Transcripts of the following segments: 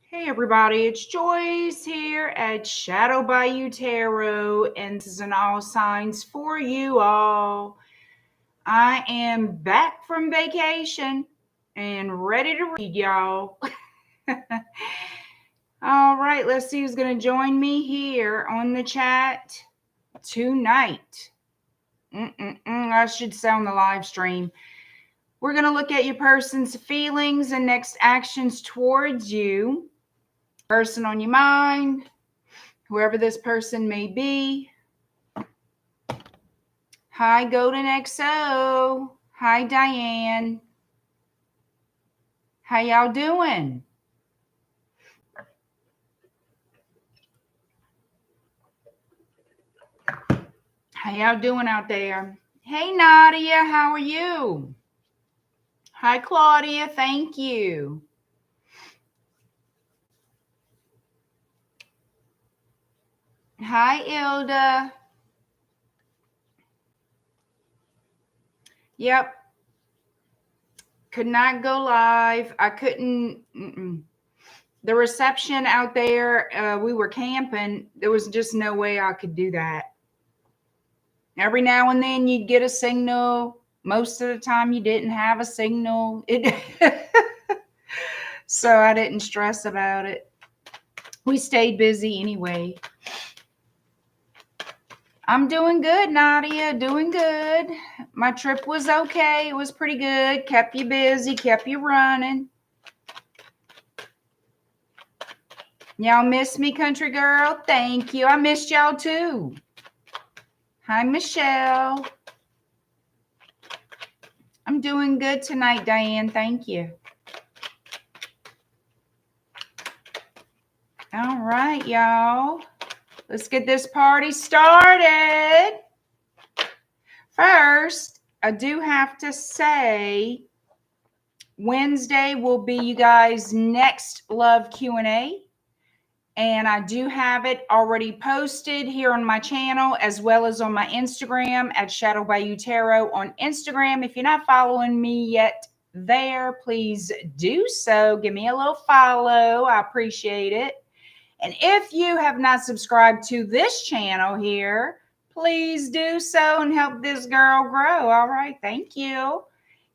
Hey everybody, it's Joyce here at Shadow Bayou Tarot, and this is an all signs for you all. I am back from vacation and ready to read, y'all. All right, let's see who's going to join me here on the chat tonight. I should say on the live stream. We're going to look at your person's feelings and next actions towards you. Person on your mind, whoever this person may be. Hi, Golden XO. Hi, Diane. How y'all doing? How y'all doing out there? Hey, Nadia, how are you? Hi, Claudia, thank you. Hi, Ilda. Yep. Could not go live. I couldn't. The reception out there, we were camping. There was just no way I could do that. Every now and then you'd get a signal. Most of the time you didn't have a signal. So I didn't stress about it. We stayed busy anyway. I'm doing good, Nadia. Doing good. My trip was okay. It was pretty good. Kept you busy. Kept you running. Y'all miss me, country girl? Thank you. I missed y'all too. Hi, Michelle. I'm doing good tonight, Diane. Thank you. All right, y'all. Let's get this party started. First, I do have to say Wednesday will be you guys' next love Q&A. And I do have it already posted here on my channel as well as on my Instagram at Shadow Bayou Tarot on Instagram. If you're not following me yet there, please do so. Give me a little follow. I appreciate it. And if you have not subscribed to this channel here, please do so and help this girl grow. All right. Thank you.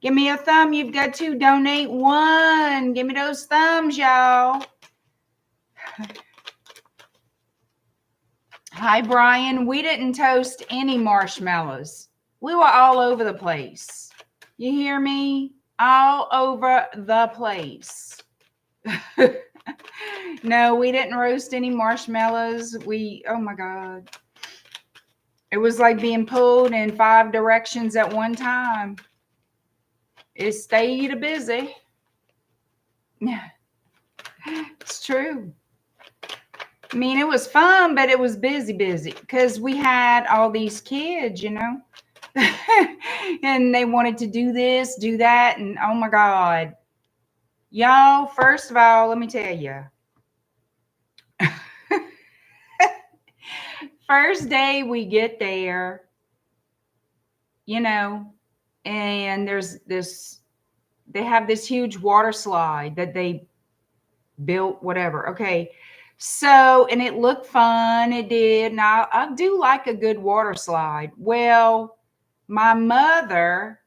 Give me a thumb. You've got to donate one. Give me those thumbs, y'all. Hi, Brian. We didn't toast any marshmallows. We were all over the place. You hear me? All over the place. No, we didn't roast any marshmallows. Oh my God. It was like being pulled in 5 directions at one time. It stayed busy. Yeah, it's true. I mean, it was fun, but it was busy because we had all these kids, you know, and they wanted to do this, do that. And oh my God, y'all, first of all, let me tell you, first day we get there, you know, and there's this, they have this huge water slide that they built, whatever. Okay. So, and it looked fun. It did. And I do like a good water slide. Well, my mother,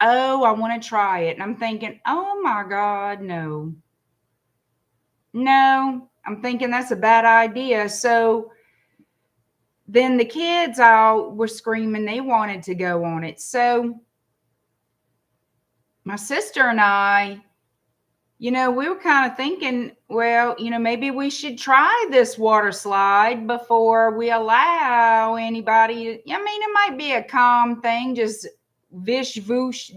oh, I want to try it. And I'm thinking, oh my God, no. No, I'm thinking that's a bad idea. So then the kids all were screaming they wanted to go on it. So my sister and I, you know, we were kind of thinking, well, you know, maybe we should try this water slide before we allow anybody. I mean, it might be a calm thing, just vish voosh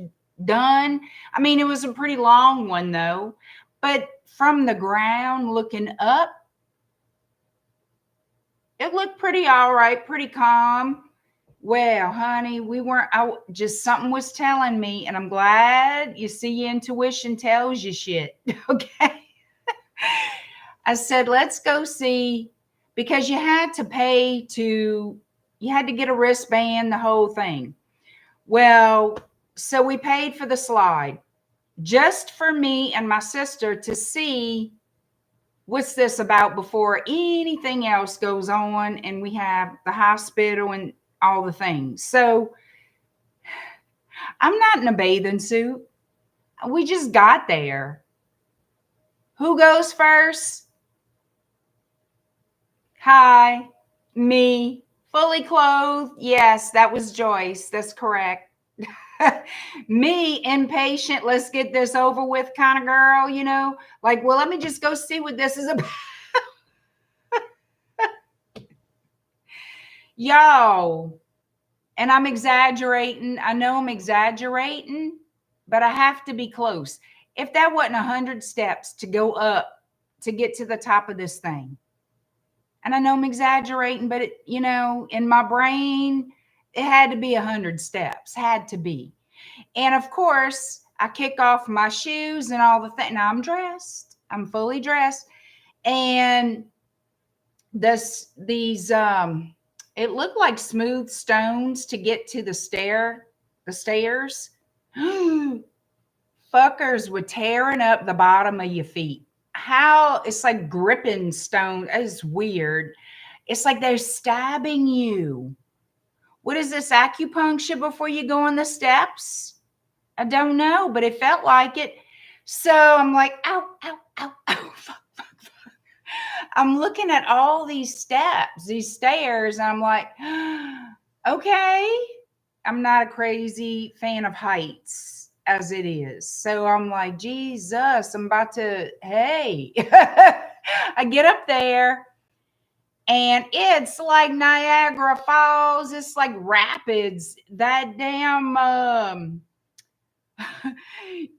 done. I mean, it was a pretty long one though, but from the ground looking up, it looked pretty all right, pretty calm. Well, honey, we weren't out. Just something was telling me, and I'm glad you see your intuition tells you shit. Okay. I said, let's go see, because you had to pay to, you had to get a wristband, the whole thing. Well, so we paid for the slide just for me and my sister to see what's this about before anything else goes on and we have the hospital and all the things. So I'm not in a bathing suit. We just got there. Who goes first? Hi, me, fully clothed. Yes, that was Joyce. That's correct. Me, impatient, let's get this over with kind of girl, you know, like, well, let me just go see what this is about. Yo, and I'm exaggerating. I know I'm exaggerating, but I have to be close. If that wasn't 100 steps to go up to get to the top of this thing, and I know I'm exaggerating, but it, you know, in my brain, it had to be 100 steps, had to be. And of course, I kick off my shoes and all the things. Now I'm dressed. I'm fully dressed. And these it looked like smooth stones to get to the stairs. Fuckers were tearing up the bottom of your feet. How it's like gripping stone. It's weird. It's like they're stabbing you. What is this, acupuncture before you go on the steps? I don't know, but it felt like it. So I'm like, ow, ow, ow, ow, fuck, fuck, fuck. I'm looking at all these steps, these stairs, and I'm like, okay. I'm not a crazy fan of heights as it is. So I'm like, Jesus, I'm about to, hey. I get up there and it's like Niagara Falls. It's like rapids. That damn,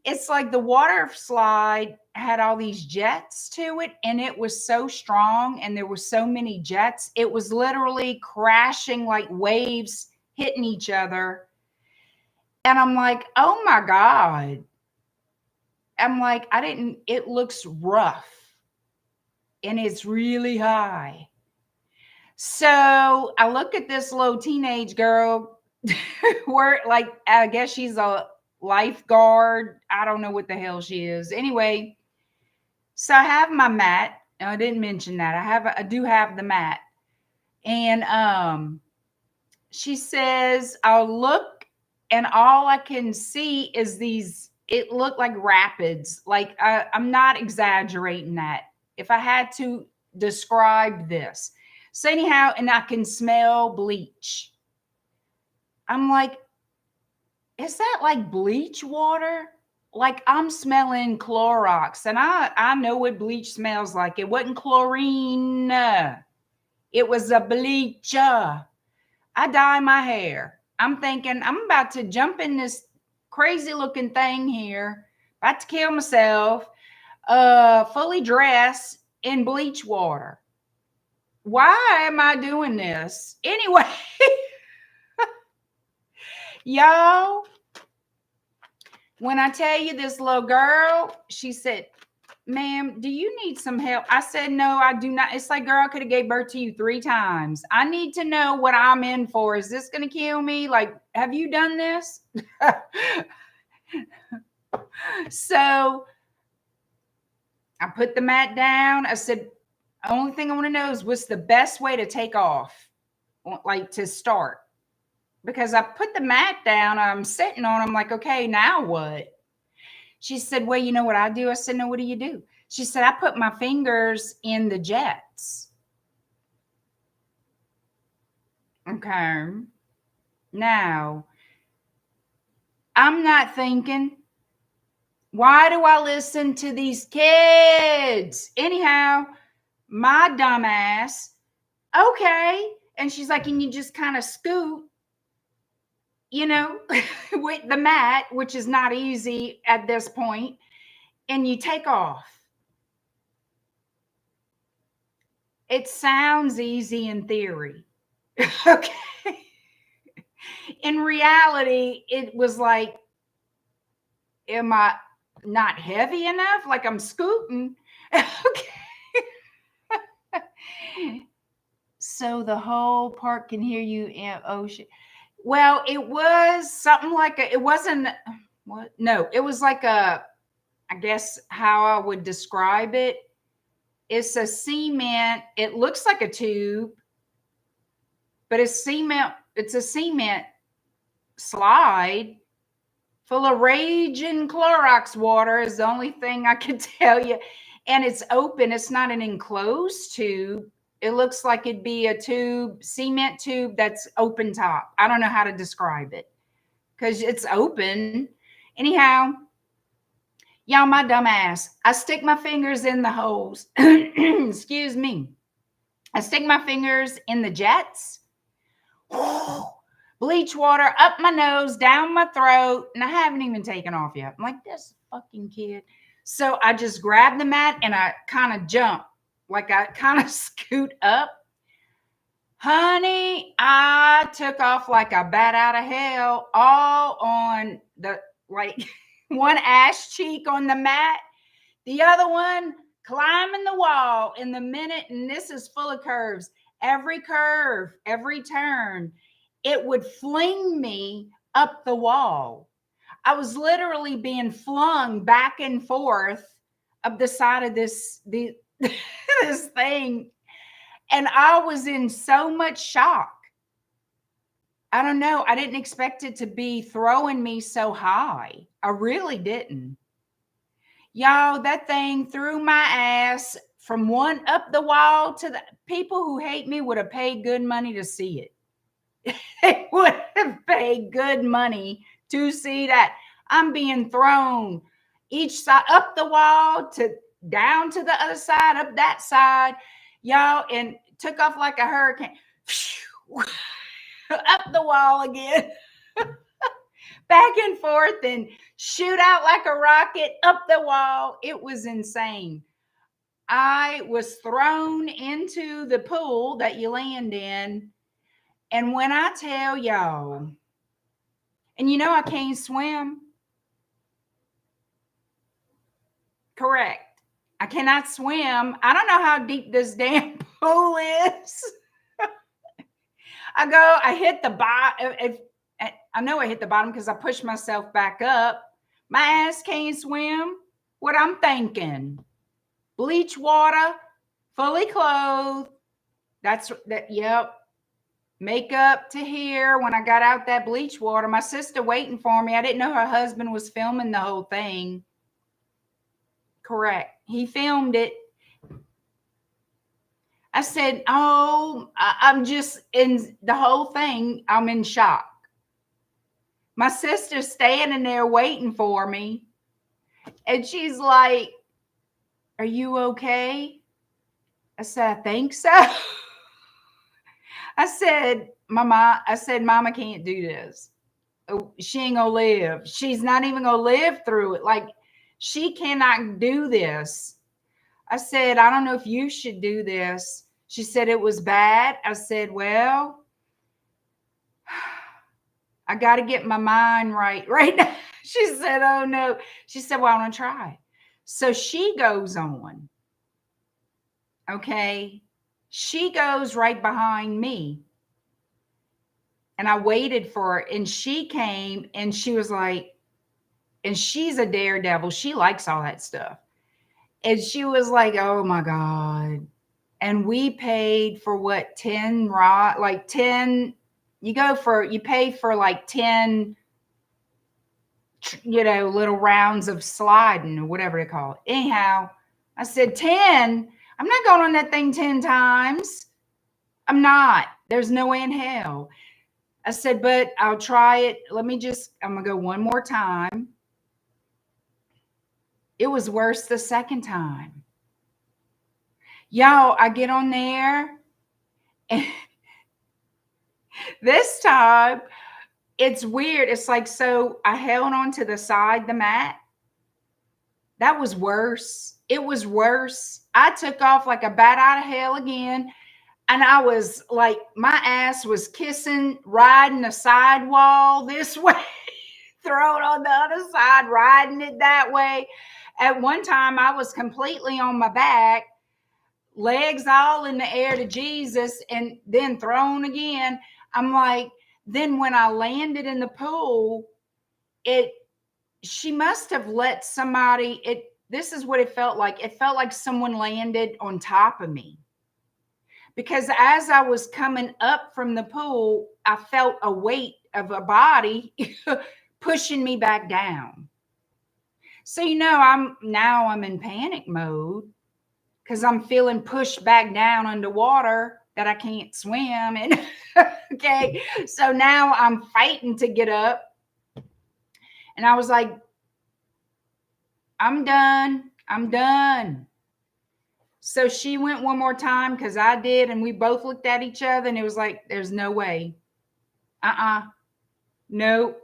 it's like the water slide had all these jets to it, and it was so strong, and there were so many jets. It was literally crashing like waves hitting each other. And I'm like, oh my God. I'm like, it looks rough and it's really high. So I look at this little teenage girl where, like, I guess she's a lifeguard. I don't know what the hell she is. Anyway, so I have my mat. I didn't mention that. I do have the mat. And she says, I'll look, and all I can see is these, it looked like rapids. Like, I'm not exaggerating that. If I had to describe this. So anyhow, and I can smell bleach. I'm like, is that like bleach water? Like, I'm smelling Clorox, and I know what bleach smells like. It wasn't chlorine. It was a bleach. I dye my hair. I'm thinking I'm about to jump in this crazy looking thing here, about to kill myself, fully dressed in bleach water. Why am I doing this? Anyway, y'all, when I tell you this little girl, she said, ma'am, do you need some help? I said, no, I do not. It's like, girl, I could have gave birth to you 3 times. I need to know what I'm in for. Is this going to kill me? Like, have you done this? So I put the mat down. I said, only thing I want to know is what's the best way to take off, like to start. Because I put the mat down, I'm sitting on, I'm like, okay, now what? She said, well, you know what I do? I said, no, what do you do? She said, I put my fingers in the jets. Okay. Now, I'm not thinking, why do I listen to these kids? Anyhow, my dumb ass, okay. And she's like, can you just kind of scoot, you know, with the mat, which is not easy at this point, and you take off. It sounds easy in theory. Okay. In reality, it was like, am I not heavy enough? Like I'm scooting. Okay. So the whole park can hear you in ocean. Well, it was something like it wasn't what? No, it was like I guess how I would describe it. It's a cement. It looks like a tube, but it's cement. It's a cement slide full of raging Clorox water is the only thing I can tell you. And it's open. It's not an enclosed tube. It looks like it'd be a tube, cement tube that's open top. I don't know how to describe it because it's open. Anyhow, y'all, my dumb ass, I stick my fingers in the holes. Excuse me. I stick my fingers in the jets. Bleach water up my nose, down my throat, and I haven't even taken off yet. I'm like, this fucking kid. So I just grab the mat and I kind of jump, like I kind of scoot up. Honey, I took off like a bat out of hell, all on the, like, one ass cheek on the mat, the other one climbing the wall in the minute, and this is full of curves. Every curve, every turn, it would fling me up the wall. I was literally being flung back and forth up the side of this thing. And I was in so much shock. I don't know. I didn't expect it to be throwing me so high. I really didn't. Y'all, that thing threw my ass from one up the wall to the people who hate me would have paid good money to see it. They would have paid good money to see that. I'm being thrown each side, up the wall to down to the other side, up that side, y'all, and took off like a hurricane. Up the wall again. Back and forth and shoot out like a rocket up the wall. It was insane. I was thrown into the pool that you land in. And when I tell y'all, and you know I can't swim. Correct. I cannot swim. I don't know how deep this damn pool is. I hit the bottom. I know I hit the bottom because I pushed myself back up. My ass can't swim. What I'm thinking. Bleach water, fully clothed. That's that. Yep. Makeup to here. When I got out that bleach water, my sister waiting for me. I didn't know her husband was filming the whole thing. Correct. He filmed it. I said, oh, I'm just in the whole thing. I'm in shock. My sister's standing there waiting for me. And she's like, are you okay? I said, I think so. I said, Mama can't do this. She ain't gonna live. She's not even gonna live through it. Like, she cannot do this. I said, I don't know if you should do this. She said it was bad. I said, well, I got to get my mind right now. She said, oh no. She said, well, I want to try. So she goes on. Okay. She goes right behind me. And I waited for her, and she came, and she was like, and she's a daredevil. She likes all that stuff. And she was like, oh my God. And we paid for what, 10 rod, like 10, you pay for like 10, little rounds of sliding or whatever they call it. Anyhow, I said, 10, I'm not going on that thing 10 times. I'm not. There's no way in hell. I said, but I'll try it. I'm going to go one more time. It was worse the second time. Y'all, I get on there, and this time it's weird. It's like, so I held on to the side, the mat. That was worse. It was worse. I took off like a bat out of hell again. And I was like, my ass was riding the sidewall this way, thrown on the other side, riding it that way. At one time, I was completely on my back, legs all in the air to Jesus, and then thrown again. I'm like, then when I landed in the pool, she must have let somebody, this is what it felt like. It felt like someone landed on top of me. Because as I was coming up from the pool, I felt a weight of a body pushing me back down. So, I'm in panic mode because I'm feeling pushed back down underwater that I can't swim. And okay, so now I'm fighting to get up. And I was like, I'm done. I'm done. So she went one more time because I did, and we both looked at each other, and it was like, there's no way. No.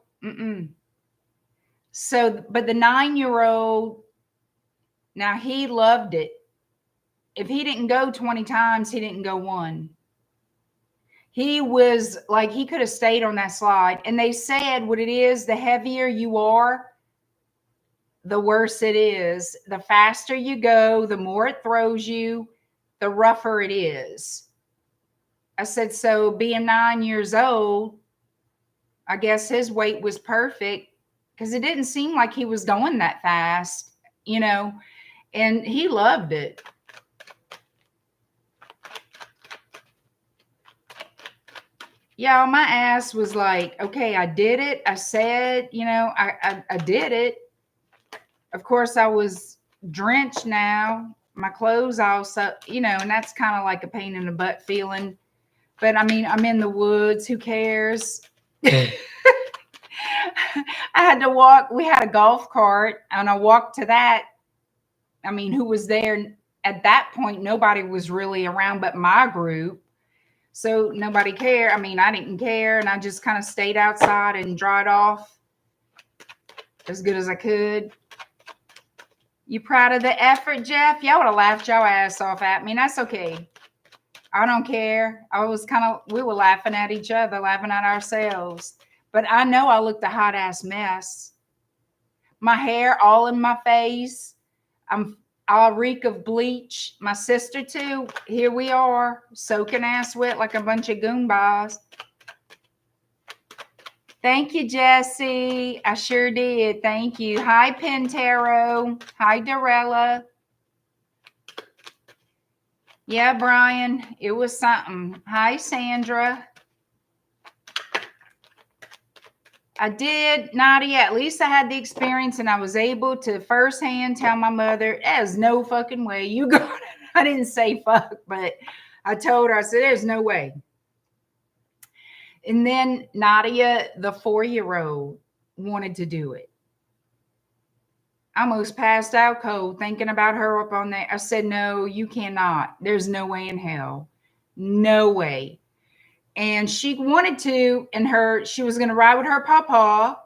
So, but the 9-year-old, now he loved it. If he didn't go 20 times, he didn't go one. He was like, he could have stayed on that slide. And they said what it is, the heavier you are, the worse it is. The faster you go, the more it throws you, the rougher it is. I said, so being 9 years old, I guess his weight was perfect because it didn't seem like he was going that fast, and he loved it. Yeah, my ass was like, okay, I did it. I said, I did it. Of course, I was drenched now. My clothes also, and that's kind of like a pain in the butt feeling. But I mean, I'm in the woods. Who cares? I had to walk. We had a golf cart, and I walked to that. I mean, who was there at that point? Nobody was really around but my group. So nobody cared. I mean, I didn't care. And I just kind of stayed outside and dried off as good as I could. You proud of the effort, Jeff? Y'all would have laughed your ass off at me. That's okay. I don't care. We were laughing at each other, laughing at ourselves. But I know I looked a hot ass mess. My hair all in my face. I'll reek of bleach. My sister too. Here we are, soaking ass wet like a bunch of goombas. Thank you, Jesse. I sure did. Thank you. Hi, Pentero. Hi, Dorella. Yeah, Brian, it was something. Hi, Sandra. I did, Nadia. At least I had the experience, and I was able to firsthand tell my mother, there's no fucking way you got it. I didn't say fuck, but I told her, I said, there's no way. And then Nadia, the 4-year-old, wanted to do it. I almost passed out cold thinking about her up on there. I said, no, you cannot. There's no way in hell. No way. And she wanted to, and she was going to ride with her papa.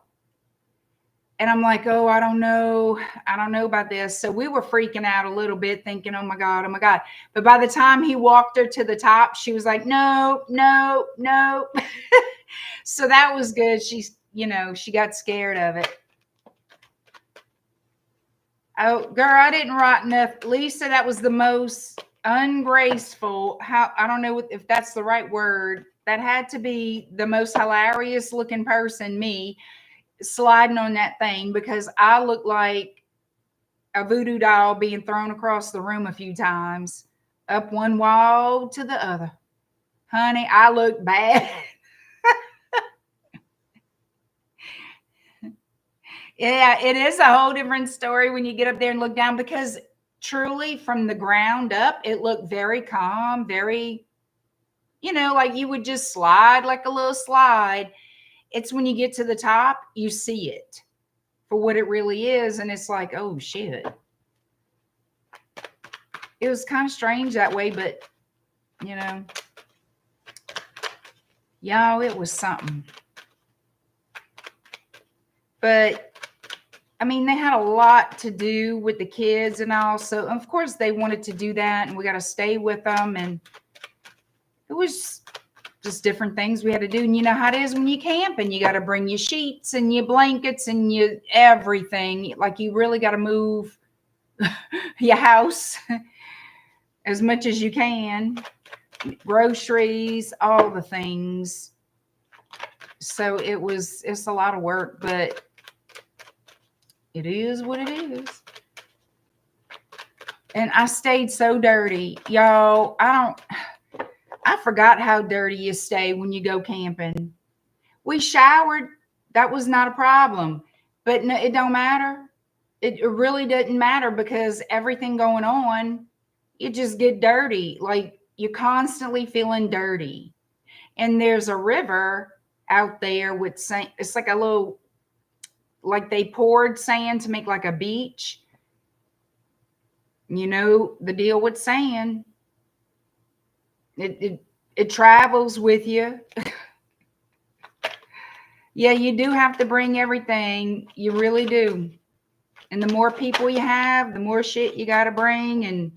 And I'm like, oh, I don't know. I don't know about this. So we were freaking out a little bit thinking, oh my God, oh my God. But by the time he walked her to the top, she was like, no, no, no. So that was good. She got scared of it. Oh, girl, I didn't write enough. Lisa, that was the most ungraceful. I don't know if that's the right word. That had to be the most hilarious looking person, me, sliding on that thing, because I look like a voodoo doll being thrown across the room a few times, up one wall to the other. Honey, I look bad. Yeah, it is a whole different story when you get up there and look down, because truly from the ground up, it looked very calm, very, like you would just slide like a little slide. It's when you get to the top, you see it for what it really is. And it's like, oh shit. It was kind of strange that way, but y'all, it was something. But I mean, they had a lot to do with the kids and all. So of course they wanted to do that, and we got to stay with them. And it was just different things we had to do. And you know how it is when you camp, and you got to bring your sheets and your blankets and your everything. Like, you really got to move your house as much as you can, groceries, all the things. So it's a lot of work, but it is what it is. And I stayed so dirty. Y'all, I forgot how dirty you stay when you go camping. We showered. That was not a problem. But no, it don't matter. It really doesn't matter because everything going on, you just get dirty. Like you're constantly feeling dirty. And there's a river out there with sand. It's like a little, like they poured sand to make like a beach. You know the deal with sand. It travels with you. Yeah, you do have to bring everything. You really do. And the more people you have, the more shit you got to bring. And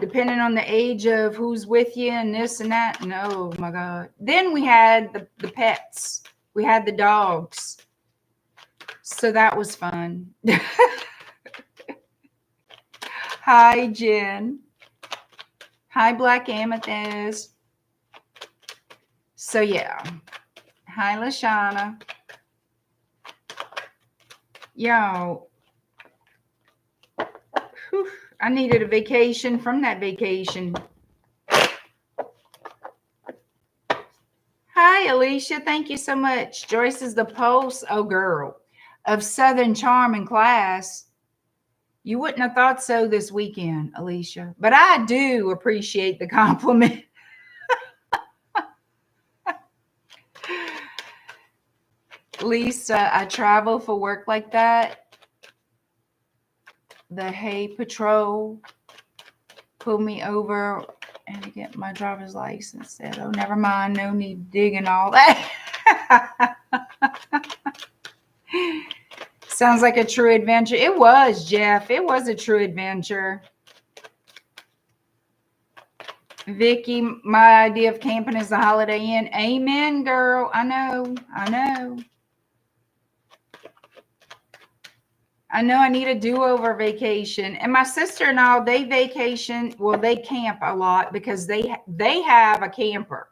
depending on the age of who's with you and this and that. And oh my God. Then we had the pets. We had the dogs. So that was fun. Hi, Jen. Hi, Black Amethyst. So yeah. Hi, Lashana. Yo. Whew, I needed a vacation from that vacation. Hi, Alicia. Thank you so much. Joyce is the pulse, oh girl, of Southern charm and class. You wouldn't have thought so this weekend, Alicia, but I do appreciate the compliment. Lisa, I travel for work like that. The Hay Patrol pulled me over and to get my driver's license. Said, oh, never mind. No need digging all that. Sounds like a true adventure. It was, Jeff. It was a true adventure. Vicky, my idea of camping is the Holiday Inn. Amen, girl. I know. I know. I know I need a do-over vacation. And my sister-in-law, they vacation. Well, they camp a lot because they have a camper.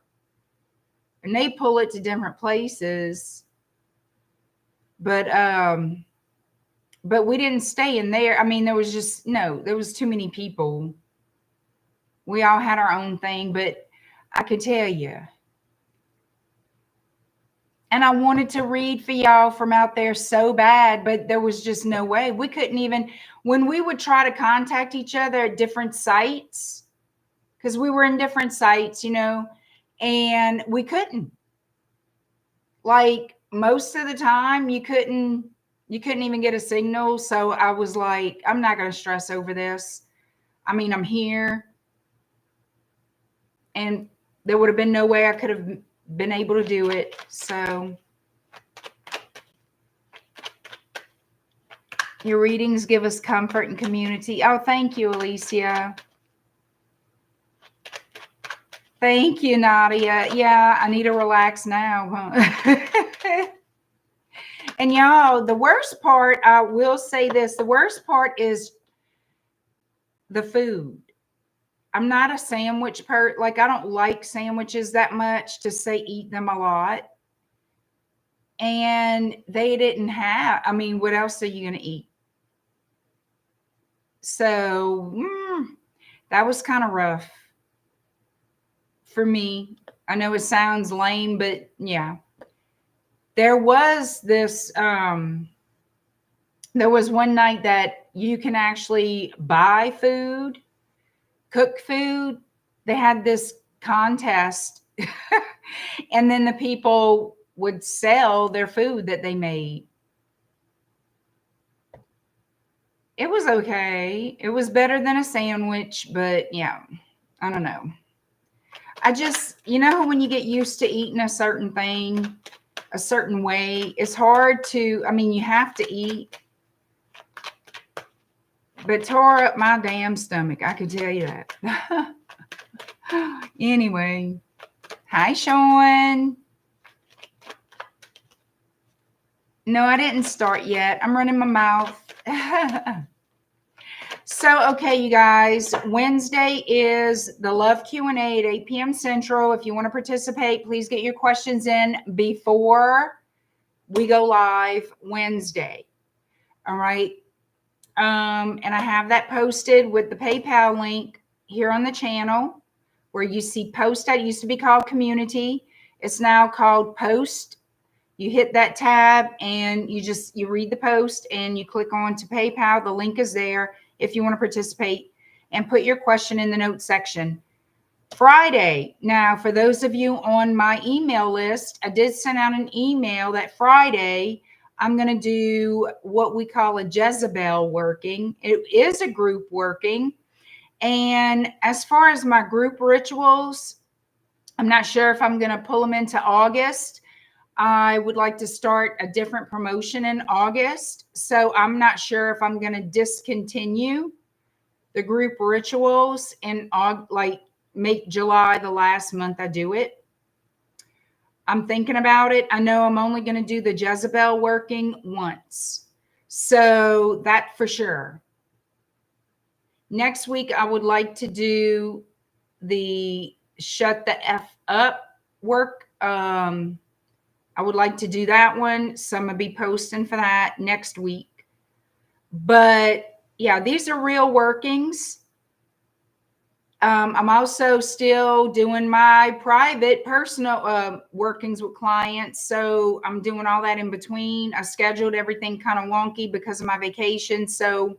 And they pull it to different places. But we didn't stay in there. I mean, there was too many people. We all had our own thing, but I could tell you. And I wanted to read for y'all from out there so bad, but there was just no way. We couldn't even, when we would try to contact each other at different sites, because we were in different sites, you know, and we couldn't. Like most of the time, you couldn't even get a signal. So I was like, I'm not going to stress over this. I mean, I'm here. And there would have been no way I could have been able to do it. So your readings give us comfort and community. Oh, thank you, Alicia. Thank you, Nadia. Yeah, I need to relax now. Huh? And y'all, the worst part, I will say this, the worst part is the food. I'm not a sandwich like I don't like sandwiches that much to say eat them a lot. And they didn't have, I mean, what else are you going to eat? So that was kind of rough for me. I know it sounds lame, but yeah. There was this, there was one night that you can actually buy food, cook food. They had this contest and then the people would sell their food that they made. It was okay. It was better than a sandwich, but yeah, I don't know. I just, you know, when you get used to eating a certain thing, a certain way, it's hard to, I mean, you have to eat, but tore up my damn stomach. I could tell you that. Anyway, hi, Sean. No, I didn't start yet. I'm running my mouth. So, okay, you guys, Wednesday is the Love Q&A at 8 p.m. Central. If you want to participate, please get your questions in before we go live Wednesday. All right. And I have that posted with the PayPal link here on the channel, where you see post. It used to be called community. It's now called post. You hit that tab and you read the post and you click on to PayPal. The link is there if you want to participate, and put your question in the notes section. Friday. Now, for those of you on my email list, I did send out an email that Friday I'm going to do what we call a Jezebel working. It is a group working. And as far as my group rituals, I'm not sure if I'm going to pull them into August. I would like to start a different promotion in August. So I'm not sure if I'm going to discontinue the group rituals and like make July the last month I do it. I'm thinking about it. I know I'm only going to do the Jezebel working once. So that for sure. Next week, I would like to do the shut the F up work. I would like to do that one. So I'm going to be posting for that next week. But yeah, these are real workings. I'm also still doing my private personal workings with clients. So I'm doing all that in between. I scheduled everything kind of wonky because of my vacation. So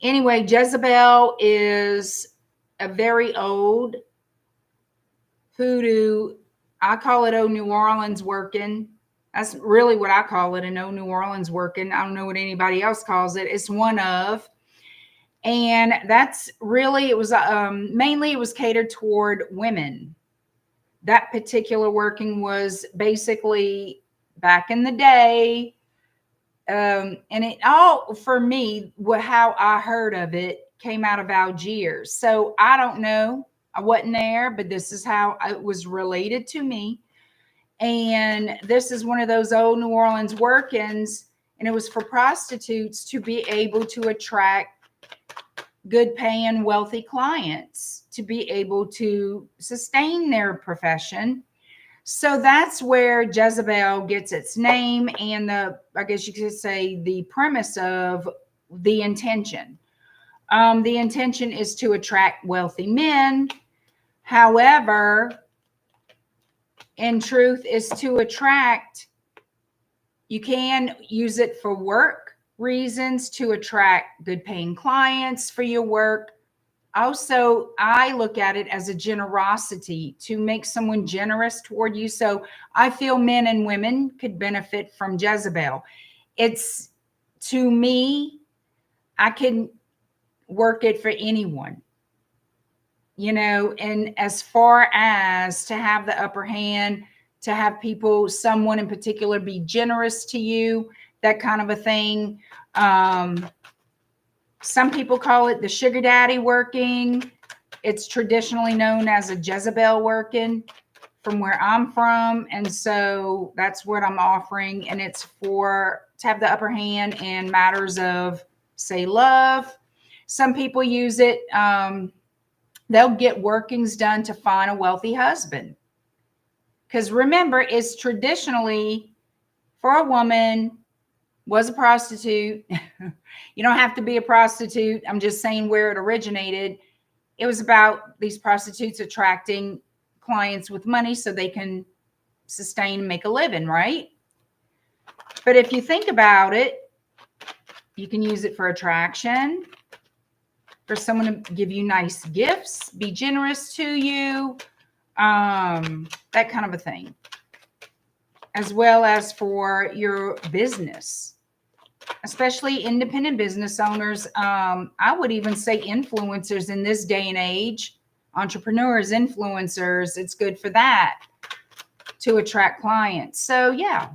anyway, Jezebel is a very old hoodoo. I call it New Orleans working. That's really what I call it, an New Orleans working. I don't know what anybody else calls it. It's one of. And that's really, it was mainly it was catered toward women. That particular working was basically back in the day. And it all, for me, how I heard of it came out of Algiers. So I don't know. I wasn't there, but this is how it was related to me. And this is one of those old New Orleans workings. And it was for prostitutes to be able to attract good paying, wealthy clients to be able to sustain their profession. So that's where Jezebel gets its name, and I guess you could say the premise of the intention. The intention is to attract wealthy men. However, in truth, is to attract, you can use it for work reasons to attract good paying clients for your work. Also, I look at it as a generosity to make someone generous toward you. So I feel men and women could benefit from Jezebel. It's, to me, I can work it for anyone, you know, and as far as to have the upper hand, to have people, someone in particular, be generous to you, that kind of a thing. Some people call it the sugar daddy working. It's traditionally known as a Jezebel working from where I'm from. And so that's what I'm offering. And it's to have the upper hand in matters of, say, love. Some people use it. They'll get workings done to find a wealthy husband. Because remember, it's traditionally for a woman, was a prostitute. You don't have to be a prostitute. I'm just saying where it originated. It was about these prostitutes attracting clients with money so they can sustain and make a living, right? But if you think about it, you can use it for attraction, for someone to give you nice gifts, be generous to you, that kind of a thing, as well as for your business. Especially independent business owners. I would even say influencers in this day and age, entrepreneurs, influencers. It's good for that to attract clients. So yeah,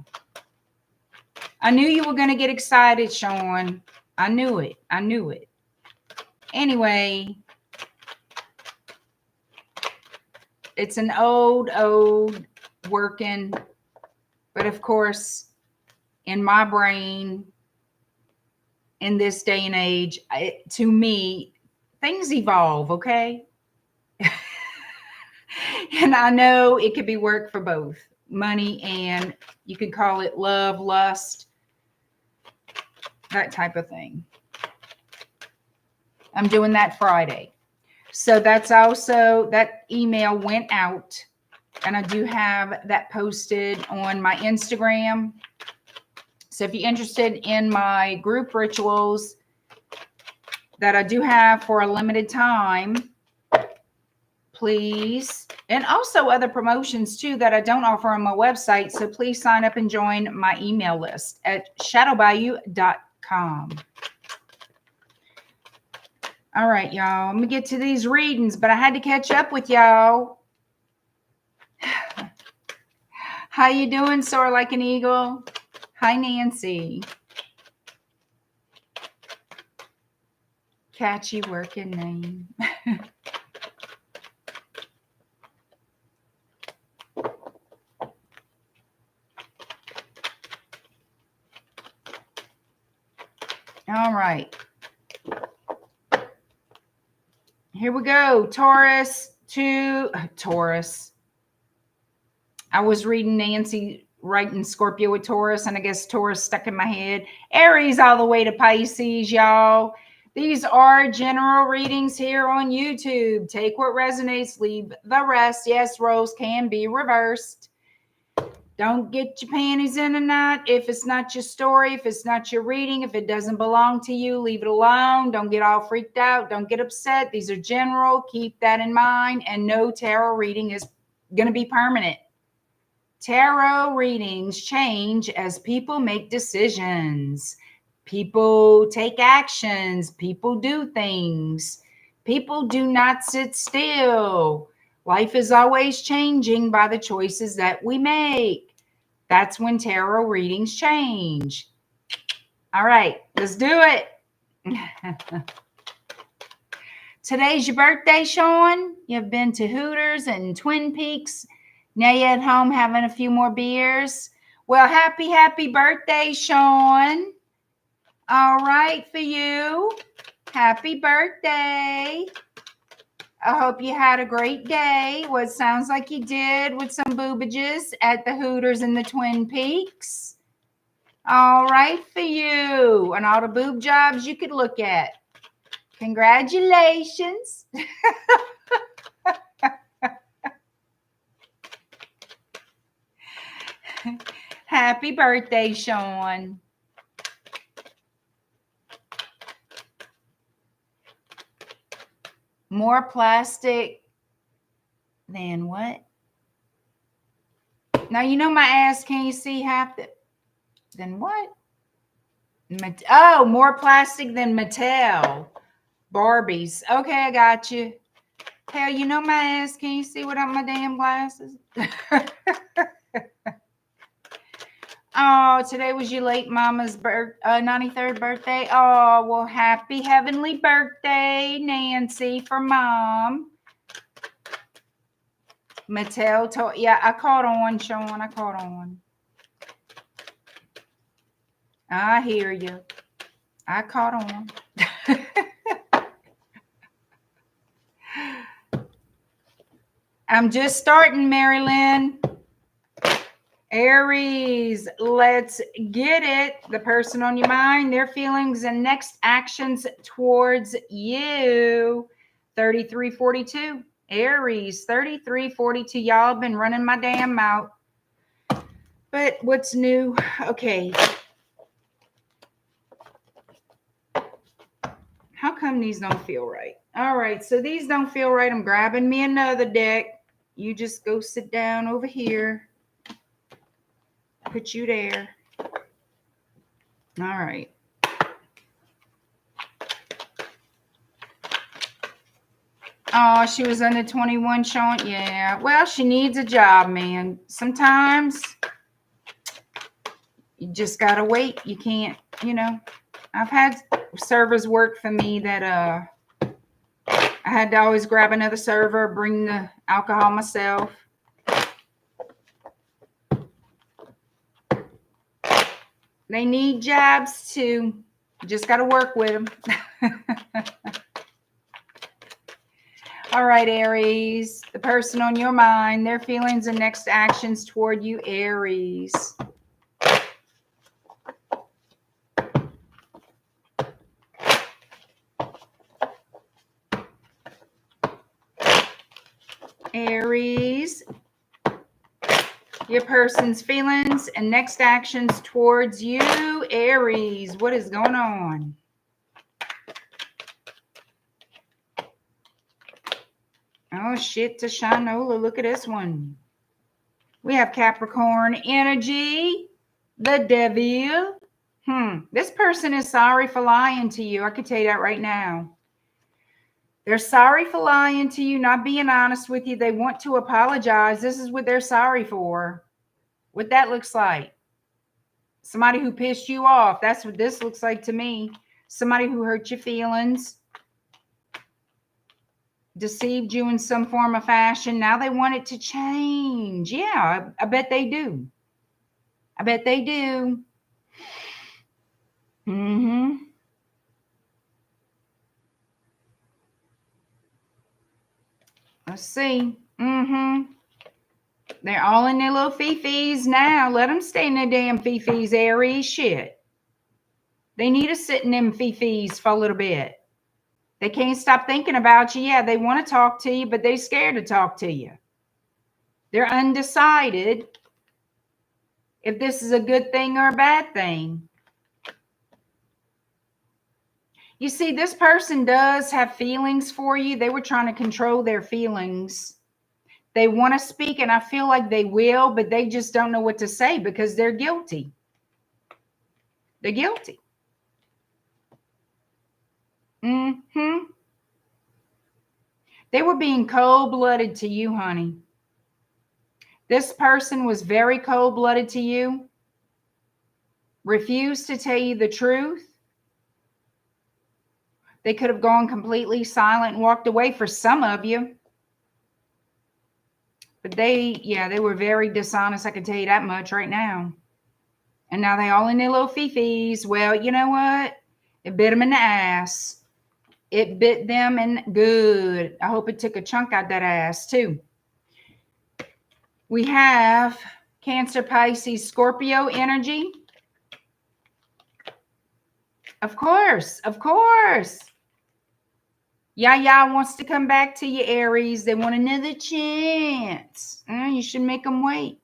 I knew you were going to get excited, Sean. I knew it. I knew it. Anyway, it's an old working, but of course, in my brain, in this day and age, to me, things evolve, okay? And I know it could be work for both money, and you could call it love, lust. that type of thing. I'm doing that Friday. So that's also, that email went out, and I do have that posted on my Instagram. So if you're interested in my group rituals that I do have for a limited time, please, and also other promotions too that I don't offer on my website. So please sign up and join my email list at shadowbayou.com. All right, y'all. Let me get to these readings, but I had to catch up with y'all. How you doing, Soar Like an Eagle? Hi, Nancy. Catchy working name. All right. Here we go. Taurus to Taurus. I was reading Nancy writing Scorpio with Taurus, and I guess Taurus stuck in my head. Aries all the way to Pisces, y'all. These are general readings here on YouTube. Take what resonates, leave the rest. Yes, roles can be reversed. Don't get your panties in a knot. If it's not your story, if it's not your reading, if it doesn't belong to you, leave it alone. Don't get all freaked out. Don't get upset. These are general. Keep that in mind. And no tarot reading is going to be permanent. Tarot readings change as people make decisions. People take actions. People do things. People do not sit still. Life is always changing by the choices that we make. That's when tarot readings change. All right, let's do it. Today's your birthday, Sean. You've been to Hooters and Twin Peaks. Now you're at home having a few more beers. Well, happy birthday, Sean. All right, for you. Happy birthday. I hope you had a great day. Well, it sounds like you did, with some boobages at the Hooters and the Twin Peaks. All right, for you. And all the boob jobs you could look at. Congratulations. Happy birthday, Sean. More plastic than what? Now, you know my ass, can you see half the, than what? Oh, more plastic than Mattel. Barbies. Okay, I got you. Hell, you know my ass, can you see without my damn glasses? Oh, today was your late mama's 93rd birthday. Oh, well, happy heavenly birthday, Nancy, for mom. Mattel told, yeah, I caught on, Sean. I caught on. I hear you. I caught on. I'm just starting, Marilyn. Aries, let's get it. The person on your mind, their feelings and next actions towards you. 3342. Aries, 3342. Y'all been running my damn mouth. But what's new? Okay. How come these don't feel right? All right, so these don't feel right. I'm grabbing me another deck. You just go sit down over here. Put you there. All right. Oh, she was under 21, Sean. Yeah. Well, she needs a job, man. Sometimes you just gotta wait. You can't, you know. I've had servers work for me that I had to always grab another server, bring the alcohol myself. They need jobs too. Just got to work with them. All right, Aries. The person on your mind, their feelings and next actions toward you, Aries. Aries, your person's feelings and next actions towards you. Aries, what is going on? Oh, shit, Tashanola. Look at this one. We have Capricorn energy, the devil. This person is sorry for lying to you. I can tell you that right now. They're sorry for lying to you, not being honest with you. They want to apologize. This is what they're sorry for. What that looks like. Somebody who pissed you off. That's what this looks like to me. Somebody who hurt your feelings. Deceived you in some form of fashion. Now they want it to change. Yeah, I bet they do. I bet they do. Let's see. They're all in their little fifis now. Let them stay in their damn fifis, Aries. Shit. They need to sit in them fifis for a little bit. They can't stop thinking about you. Yeah, they want to talk to you, but they're scared to talk to you. They're undecided if this is a good thing or a bad thing. You see, this person does have feelings for you. They were trying to control their feelings. They want to speak, and I feel like they will, but they just don't know what to say because they're guilty. They're guilty. They were being cold-blooded to you, honey. This person was very cold-blooded to you. Refused to tell you the truth. They could have gone completely silent and walked away for some of you. But they were very dishonest. I can tell you that much right now. And now they all in their little fifis. Well, you know what? It bit them in the ass. It bit them in good. I hope it took a chunk out that ass too. We have Cancer, Pisces, Scorpio energy. Of course. Yeah, wants to come back to you, Aries. They want another chance. You should make them wait.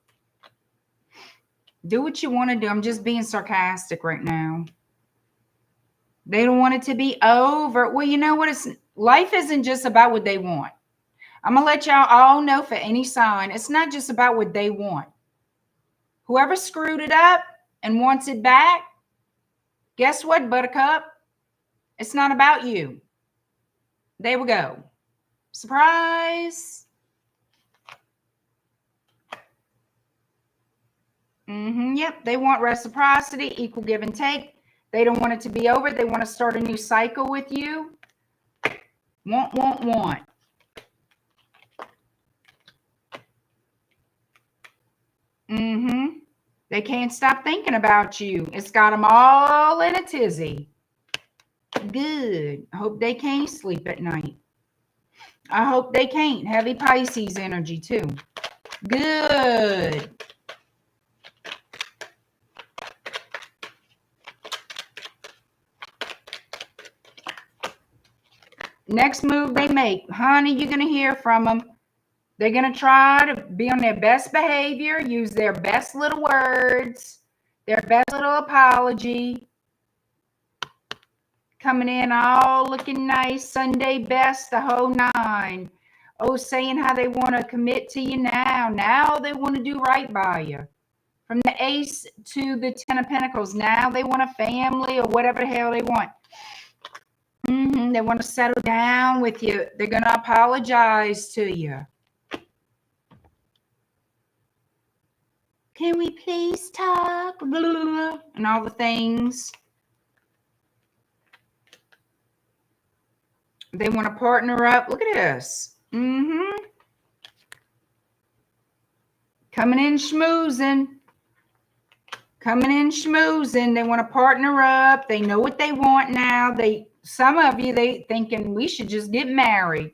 Do what you want to do. I'm just being sarcastic right now. They don't want it to be over. Well, you know what? Life isn't just about what they want. I'm going to let y'all all know for any sign. It's not just about what they want. Whoever screwed it up and wants it back, guess what, Buttercup? It's not about you. There we go. Surprise. Yep, they want reciprocity, equal give and take. They don't want it to be over. They want to start a new cycle with you. Want. They can't stop thinking about you. It's got them all in a tizzy. Good. I hope they can't sleep at night. I hope they can't. Heavy Pisces energy too. Good. Next move they make, honey, you're going to hear from them. They're going to try to be on their best behavior, use their best little words, their best little apology. Coming in all looking nice, Sunday best, the whole nine. Oh, saying how they want to commit to you now. Now they want to do right by you. From the Ace to the Ten of Pentacles. Now they want a family or whatever the hell they want. They want to settle down with you. They're going to apologize to you. Can we please talk? Blah, blah, blah, and all the things. They want to partner up. Look at this. Coming in schmoozing. They want to partner up. They know what they want now. Some of you, they thinking we should just get married.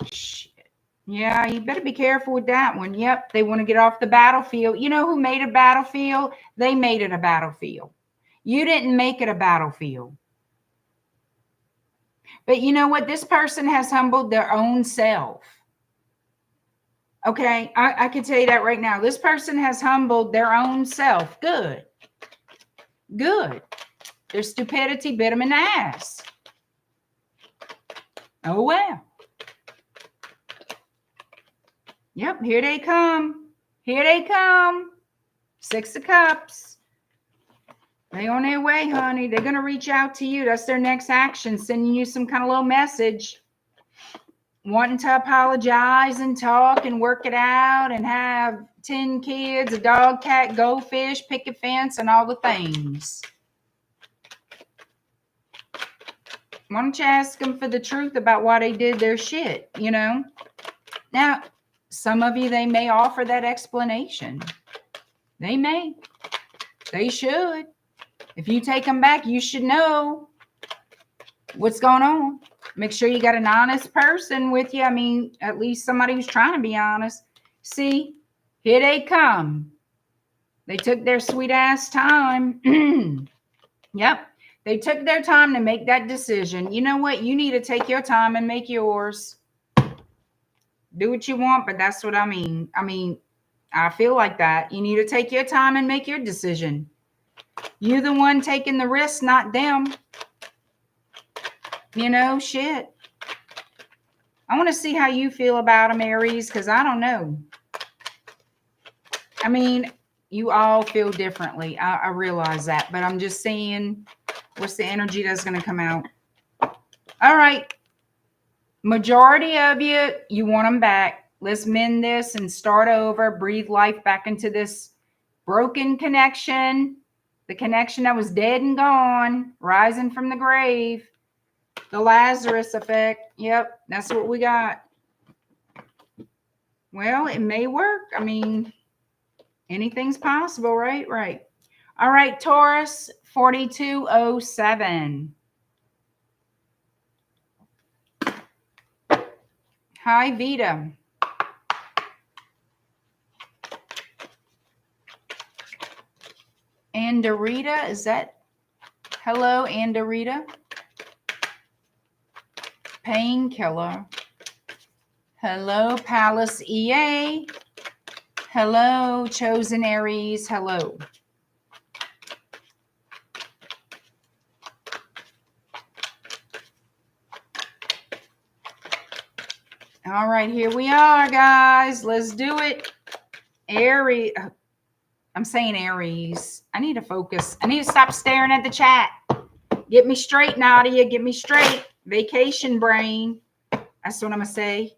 Shit. Yeah, you better be careful with that one. Yep, they want to get off the battlefield. You know who made a battlefield? They made it a battlefield. You didn't make it a battlefield. But you know what? This person has humbled their own self. Okay, I can tell you that right now. This person has humbled their own self. Good. Good. Their stupidity bit them in the ass. Oh, well. Yep, here they come. Here they come. 6 of Cups. They on their way, honey. They're going to reach out to you. That's their next action, sending you some kind of little message. Wanting to apologize and talk and work it out and have 10 kids, a dog, cat, goldfish, picket fence, and all the things. Why don't you ask them for the truth about why they did their shit, you know? Now, some of you, they may offer that explanation. They may. They should. If you take them back, you should know what's going on. Make sure you got an honest person with you. I mean, at least somebody who's trying to be honest. See, here they come. They took their sweet ass time. Yep. They took their time to make that decision. You know what? You need to take your time and make yours. Do what you want, but that's what I mean. I feel like that. You need to take your time and make your decision. You're the one taking the risk, not them. You know, shit. I want to see how you feel about them, Aries, because I don't know. I mean, you all feel differently. I realize that, but I'm just saying, what's the energy that's going to come out? All right. Majority of you, you want them back. Let's mend this and start over. Breathe life back into this broken connection. The connection that was dead and gone, rising from the grave. The Lazarus effect. Yep, that's what we got. Well, it may work. I mean, anything's possible, right? Right. All right, Taurus, 4207. Hi, Vita. Andarita, is that? Hello, Andarita. Painkiller. Hello, Palace EA. Hello, Chosen Aries. Hello. All right, here we are, guys. Let's do it. Aries. I'm saying Aries. I need to focus. I need to stop staring at the chat. Get me straight, Nadia. Get me straight. Vacation brain. That's what I'm going to say.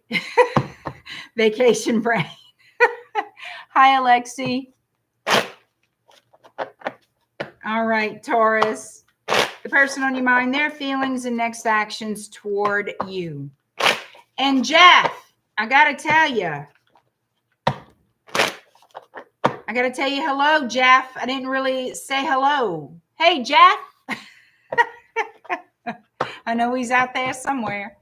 Vacation brain. Hi, Alexi. All right, Taurus. The person on your mind, their feelings and next actions toward you. And Jeff, I got to tell you. I got to tell you hello, Jeff. I didn't really say hello. Hey, Jeff. I know he's out there somewhere.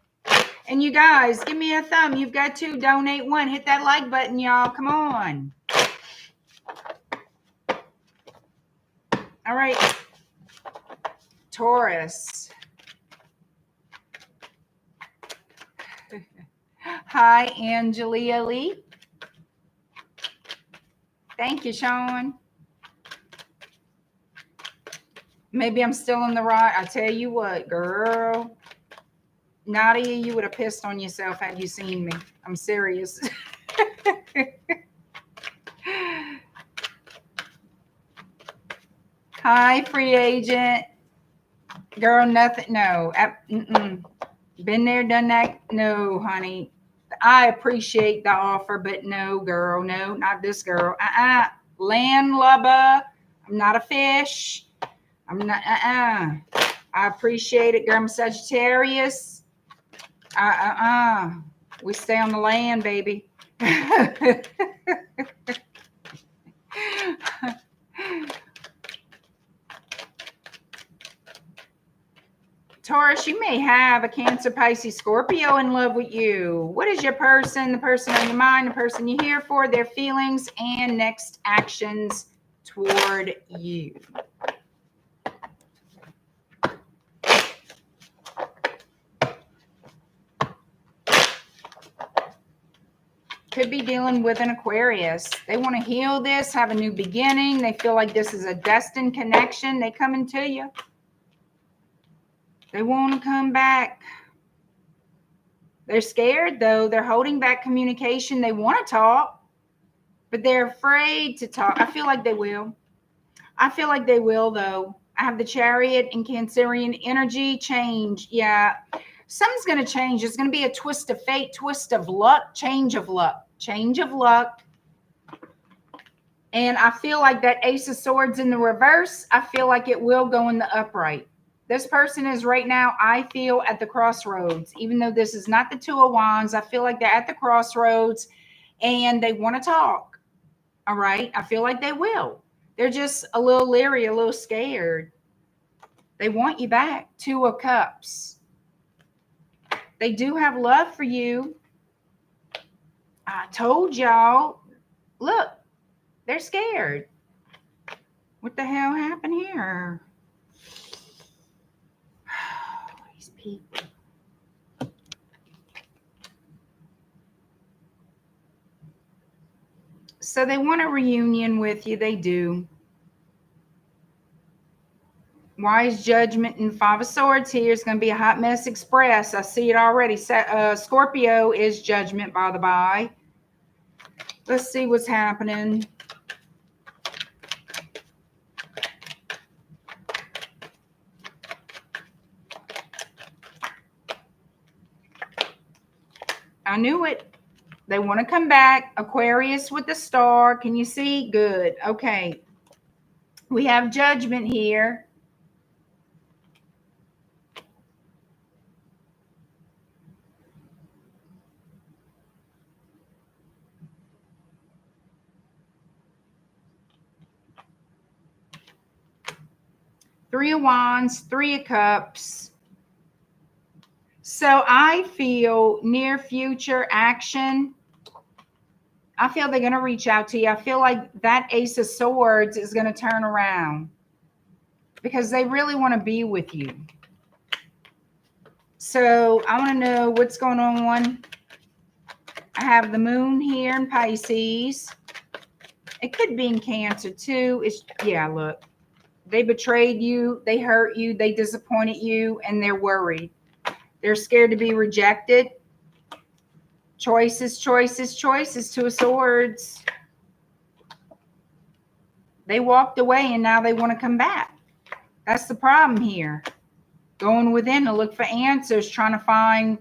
And you guys, give me a thumb. You've got to donate one. Hit that like button, y'all. Come on. All right. Taurus. Hi, Angelia Lee. Thank you, Sean. Maybe I'm still in the right. I tell you what, girl. Nadia, you would have pissed on yourself had you seen me. I'm serious. Hi, free agent. Girl, nothing. No. Been there, done that. No, honey. I appreciate the offer, but no, girl. No, not this girl. Landlubber. I'm not a fish. I'm not. I appreciate it, girl. I'm Sagittarius. We stay on the land, baby. Taurus, you may have a Cancer, Pisces, Scorpio in love with you. What is your person, the person on your mind, the person you're here for, their feelings and next actions toward you? Could be dealing with an Aquarius. They want to heal this, have a new beginning. They feel like this is a destined connection. They coming to you. They want to come back. They're scared, though. They're holding back communication. They want to talk, but they're afraid to talk. I feel like they will. I feel like they will, though. I have the Chariot and Cancerian energy change. Yeah. Something's going to change. It's going to be a twist of fate, twist of luck, change of luck, change of luck. And I feel like that Ace of Swords in the reverse, I feel like it will go in the upright. This person is right now, I feel, at the crossroads. Even though this is not the Two of Wands, I feel like they're at the crossroads and they want to talk. All right? I feel like they will. They're just a little leery, a little scared. They want you back. Two of Cups. They do have love for you. I told y'all. Look, they're scared. What the hell happened here? These people. So they want a reunion with you. They do. Wise Judgment and Five of Swords here is going to be a hot mess express. I see it already. Scorpio is Judgment, by the by. Let's see what's happening. I knew it. They want to come back. Aquarius with the star. Can you see? Good. Okay. We have Judgment here. Three of Wands, Three of Cups. So I feel near future action. I feel they're going to reach out to you. I feel like that Ace of Swords is going to turn around because they really want to be with you. So I want to know what's going on. I have the moon here in Pisces. It could be in Cancer too. Yeah, look. They betrayed you. They hurt you. They disappointed you. And they're worried. They're scared to be rejected. Choices, choices, choices. Two of Swords. They walked away and now they want to come back. That's the problem here. Going within to look for answers, trying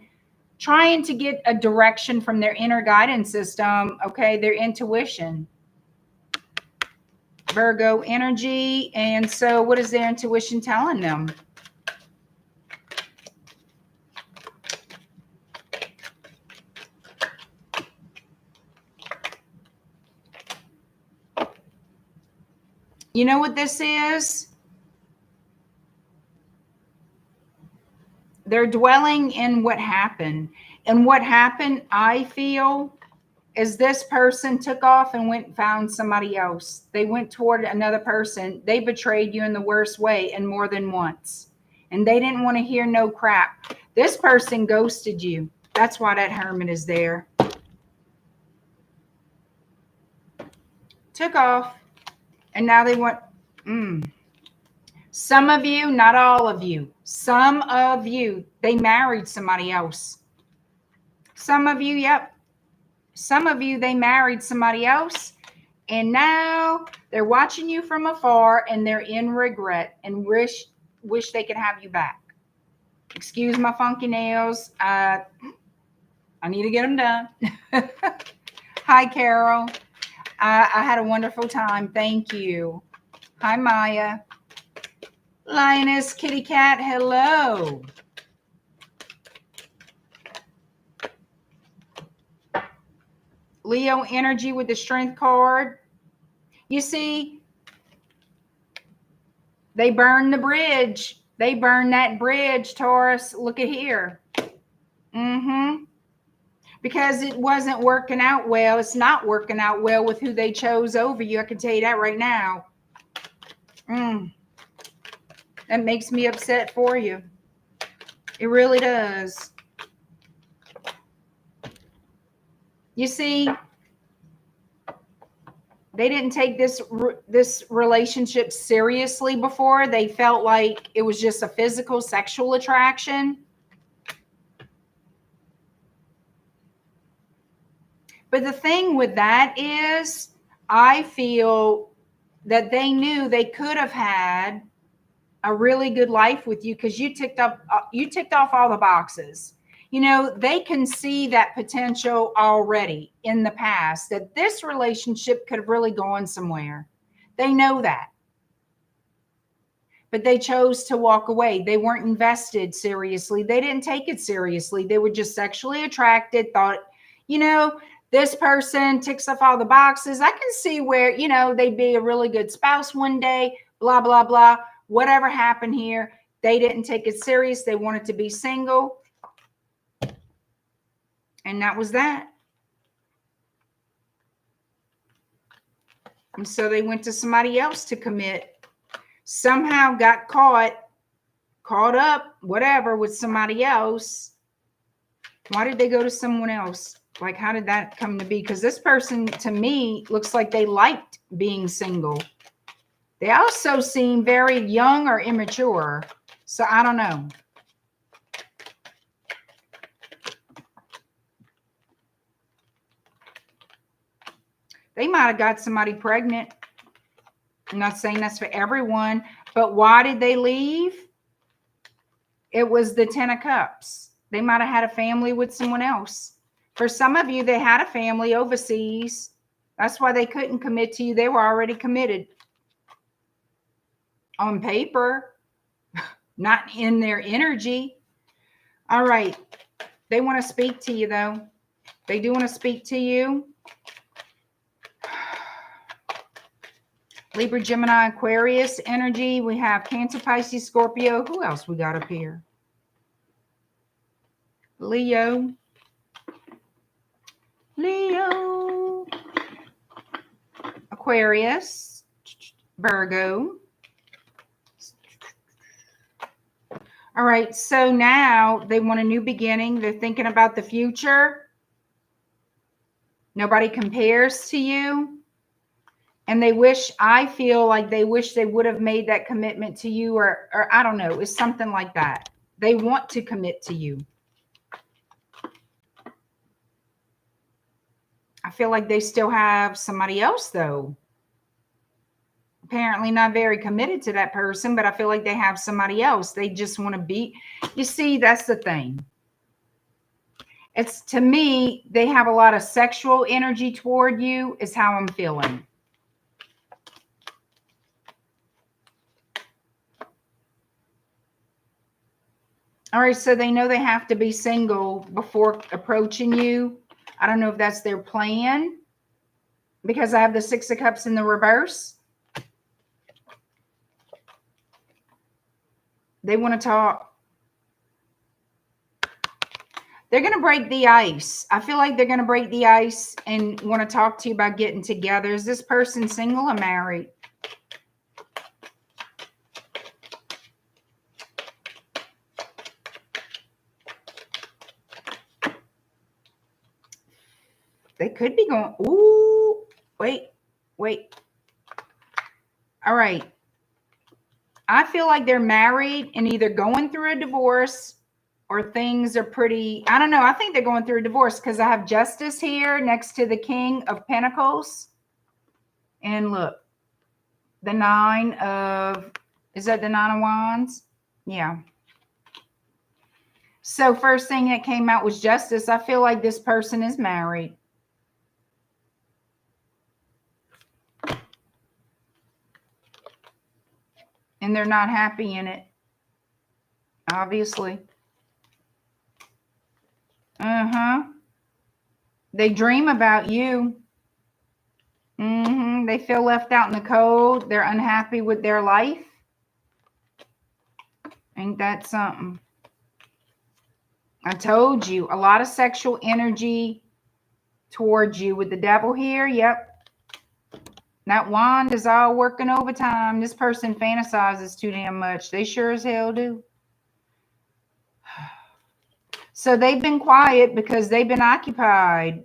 to get a direction from their inner guidance system. Okay, their intuition. Virgo energy. And so what is their intuition telling them? You know what this is? They're dwelling in what happened. And what happened, I feel, is this person took off and went and found somebody else. They went toward another person. They betrayed you in the worst way and more than once. And they didn't want to hear no crap. This person ghosted you. That's why that Hermit is there. Took off. And now they want... Some of you, not all of you. Some of you, they married somebody else. Some of you, yep. Some of you, they married somebody else. And now they're watching you from afar and they're in regret and wish they could have you back. Excuse my funky nails. I need to get them done. Hi, Carol. I had a wonderful time. Thank you. Hi, Maya. Lioness, kitty cat, hello. Leo energy with the Strength card. You see, they burned the bridge. They burned that bridge, Taurus. Look at here. Because it wasn't working out well. It's not working out well with who they chose over you. I can tell you that right now. That makes me upset for you. It really does. You see, they didn't take this relationship seriously before. They felt like it was just a physical, sexual attraction. But the thing with that is, I feel that they knew they could have had a really good life with you because you ticked off all the boxes. You know, they can see that potential already in the past, that this relationship could have really gone somewhere. They know that. But they chose to walk away. They weren't invested seriously. They didn't take it seriously. They were just sexually attracted, thought, you know, this person ticks off all the boxes. I can see where, you know, they'd be a really good spouse one day, blah, blah, blah. Whatever happened here, they didn't take it serious. They wanted to be single. And that was that. And so they went to somebody else to commit. Somehow got caught up, whatever, with somebody else. Why did they go to someone else? Like, how did that come to be? Because this person, to me, looks like they liked being single. They also seem very young or immature. So I don't know. They might have got somebody pregnant. I'm not saying that's for everyone, but why did they leave? It was the 10 of Cups. They might have had a family with someone else. For some of you, they had a family overseas. That's why they couldn't commit to you. They were already committed. On paper, not in their energy. All right. They want to speak to you, though. They do want to speak to you. Libra, Gemini, Aquarius energy. We have Cancer, Pisces, Scorpio. Who else we got up here? Leo. Aquarius. Virgo. All right. So now they want a new beginning. They're thinking about the future. Nobody compares to you. And I feel like they wish they would have made that commitment to you, or I don't know, it's something like that. They want to commit to you. I feel like they still have somebody else, though. Apparently not very committed to that person, but I feel like they have somebody else. They just want to be, you see, that's the thing. It's, to me, they have a lot of sexual energy toward you, is how I'm feeling. All right, so they know they have to be single before approaching you. I don't know if that's their plan, because I have the 6 of Cups in the reverse. They want to talk. They're going to break the ice. I feel like they're going to break the ice and want to talk to you about getting together. Is this person single or married? They could be going, ooh, wait. All right. I feel like they're married and either going through a divorce or things are pretty, I don't know. I think they're going through a divorce because I have Justice here next to the King of Pentacles. And look, the 9 of, is that the 9 of Wands? Yeah. So first thing that came out was Justice. I feel like this person is married. And they're not happy in it, obviously. They dream about you. They feel left out in the cold. They're unhappy with their life. Ain't that something? I told you, a lot of sexual energy towards you with the Devil here. Yep. That wand is all working overtime. This person fantasizes too damn much. They sure as hell do. So they've been quiet because they've been occupied.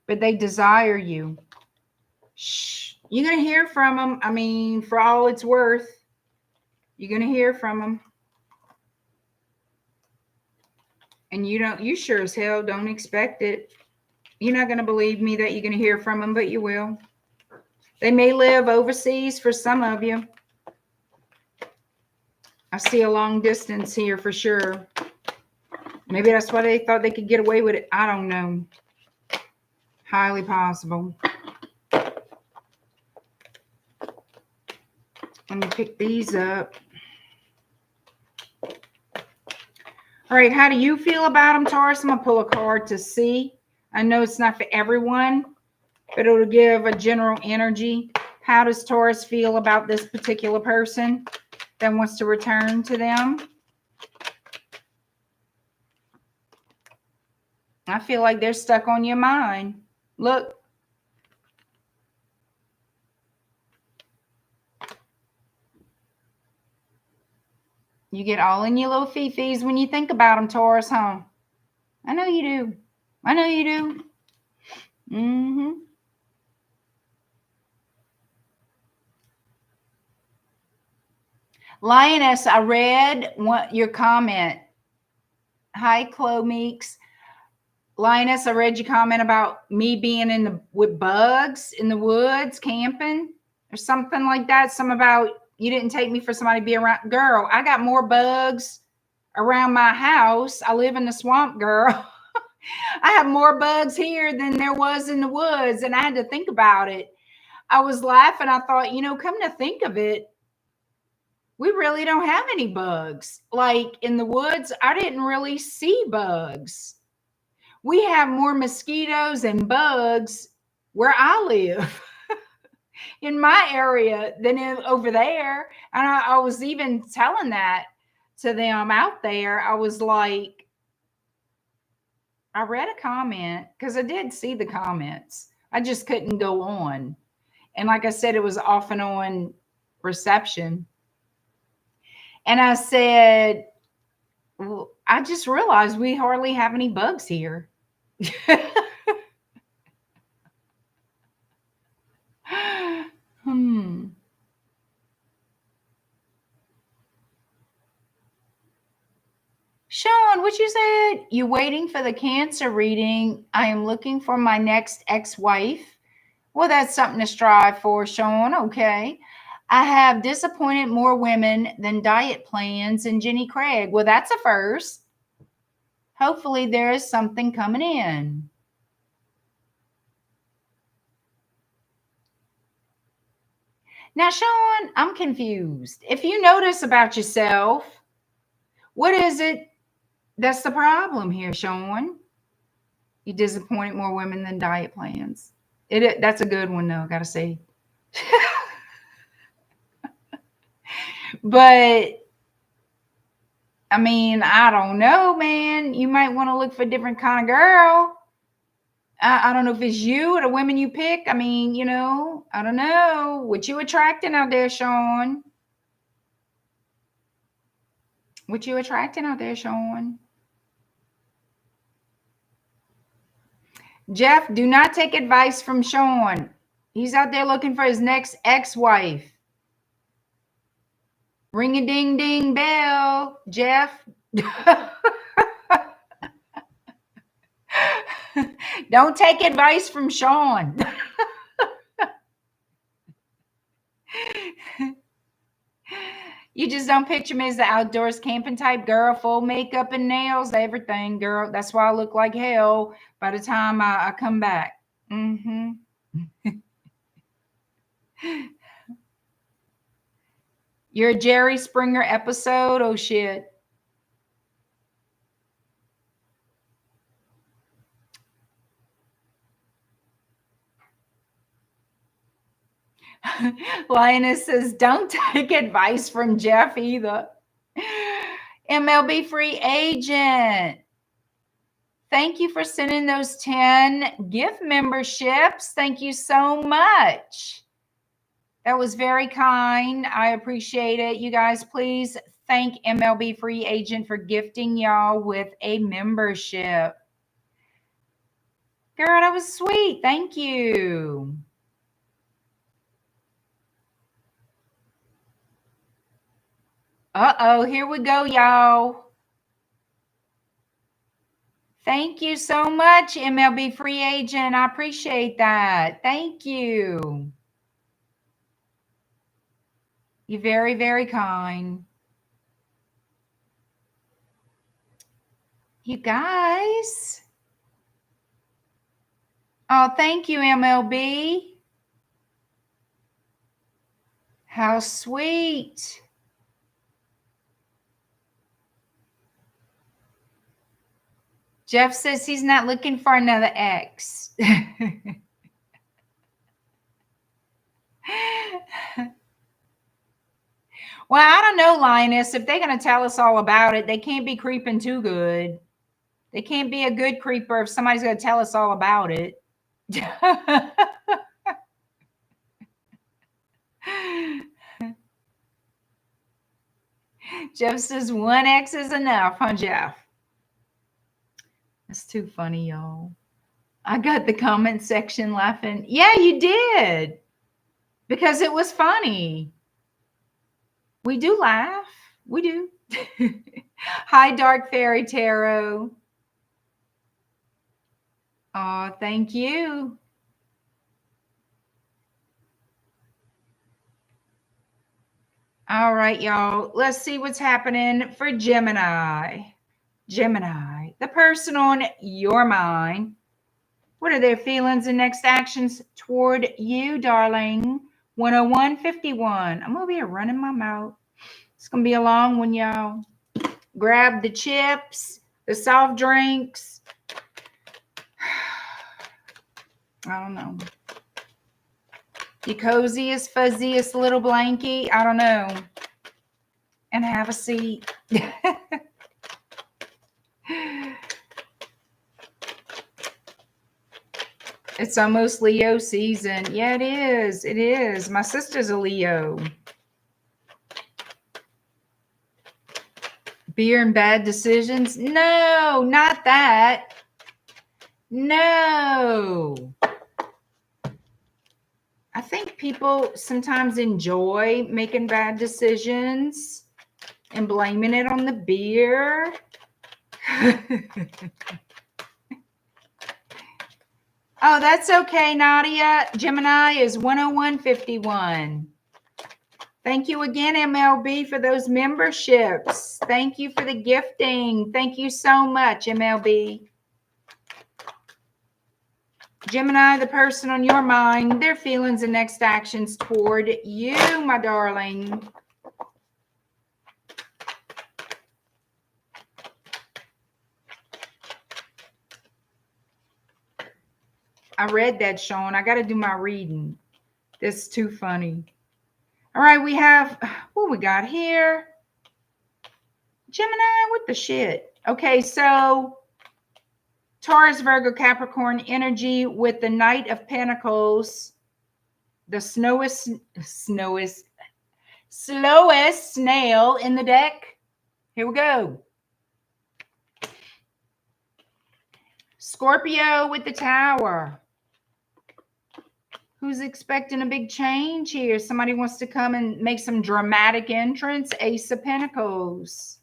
But they desire you. Shh. You're going to hear from them. I mean, for all it's worth, you're going to hear from them. And you sure as hell don't expect it. You're not going to believe me that you're going to hear from them, but you will. They may live overseas for some of you. I see a long distance here for sure. Maybe that's why they thought they could get away with it. I don't know. Highly possible. Let me pick these up. All right, how do you feel about them, Taurus? I'm going to pull a card to see. I know it's not for everyone, but it'll give a general energy. How does Taurus feel about this particular person that wants to return to them? I feel like they're stuck on your mind. Look. You get all in your little fee-fees when you think about them, Taurus, huh? I know you do. I know you do. Lioness, I read your comment. Hi, Chloe Meeks. Lioness, I read your comment about me being with bugs in the woods camping or something like that. Some about you didn't take me for somebody to be around. Girl, I got more bugs around my house. I live in the swamp, girl. I have more bugs here than there was in the woods, and I had to think about it. I was laughing. I thought, come to think of it, we really don't have any bugs. Like in the woods, I didn't really see bugs. We have more mosquitoes and bugs where I live in my area than over there. And I was even telling that to them out there. I was like, I read a comment because I did see the comments. I just couldn't go on. And like I said, it was off and on reception. And I said, well, I just realized we hardly have any bugs here. Sean, what you said? You waiting for the Cancer reading? I am looking for my next ex-wife. Well, that's something to strive for, Sean. Okay. I have disappointed more women than diet plans and Jenny Craig. Well, that's a first. Hopefully there is something coming in. Now, Sean, I'm confused. If you notice about yourself, what is it that's the problem here, Sean? You disappointed more women than diet plans. That's a good one, though, gotta say. But I mean, I don't know, man. You might want to look for a different kind of girl. I don't know if it's you or the women you pick. I mean, I don't know. What you attracting out there, Sean? What you attracting out there, Sean? Jeff, do not take advice from Sean. He's out there looking for his next ex-wife. Ring a ding ding bell, Jeff. Don't take advice from Sean. You just don't picture me as the outdoors camping type girl, full makeup and nails, everything, girl. That's why I look like hell by the time I come back. You're a Jerry Springer episode? Oh, shit. Lioness says, don't take advice from Jeff either. MLB free agent. Thank you for sending those 10 gift memberships. Thank you so much. That was very kind. I appreciate it. You guys, please thank MLB free agent for gifting y'all with a membership. Girl, that was sweet. Thank you. Uh-oh, here we go, y'all. Thank you so much, MLB Free Agent. I appreciate that. Thank you. You're very, very kind. You guys. Oh, thank you, MLB. How sweet. Jeff says he's not looking for another ex. Well, I don't know, Lioness. If they're going to tell us all about it, they can't be creeping too good. They can't be a good creeper if somebody's going to tell us all about it. Jeff says 1X is enough, huh, Jeff? That's too funny, y'all. I got the comment section laughing. Yeah, you did. Because it was funny. We do laugh. We do. Hi, Dark Fairy Tarot. Oh, thank you. All right, y'all. Let's see what's happening for Gemini. Gemini, the person on your mind. What are their feelings and next actions toward you, darling? 101.51. I'm over here running my mouth. It's going to be a long one, y'all. Grab the chips, the soft drinks. I don't know. The coziest, fuzziest little blankie. I don't know. And have a seat. It's almost Leo season. Yeah, it is. It is. My sister's a Leo. Beer and bad decisions? No, not that. No. I think people sometimes enjoy making bad decisions and blaming it on the beer. Oh, that's okay, Nadia. Gemini is 101.51. Thank you again, MLB, for those memberships. Thank you for the gifting. Thank you so much, MLB. Gemini, the person on your mind, their feelings and next actions toward you, my darling. I read that, Sean. I got to do my reading. This is too funny. All right, we have, what we got here? Gemini, what the shit? Okay, so Taurus, Virgo, Capricorn energy with the Knight of Pentacles, the slowest snail in the deck. Here we go. Scorpio with the Tower. Who's expecting a big change here? Somebody wants to come and make some dramatic entrance. Ace of Pentacles.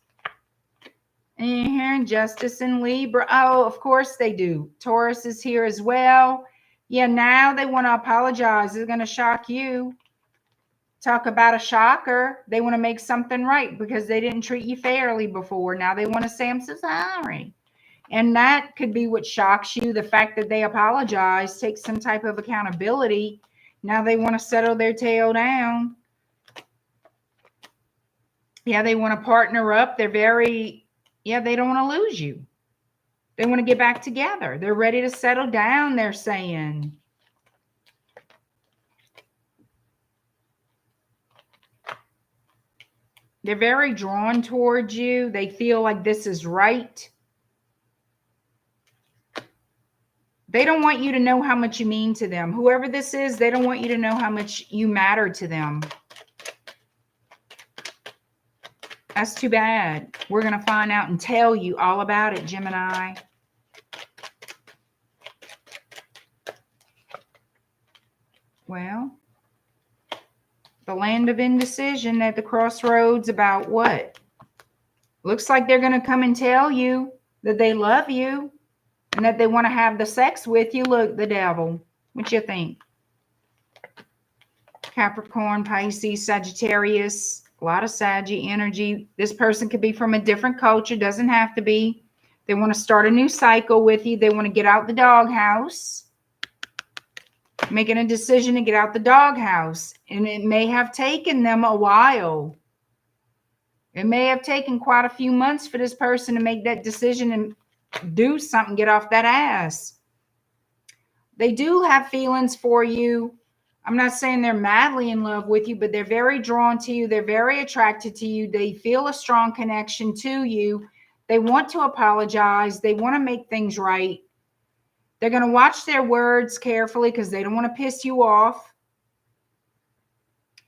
And here, Justice and Libra. Oh, of course they do. Taurus is here as well. Yeah, now they want to apologize. It's going to shock you. Talk about a shocker. They want to make something right because they didn't treat you fairly before. Now they want to say, I'm so sorry. And that could be what shocks you. The fact that they apologize, take some type of accountability. Now they want to settle their tail down. Yeah, they want to partner up. They're very, yeah, they don't want to lose you. They want to get back together. They're ready to settle down, they're saying. They're very drawn towards you. They feel like this is right. They don't want you to know how much you mean to them. Whoever this is, they don't want you to know how much you matter to them. That's too bad. We're going to find out and tell you all about it, Gemini. Well, the land of indecision at the crossroads about what? Looks like they're going to come and tell you that they love you and that they want to have the sex with you. Look, the devil. What you think? Capricorn, Pisces, Sagittarius, a lot of Saggy energy. This person could be from a different culture. Doesn't have to be. They want to start a new cycle with you. They want to get out the doghouse. Making a decision to get out the doghouse. And it may have taken them a while. It may have taken quite a few months for this person to make that decision and do something, get off that ass. They do have feelings for you. I'm not saying they're madly in love with you, but they're very drawn to you. They're very attracted to you. They feel a strong connection to you. They want to apologize. They want to make things right. They're going to watch their words carefully because they don't want to piss you off.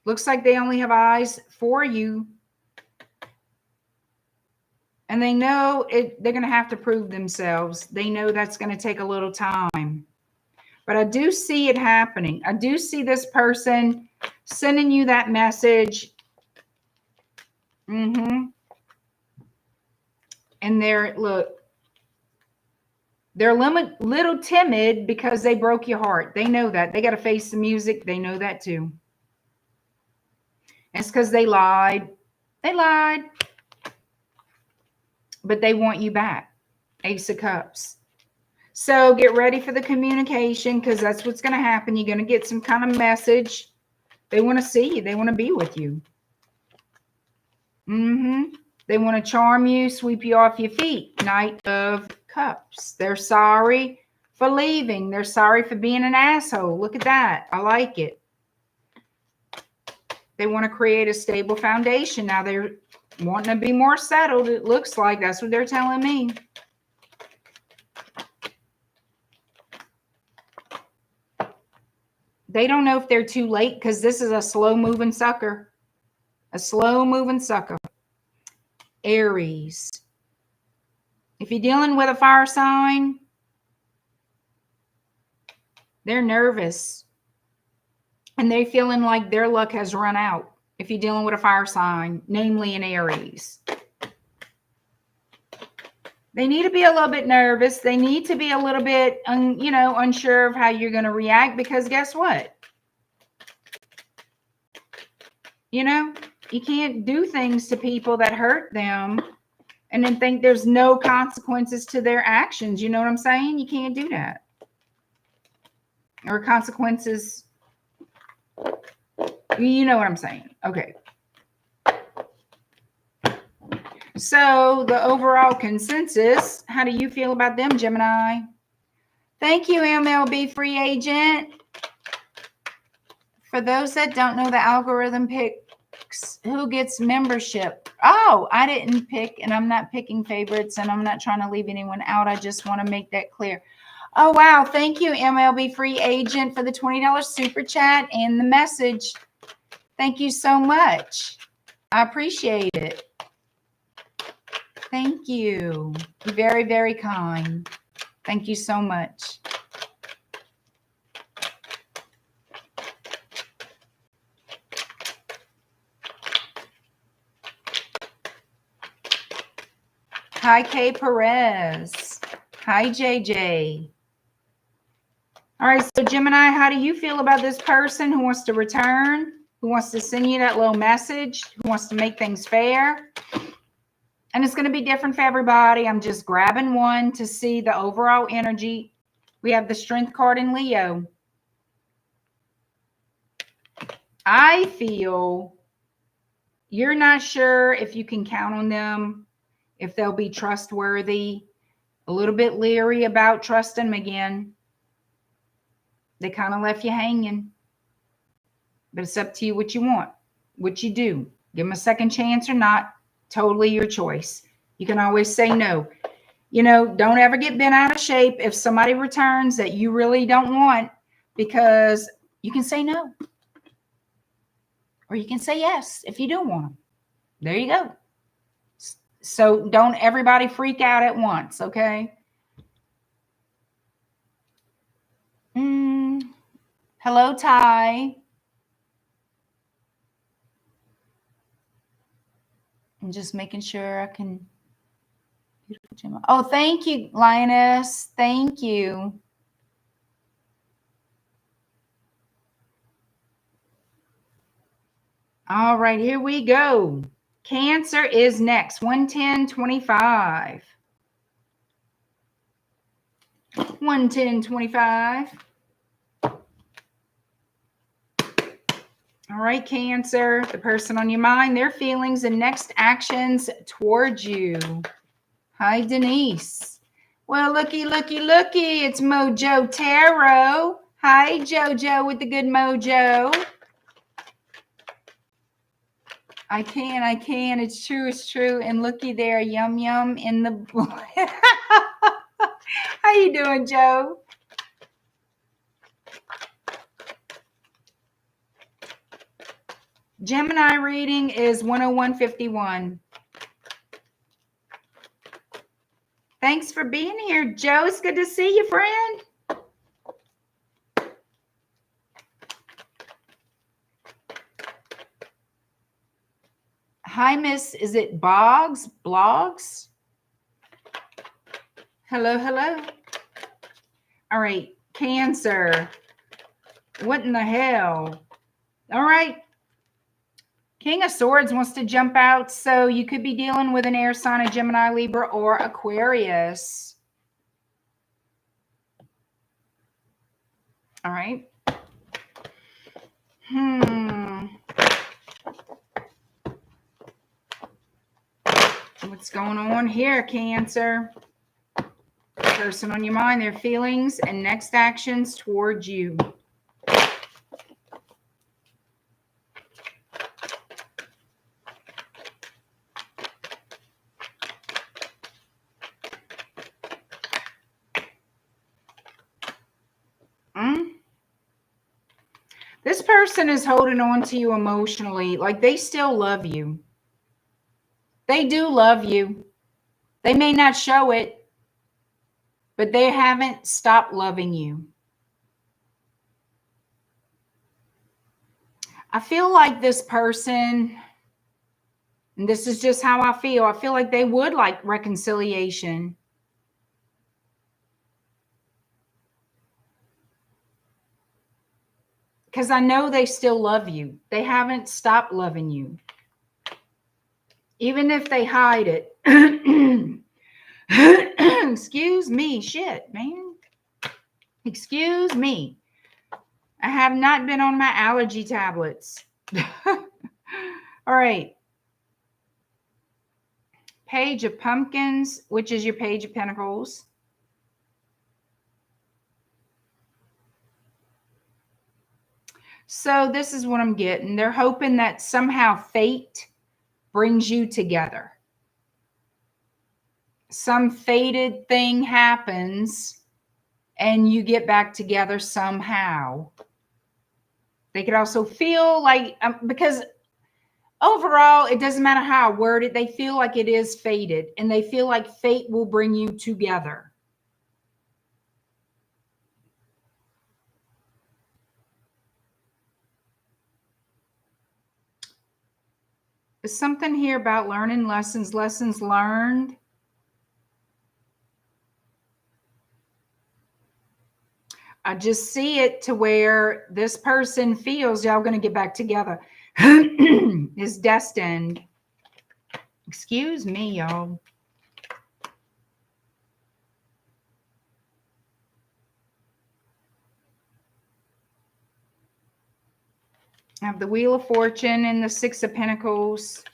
Looks like they only have eyes for you. And they know they're going to have to prove themselves. They know that's going to take a little time. But I do see it happening. I do see this person sending you that message. And they're a little timid because they broke your heart. They know that. They got to face the music. They know that too. It's because they lied. They lied. But they want you back. Ace of Cups. So get ready for the communication because that's what's going to happen. You're going to get some kind of message. They want to see you. They want to be with you. They want to charm you, sweep you off your feet. Knight of Cups. They're sorry for leaving. They're sorry for being an asshole. Look at that. I like it. They want to create a stable foundation. Now they're wanting to be more settled. It looks like that's what they're telling me. They don't know if they're too late because this is a slow-moving sucker. A slow-moving sucker. Aries. If you're dealing with a fire sign, they're nervous. And they're feeling like their luck has run out. If you're dealing with a fire sign, namely an Aries. They need to be a little bit nervous. They need to be a little bit, unsure of how you're going to react because guess what? You can't do things to people that hurt them and then think there's no consequences to their actions. You know what I'm saying? You can't do that. Or consequences. You know what I'm saying? Okay. So the overall consensus, how do you feel about them, Gemini? Thank you, MLB free agent. For those that don't know, the algorithm picks who gets membership. Oh, I didn't pick, and I'm not picking favorites, and I'm not trying to leave anyone out. I just want to make that clear. Oh, wow. Thank you, MLB free agent, for the $20 super chat and the message. Thank you so much. I appreciate it. Thank you. Very, very kind. Thank you so much. Hi, Kay Perez. Hi, JJ. All right, so Gemini, how do you feel about this person who wants to return, who wants to send you that little message, who wants to make things fair? And it's going to be different for everybody. I'm just grabbing one to see the overall energy. We have the Strength card in Leo. I feel you're not sure if you can count on them, if they'll be trustworthy, a little bit leery about trusting them again. They kind of left you hanging. But it's up to you what you want, what you do. Give them a second chance or not. Totally your choice. You can always say no. Don't ever get bent out of shape if somebody returns that you really don't want, because you can say no. Or you can say yes if you do want them. There you go. So don't everybody freak out at once, okay? Hello, Ty. I'm just making sure I can. Beautiful Gemma. Oh, thank you, Lioness. Thank you. All right, here we go. Cancer is next. 11025. 11025. All right, Cancer, the person on your mind, their feelings and next actions towards you. Hi, Denise. Well, looky, looky, looky. It's Mojo Tarot. Hi, JoJo with the good mojo. I can. It's true. And looky there, yum, yum in the... How you doing, Joe? Gemini reading is 10151. Thanks for being here, Joe. It's good to see you, friend. Hi, Miss. Is it Boggs? Blogs? Hello, hello. All right, Cancer. What in the hell? All right. King of Swords wants to jump out, so you could be dealing with an air sign of Gemini, Libra, or Aquarius. All right. What's going on here, Cancer? Person on your mind, their feelings and next actions towards you. This person is holding on to you emotionally, like they still love you. They do love you. They may not show it, but they haven't stopped loving you. I feel like this person, and this is just how I feel like they would like reconciliation. Because I know they still love you. They haven't stopped loving you. Even if they hide it. Excuse me. Shit, man. Excuse me. I have not been on my allergy tablets. All right. Page of Pumpkins, which is your Page of Pentacles. So this is what I'm getting. They're hoping that somehow fate brings you together. Some fated thing happens and you get back together somehow. They could also feel like, because overall, it doesn't matter how I word it, they feel like it is fated and they feel like fate will bring you together. There's something here about learning lessons learned. I just see it to where this person feels y'all going to get back together. Is destined. Excuse me, y'all. I have the Wheel of Fortune and the Six of Pentacles.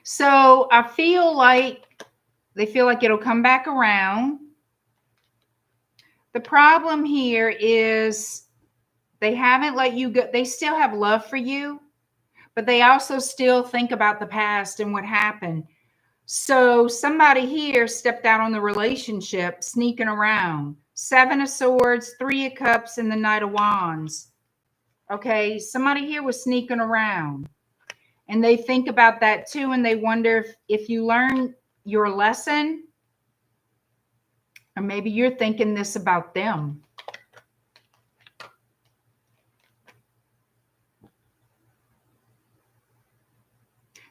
So I feel like they feel like it'll come back around. The problem here is they haven't let you go. They still have love for you, but they also still think about the past and what happened. So somebody here stepped out on the relationship, sneaking around. Seven of Swords, Three of Cups, and the Knight of Wands. Okay, somebody here was sneaking around. And they think about that too, and they wonder if you learn your lesson, or maybe you're thinking this about them.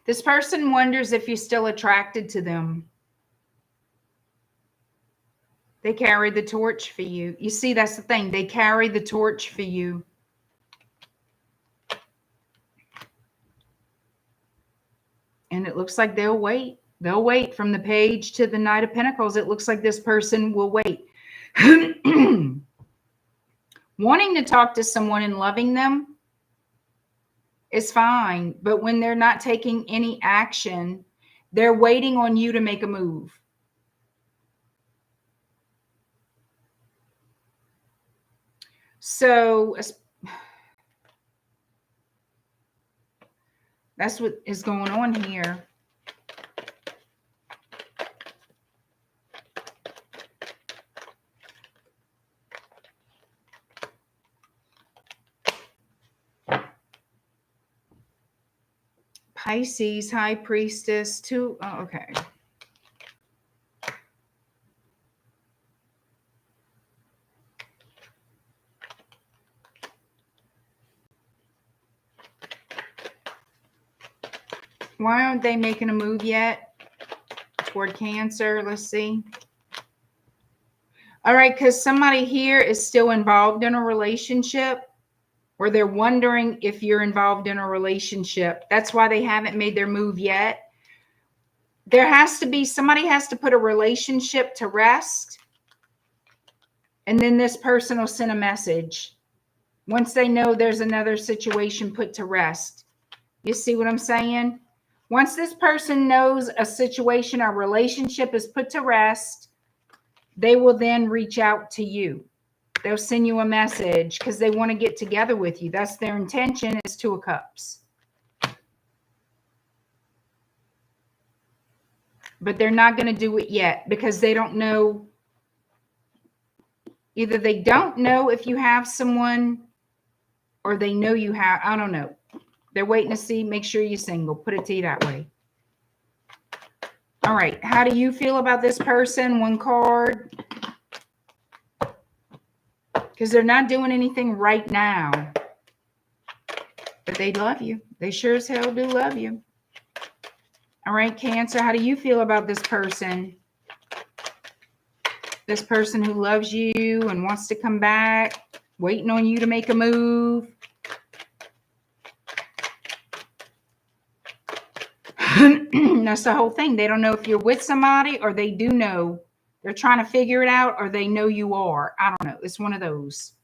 This person wonders if you're still attracted to them. They carry the torch for you. You see, that's the thing. They carry the torch for you. And it looks like they'll wait. They'll wait from the Page to the Knight of Pentacles. It looks like this person will wait. Wanting to talk to someone and loving them is fine. But when they're not taking any action, they're waiting on you to make a move. So that's what is going on here. Pisces, High Priestess, two. Oh, okay. Why aren't they making a move yet toward Cancer? Let's see. All right, because somebody here is still involved in a relationship, or they're wondering if you're involved in a relationship. That's why they haven't made their move yet. There has to be, somebody has to put a relationship to rest, and then this person will send a message once they know there's another situation put to rest. You see what I'm saying? Once this person knows a situation, a relationship is put to rest, they will then reach out to you. They'll send you a message because they want to get together with you. That's their intention, is Two of Cups. But they're not going to do it yet because they don't know. Either they don't know if you have someone, or they know you have. I don't know. They're waiting to see. Make sure you're single. Put it to you that way. All right. How do you feel about this person? One card. Because they're not doing anything right now. But they love you. They sure as hell do love you. All right, Cancer. How do you feel about this person? This person who loves you and wants to come back. Waiting on you to make a move. That's the whole thing. They don't know if you're with somebody, or they do know. They're trying to figure it out, or they know you are. I don't know. It's one of those.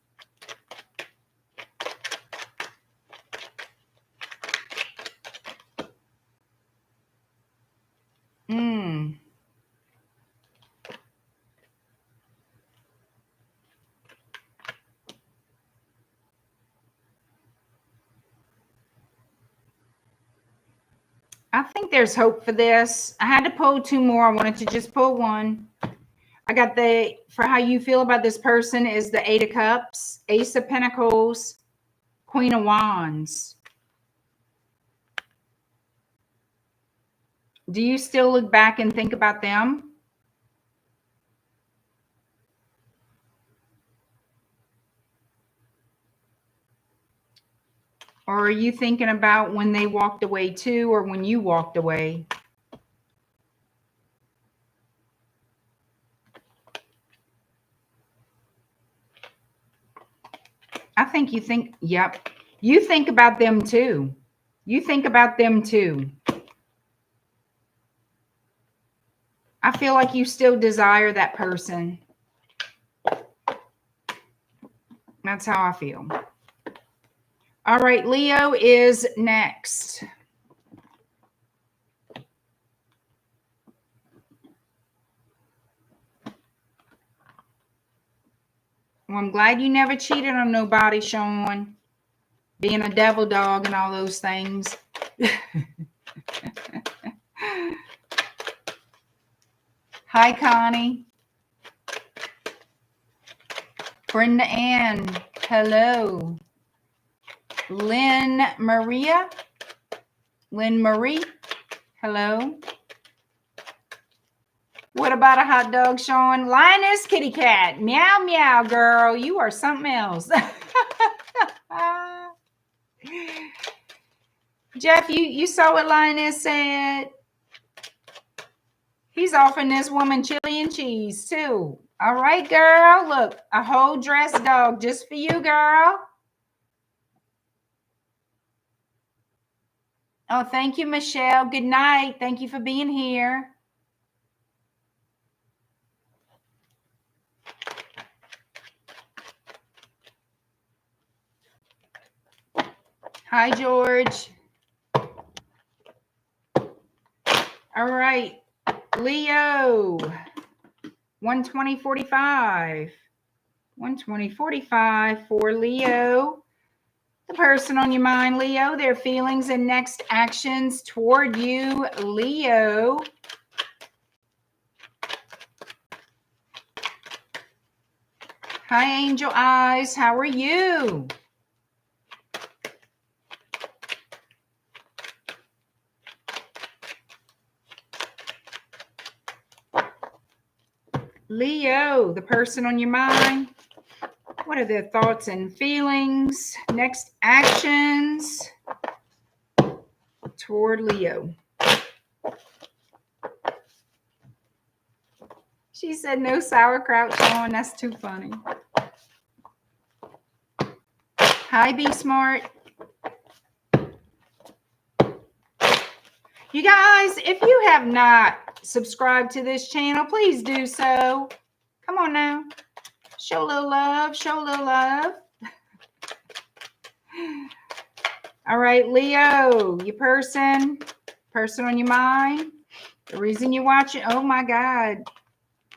I think there's hope for this. I had to pull two more. I wanted to just pull one. I got for how you feel about this person is the Eight of Cups, Ace of Pentacles, Queen of Wands. Do you still look back and think about them? Or are you thinking about when they walked away too, or when you walked away? I think you think, yep. You think about them too. You think about them too. I feel like you still desire that person. That's how I feel. All right, Leo is next. Well, I'm glad you never cheated on nobody, Sean. Being a devil dog and all those things. Hi, Connie. Brenda Ann. Hello. Lynn Maria. Lynn Marie. Hello. What about a hot dog, Sean? Lioness, kitty cat. Meow, meow, girl. You are something else. Jeff, you saw what Lioness said? He's offering this woman chili and cheese too. All right, girl. Look, a whole dress dog just for you, girl. Oh, thank you, Michelle. Good night. Thank you for being here. Hi, George. All right, Leo. 120.45. 120.45 for Leo. The person on your mind, Leo, their feelings and next actions toward you, Leo. Hi, Angel Eyes. How are you? Leo, the person on your mind. What are their thoughts and feelings? Next actions toward Leo. She said no sauerkraut, Sean. That's too funny. Hi, Be Smart. You guys, if you have not subscribed to this channel, please do so. Come on now. Show a little love. Show a little love. All right, Leo, your person on your mind. The reason you're watching. Oh, my God.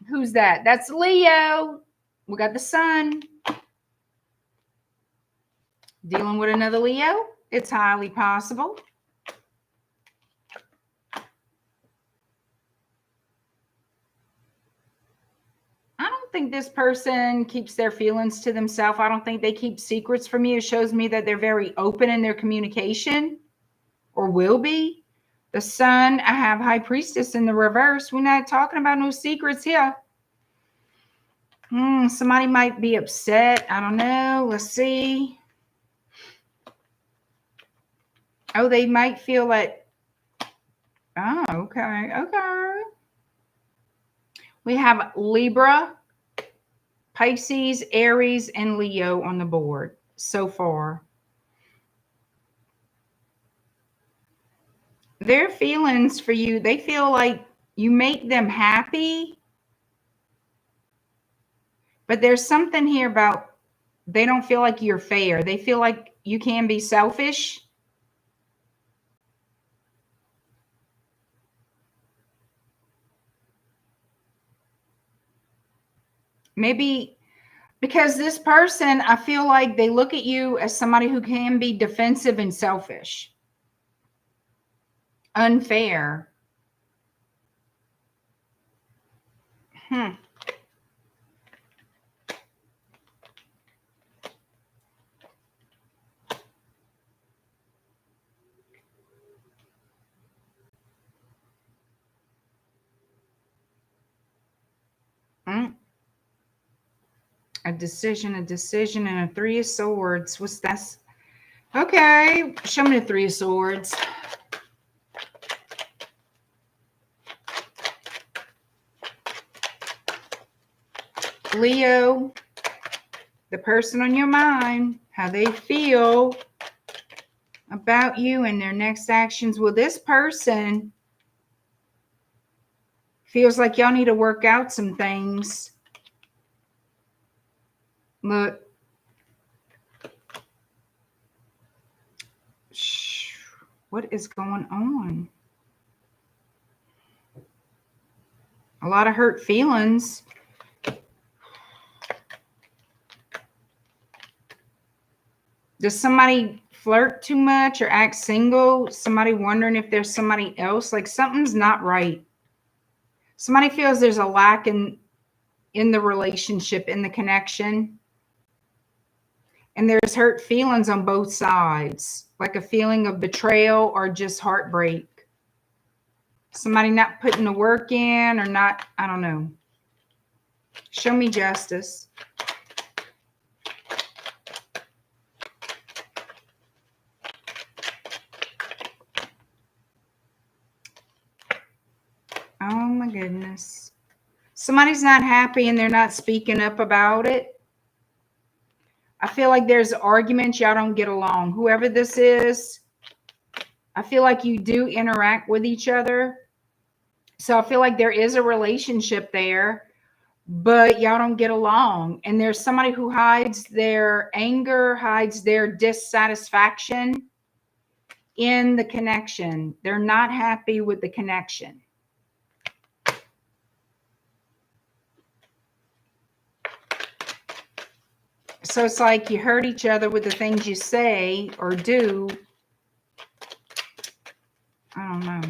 Who's that? That's Leo. We got the sun. Dealing with another Leo? It's highly possible. I don't think this person keeps their feelings to themselves. I don't think they keep secrets from you. It shows me that they're very open in their communication, or will be. The sun, I have High Priestess in the reverse. We're not talking about no secrets here. Somebody might be upset. I don't know. Let's see. Oh, they might feel like, oh, okay. Okay. We have Libra, Pisces, Aries, and Leo on the board so far. Their feelings for you, they feel like you make them happy. But there's something here about they don't feel like you're fair. They feel like you can be selfish. Maybe because this person, I feel like they look at you as somebody who can be defensive and selfish. Unfair. A decision, and a Three of Swords. What's that? Okay, show me the Three of Swords. Leo, the person on your mind, how they feel about you and their next actions. Well, this person feels like y'all need to work out some things. Look. What is going on? A lot of hurt feelings. Does somebody flirt too much or act single? Somebody wondering if there's somebody else? Like something's not right. Somebody feels there's a lack in the relationship, in the connection. And there's hurt feelings on both sides. Like a feeling of betrayal or just heartbreak. Somebody not putting the work in or not, I don't know. Show me justice. my goodness. Somebody's not happy and they're not speaking up about it. I feel like there's arguments. Y'all don't get along. Whoever this is, I feel like you do interact with each other. So I feel like there is a relationship there, but y'all don't get along. And there's somebody who hides their anger, hides their dissatisfaction in the connection. They're not happy with the connection. So it's like you hurt each other with the things you say or do. I don't know.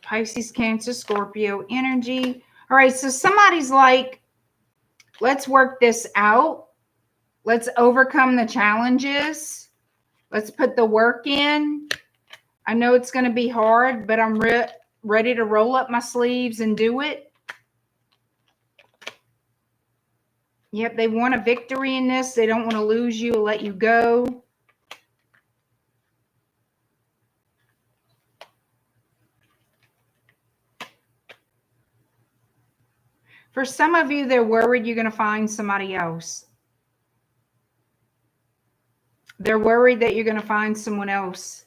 Pisces, Cancer, Scorpio energy. All right, so somebody's like, let's work this out. Let's overcome the challenges. Let's put the work in. I know it's going to be hard, but I'm ready to roll up my sleeves and do it. Yep, they want a victory in this. They don't want to lose you or let you go. For some of you, they're worried you're going to find somebody else. They're worried that you're going to find someone else.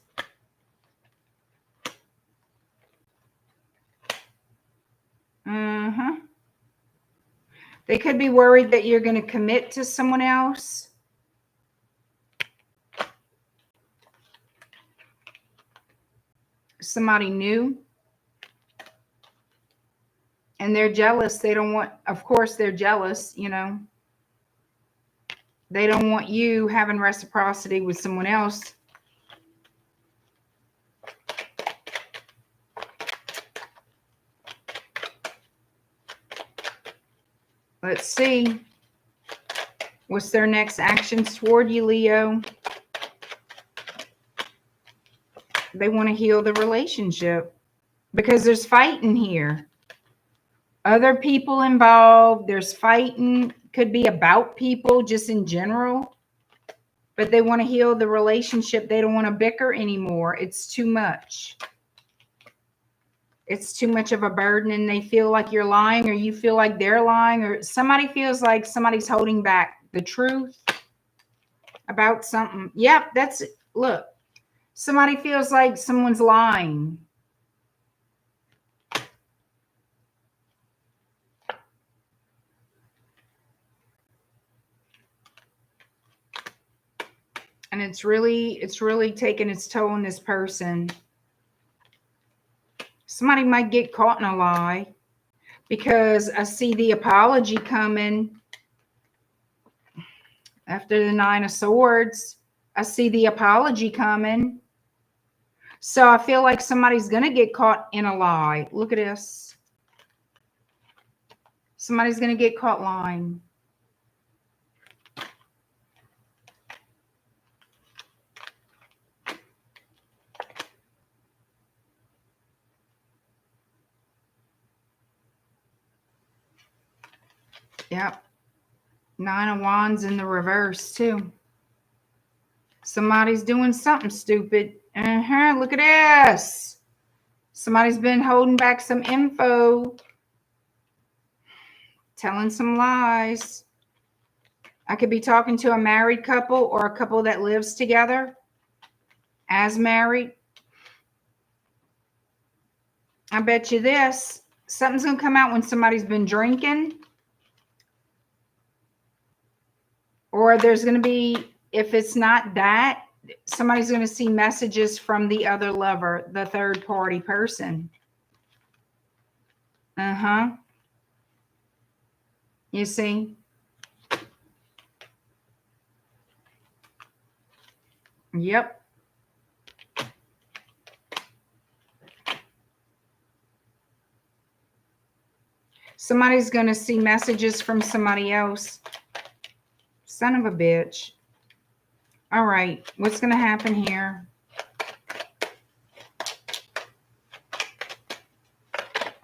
They could be worried that you're going to commit to someone else. Somebody new. And they're jealous. They don't want, of course, they're jealous, you know. They don't want you having reciprocity with someone else. Let's see. What's their next actions toward you, Leo? They want to heal the relationship because there's fighting here. Other people involved. There's fighting. Could be about people just in general. But they want to heal the relationship. They don't want to bicker anymore. It's too much. It's too much of a burden and they feel like you're lying or you feel like they're lying or somebody feels like somebody's holding back the truth about something. Yep, that's it. Look, somebody feels like someone's lying. And it's really taking its toll on this person. Somebody might get caught in a lie because I see the apology coming after the Nine of Swords. I see the apology coming. So I feel like somebody's going to get caught in a lie. Look at this. Somebody's going to get caught lying. Yep. Nine of Wands in the reverse too. Somebody's doing something stupid. Look at this. Somebody's been holding back some info. Telling some lies. I could be talking to a married couple or a couple that lives together as married. I bet you this. Something's going to come out when somebody's been drinking. Or there's going to be, if it's not that, somebody's going to see messages from the other lover, the third party person. You see? Yep. Somebody's going to see messages from somebody else. Son of a bitch. All right. What's going to happen here?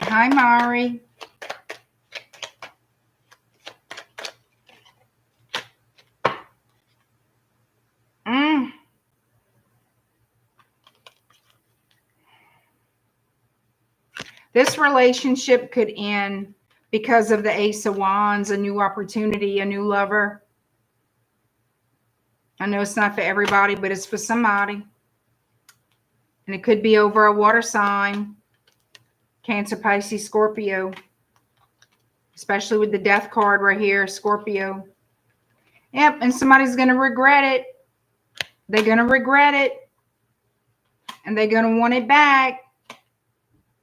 Hi, Mari. This relationship could end because of the Ace of Wands, a new opportunity, a new lover. I know it's not for everybody, but it's for somebody. And it could be over a water sign. Cancer, Pisces, Scorpio. Especially with the death card right here, Scorpio. Yep, and somebody's going to regret it. They're going to regret it. And they're going to want it back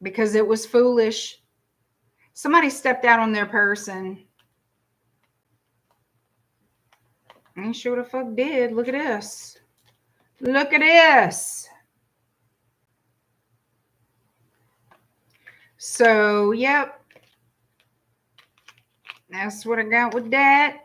because it was foolish. Somebody stepped out on their person. I ain't sure the fuck did. Look at this. Look at this. So, yep. That's what I got with that.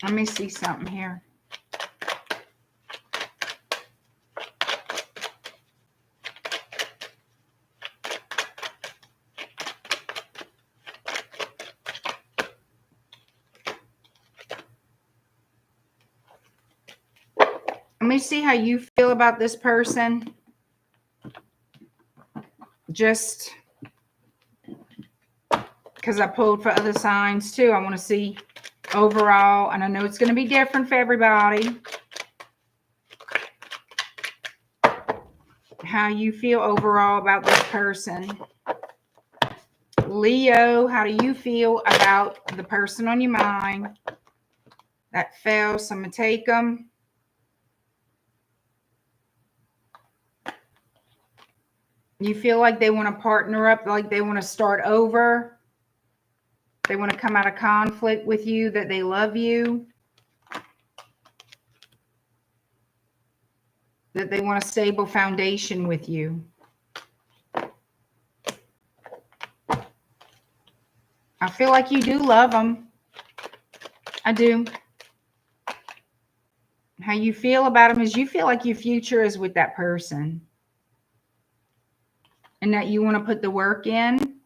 Let me see something here. Let me see how you feel about this person. Just because I pulled for other signs too. I want to see overall, and I know it's going to be different for everybody. How you feel overall about this person. Leo, how do you feel about the person on your mind? That fell, so I'm going to take them. You feel like they want to partner up, like they want to start over. They want to come out of conflict with you, that they love you. That they want a stable foundation with you. I feel like you do love them. I do. How you feel about them is you feel like your future is with that person. And that you want to put the work in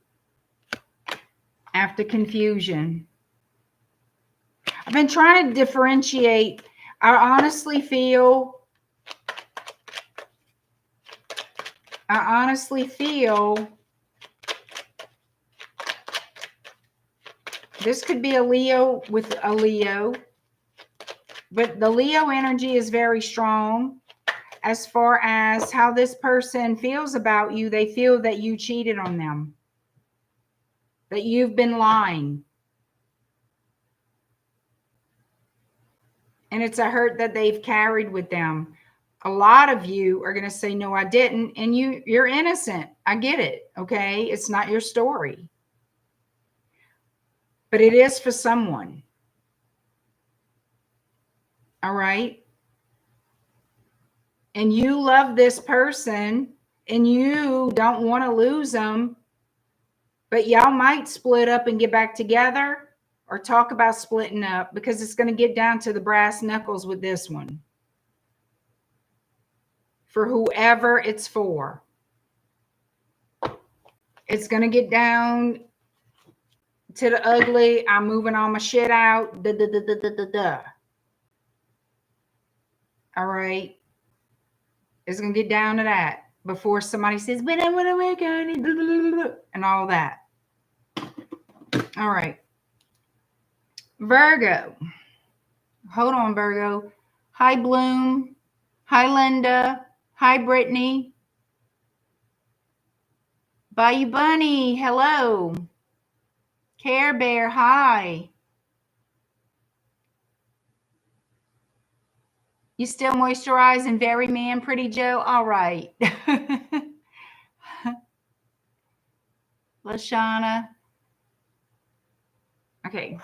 after confusion. I've been trying to differentiate. I honestly feel this could be a Leo with a Leo. But the Leo energy is very strong. As far as how this person feels about you, they feel that you cheated on them. That you've been lying. And it's a hurt that they've carried with them. A lot of you are going to say, no, I didn't. And you're innocent. I get it. Okay. It's not your story. But it is for someone. All right. And you love this person and you don't want to lose them, but y'all might split up and get back together or talk about splitting up because it's going to get down to the brass knuckles with this one. For whoever it's for. It's going to get down to the ugly. I'm moving all my shit out. All right. It's going to get down to that before somebody says, but I want to work on it, and all that. All right. Virgo. Hold on, Virgo. Hi, Bloom. Hi, Linda. Hi, Brittany. Bayou Bunny. Hello. Care Bear. Hi. You still moisturizing? Very man, Pretty Joe. All right. Lashana. Okay.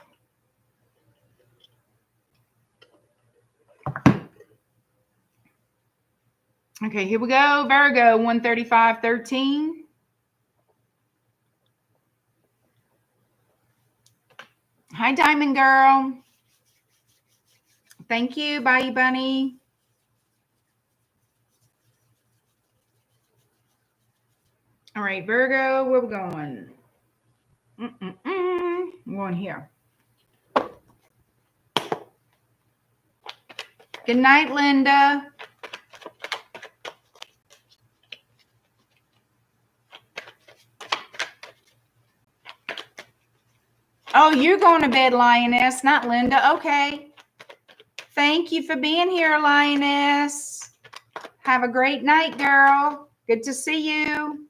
Okay, here we go. Virgo 135:13. Hi, Diamond Girl. Thank you, Bayou Bunny. All right, Virgo, where we going? I'm going here. Good night, Linda. Oh, you're going to bed, Lioness, not Linda. Okay. Thank you for being here, Lioness. Have a great night, girl. Good to see you.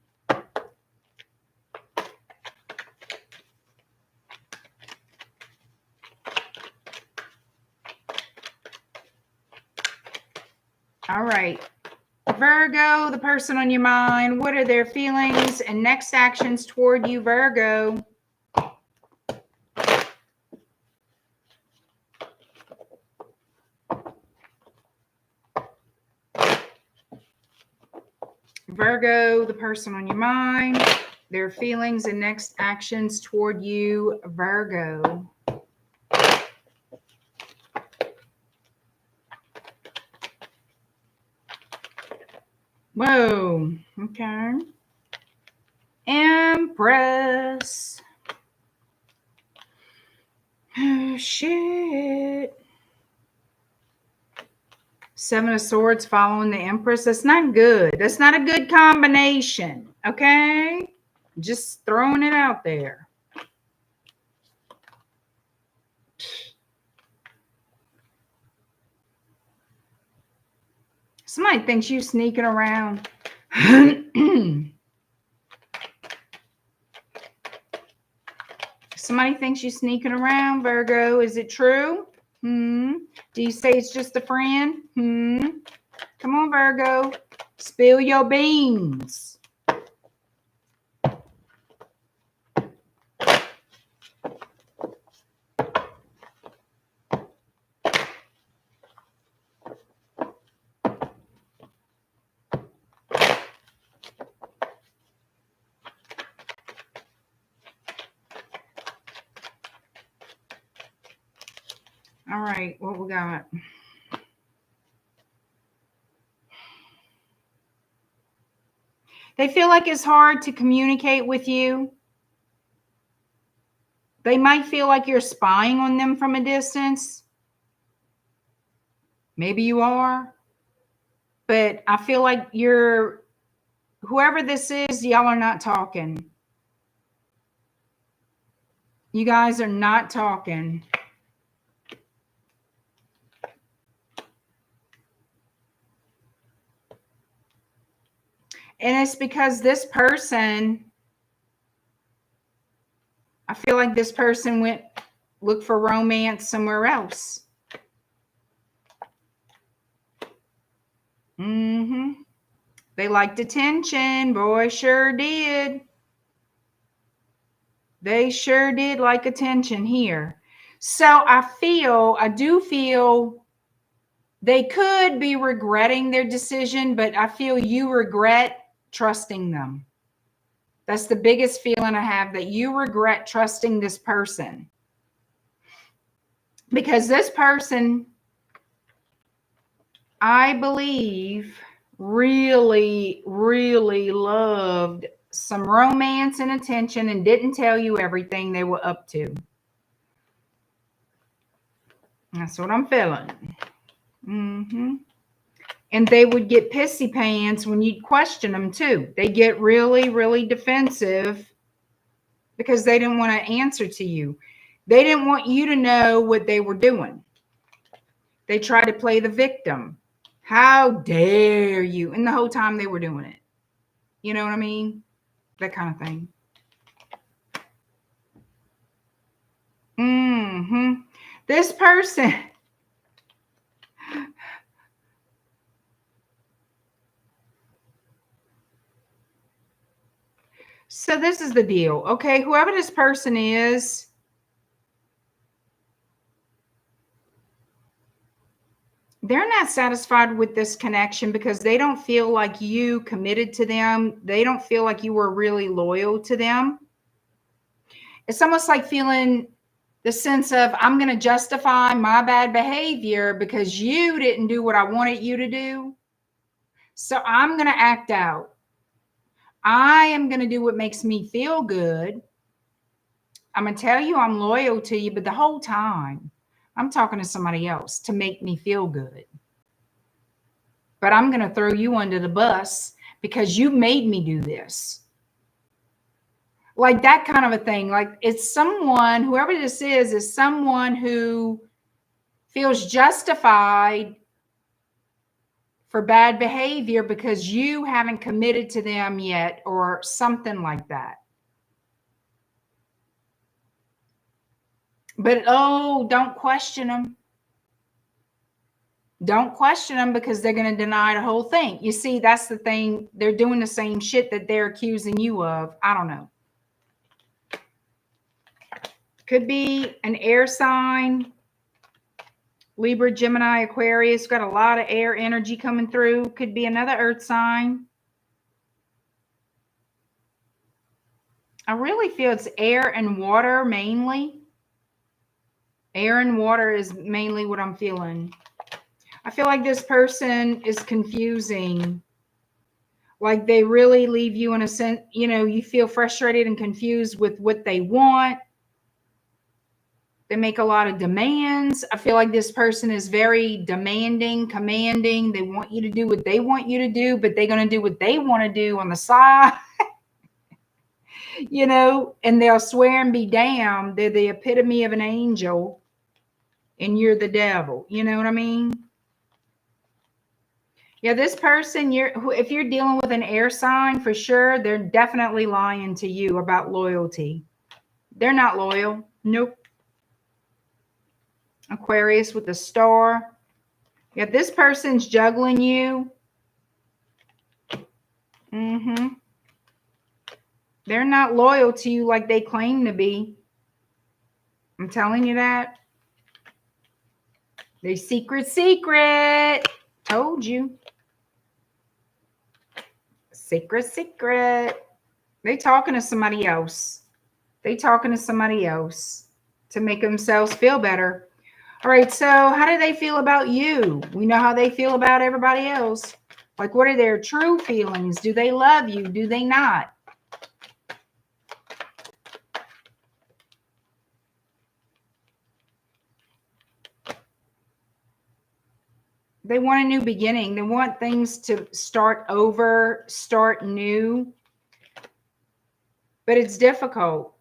All right. Virgo, the person on your mind, what are their feelings and next actions toward you, Virgo? Virgo, the person on your mind, their feelings and next actions toward you, Virgo. Whoa, okay. Empress. Oh, shit. Seven of Swords following the Empress. That's not good. That's not a good combination, okay? Just throwing it out there. Somebody thinks you sneaking around. Somebody thinks you sneaking around, Virgo. Is it true? Do you say it's just a friend? Come on, Virgo. Spill your beans. All right, what we got? They feel like it's hard to communicate with you. They might feel like you're spying on them from a distance. Maybe you are. But I feel like whoever this is, y'all are not talking. You guys are not talking. And it's because this person, I feel like this person went look for romance somewhere else. They liked attention. Boy, sure did. They sure did like attention here. So I do feel they could be regretting their decision, but I feel you regret trusting them. That's the biggest feeling I have, that you regret trusting this person. Because this person, I believe, really, really loved some romance and attention and didn't tell you everything they were up to. That's what I'm feeling. And they would get pissy pants when you'd question them too. They get really, really defensive because they didn't want to answer to you. They didn't want you to know what they were doing. They tried to play the victim. How dare you? And the whole time they were doing it. You know what I mean? That kind of thing. This person. So this is the deal. Okay, whoever this person is, they're not satisfied with this connection because they don't feel like you committed to them. They don't feel like you were really loyal to them. It's almost like feeling The sense of, I'm going to justify my bad behavior because you didn't do what I wanted you to do. So I'm going to act out. I am going to do what makes me feel good. I'm going to tell you I'm loyal to you, but the whole time I'm talking to somebody else to make me feel good. But I'm going to throw you under the bus because you made me do this. Like that kind of a thing. Like it's someone, whoever this is someone who feels justified for bad behavior because you haven't committed to them yet or something like that. But oh, don't question them. Don't question them because they're going to deny the whole thing. You see, that's the thing. They're doing the same shit that they're accusing you of. I don't know. Could be an air sign. Libra, Gemini, Aquarius. Got a lot of air energy coming through. Could be another earth sign. I really feel it's air and water mainly. Air and water is mainly what I'm feeling. I feel like this person is confusing. Like they really leave you in a sense, you know, you feel frustrated and confused with what they want. They make a lot of demands. I feel like this person is very demanding, commanding. They want you to do what they want you to do, but they're going to do what they want to do on the side. You know, and they'll swear and be damned. They're the epitome of an angel and you're the devil. You know what I mean? Yeah, this person, if you're dealing with an air sign, for sure, they're definitely lying to you about loyalty. They're not loyal. Nope. Aquarius with the star. Yeah, this person's juggling you. They're not loyal to you like they claim to be. I'm telling you that. They secret. Told you. Secret. They talking to somebody else. To make themselves feel better. All right, so how do they feel about you? We know how they feel about everybody else. Like, what are their true feelings? Do they love you? Do they not? They want a new beginning. They want things to start over, start new. But it's difficult.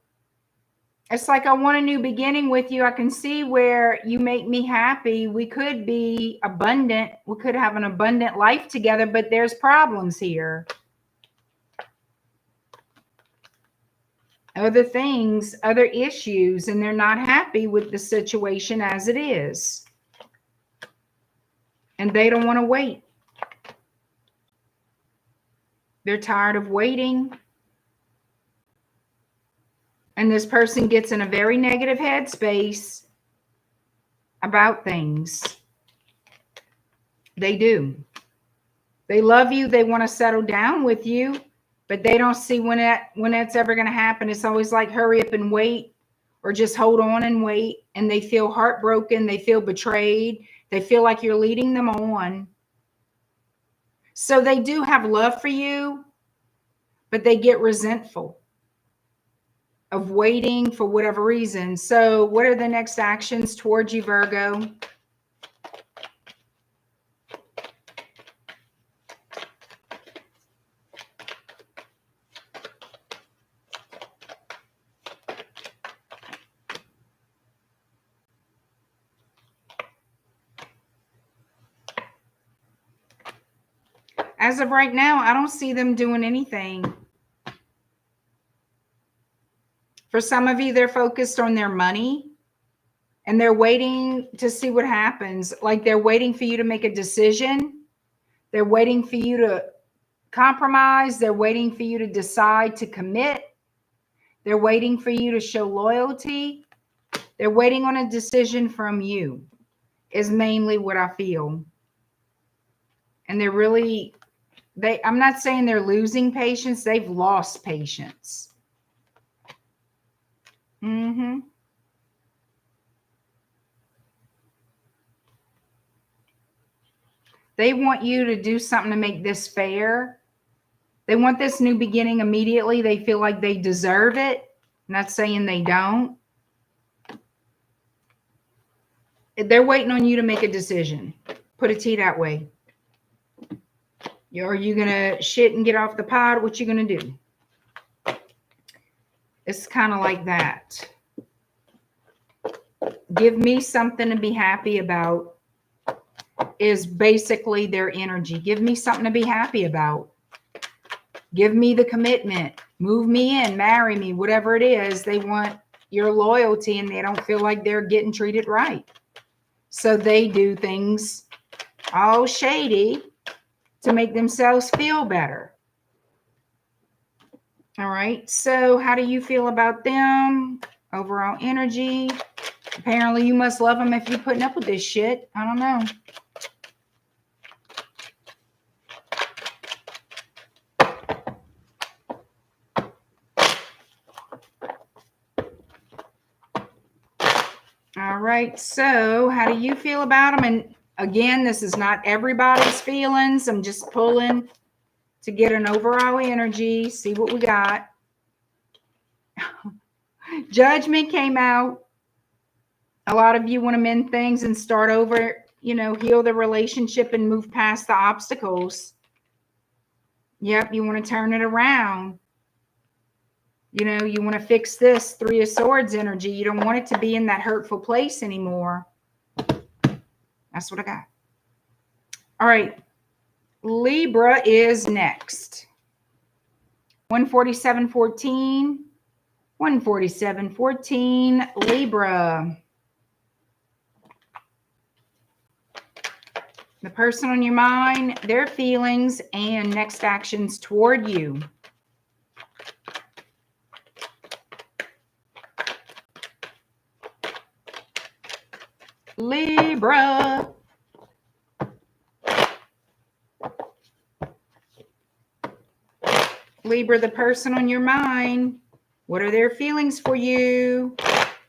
It's like, I want a new beginning with you. I can see where you make me happy. We could be abundant. We could have an abundant life together, but there's problems here. Other things, other issues, and they're not happy with the situation as it is. And they don't want to wait. They're tired of waiting. And this person gets in a very negative headspace about things. They do. They love you. They want to settle down with you, but they don't see when that's ever going to happen. It's always like, hurry up and wait, or just hold on and wait. And they feel heartbroken. They feel betrayed. They feel like you're leading them on. So they do have love for you, but they get resentful of waiting for whatever reason. So what are the next actions towards you, Virgo? As of right now, I don't see them doing anything. For some of you, they're focused on their money and they're waiting to see what happens. Like they're waiting for you to make a decision. They're waiting for you to compromise. They're waiting for you to decide to commit. They're waiting for you to show loyalty. They're waiting on a decision from you, is mainly what I feel. And they're really, I'm not saying they're losing patience. They've lost patience. They want you to do something to make this fair. They want this new beginning immediately. They feel like they deserve it. I'm not saying they don't. They're waiting on you to make a decision. Put it to you that way. Are you going to shit and get off the pot? What you going to do? It's kind of like that. Give me something to be happy about is basically their energy. Give me something to be happy about. Give me the commitment. Move me in, marry me, whatever it is. They want your loyalty and they don't feel like they're getting treated right. So they do things all shady to make themselves feel better. All right. So how do you feel about them? Overall energy. Apparently you must love them if you're putting up with this shit. I don't know. All right, so how do you feel about them? And again, this is not everybody's feelings. I'm just pulling to get an overall energy, see what we got. Judgment came out. A lot of you want to mend things and start over, you know, heal the relationship and move past the obstacles. Yep, you want to turn it around. You know, you want to fix this Three of Swords energy. You don't want it to be in that hurtful place anymore. That's what I got. All right. Libra is next. 147.14. 147.14. Libra. The person on your mind, their feelings, and next actions toward you. Libra. Libra, the person on your mind. What are their feelings for you?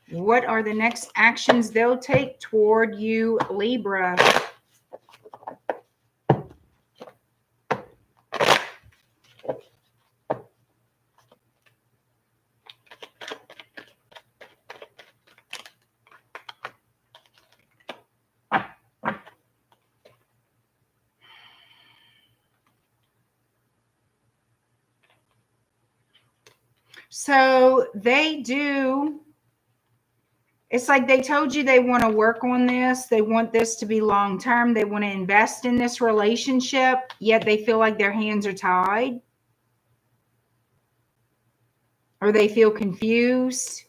What are the next actions they'll take toward you, Libra? So they do. It's like they told you they want to work on this. They want this to be long term. They want to invest in this relationship, yet they feel like their hands are tied. Or they feel confused.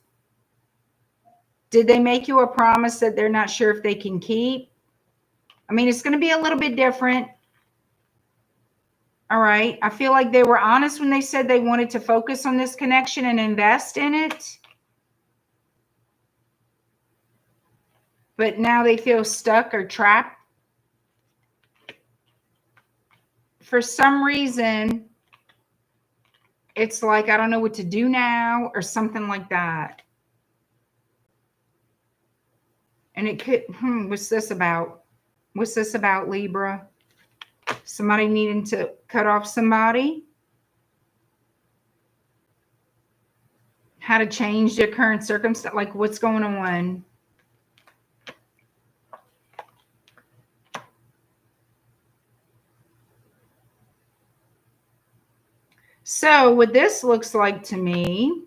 Did they make you a promise that they're not sure if they can keep? I mean, it's going to be a little bit different. All right. I feel like they were honest when they said they wanted to focus on this connection and invest in it. But now they feel stuck or trapped. For some reason, it's like, I don't know what to do now or something like that. And it could, what's this about? What's this about, Libra? Somebody needing to cut off somebody? How to change their current circumstance? Like, what's going on? So what this looks like to me,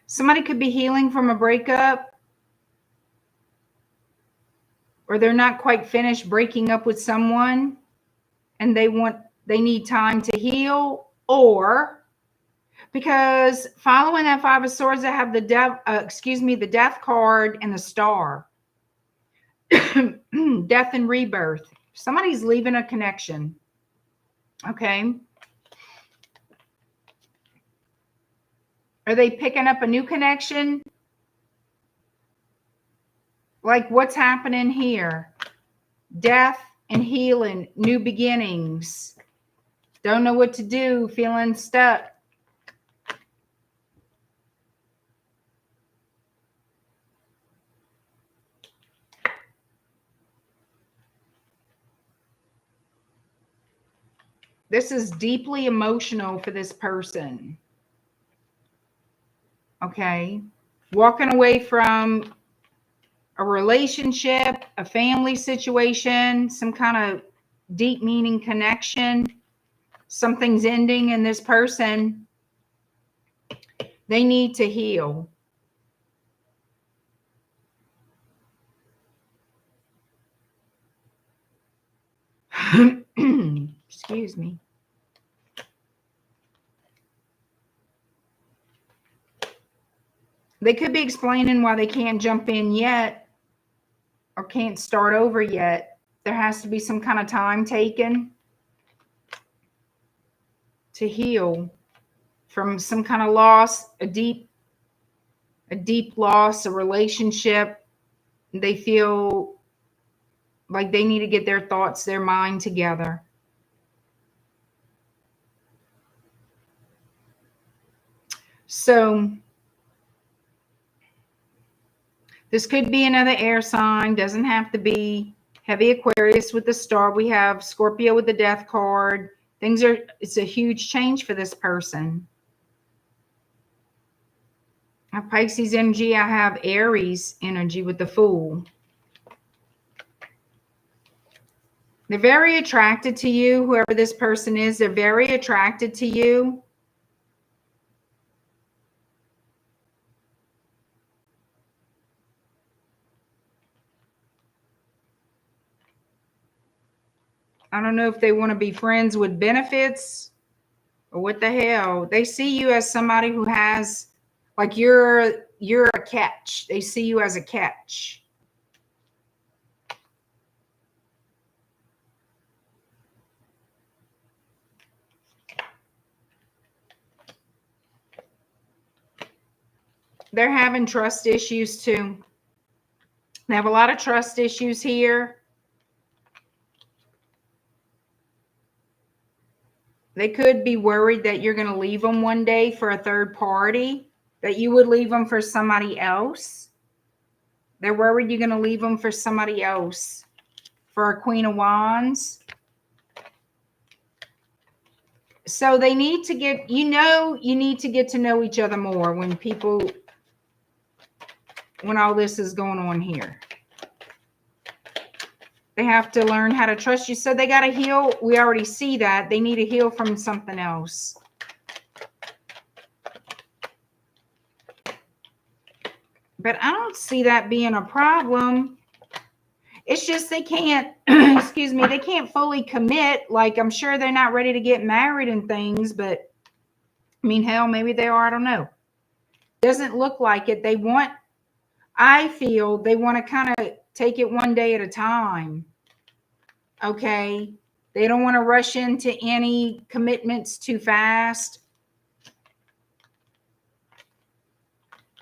somebody could be healing from a breakup, or they're not quite finished breaking up with someone and they need time to heal, or because following that Five of Swords, I have the the Death card and the Star. Death and rebirth. Somebody's leaving a connection. Okay. Are they picking up a new connection? Like, what's happening here? Death and healing, new beginnings. Don't know what to do, feeling stuck. This is deeply emotional for this person. Okay. Walking away from a relationship, a family situation, some kind of deep meaning connection. Something's ending in this person. They need to heal. Excuse me. They could be explaining why they can't jump in yet or can't start over yet. There has to be some kind of time taken to heal from some kind of loss, a deep loss, a relationship. They feel like they need to get their thoughts, their mind together. So this could be another air sign. Doesn't have to be heavy Aquarius with the star. We have Scorpio with the death card. It's a huge change for this person. I have Pisces energy. I have Aries energy with the Fool. They're very attracted to you, whoever this person is. They're very attracted to you. I don't know if they want to be friends with benefits or what the hell. They see you as somebody who has, like, you're a catch. They see you as a catch. They're having trust issues too. They have a lot of trust issues here. They could be worried that you're going to leave them one day for a third party, that you would leave them for somebody else. They're worried you're going to leave them for somebody else. For a Queen of Wands. So they need to get, you need to get to know each other more when all this is going on here. They have to learn how to trust you. So they got to heal. We already see that. They need to heal from something else. But I don't see that being a problem. It's just they can't, excuse me, they can't fully commit. Like, I'm sure they're not ready to get married and things, but I mean, hell, maybe they are. I don't know. Doesn't look like it. I feel they want to kind of take it one day at a time. Okay. They don't want to rush into any commitments too fast.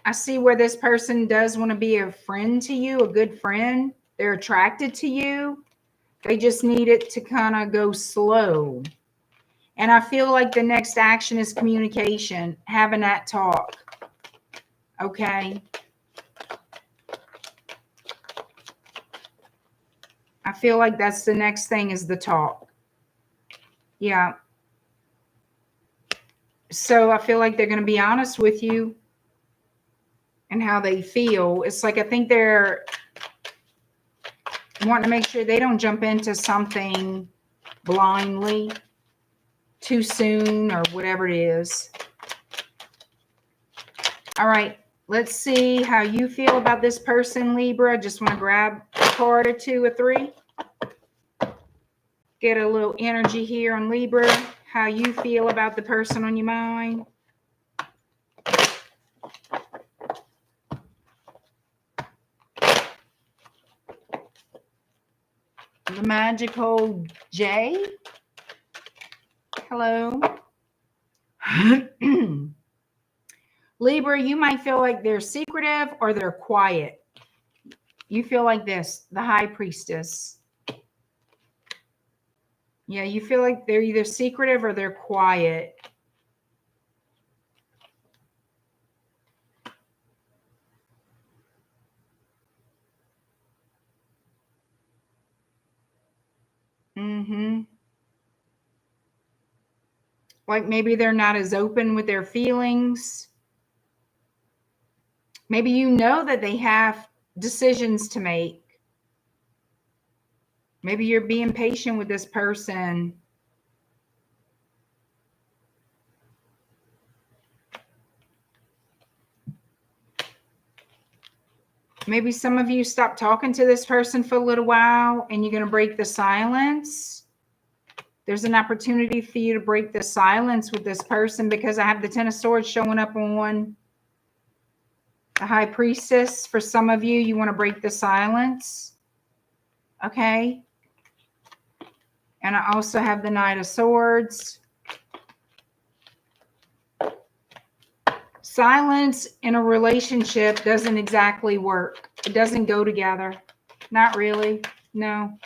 I see where this person does want to be a friend to you, a good friend. They're attracted to you. They just need it to kind of go slow. And I feel like the next action is communication, having that talk. Okay. I feel like that's the next thing is the talk. Yeah. So I feel like they're going to be honest with you and how they feel. It's like I think they're wanting to make sure they don't jump into something blindly too soon or whatever it is. All right. Let's see how you feel about this person, Libra. Just want to grab a card or two or three. Get a little energy here on Libra. How you feel about the person on your mind. The magical J. Hello. Libra, you might feel like they're secretive or they're quiet. You feel like this, the High Priestess. Yeah, you feel like they're either secretive or they're quiet. Like maybe they're not as open with their feelings. Maybe you know that they have decisions to make. Maybe you're being patient with this person. Maybe some of you stop talking to this person for a little while and you're going to break the silence. There's an opportunity for you to break the silence with this person because I have the Ten of Swords showing up on the High Priestess. For some of you, you want to break the silence. Okay. And I also have the Knight of Swords. Silence in a relationship doesn't exactly work. It doesn't go together. Not really. No.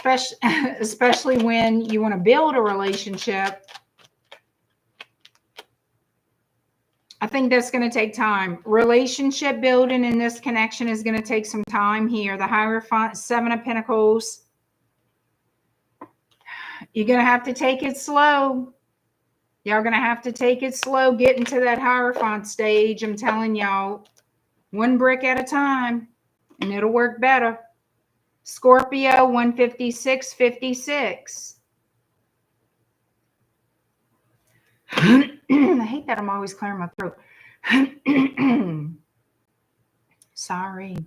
Especially when you want to build a relationship. I think that's going to take time. Relationship building in this connection is going to take some time here. The Hierophant, Seven of Pentacles. You're going to have to take it slow. Y'all going to have to take it slow, get into that Hierophant stage. I'm telling y'all, one brick at a time, and it'll work better. Scorpio, 156.56. I hate that I'm always clearing my throat. Sorry.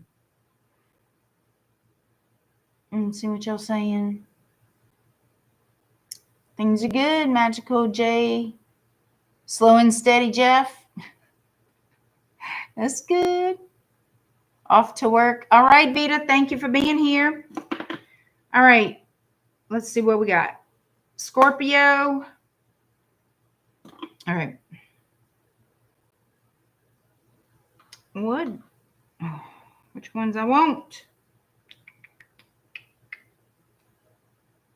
See what y'all saying. Things are good, Magical J. Slow and steady, Jeff. That's good. Off to work. All right, Vita, thank you for being here. All right, let's see what we got. Scorpio. All right. What? Oh, which ones I won't?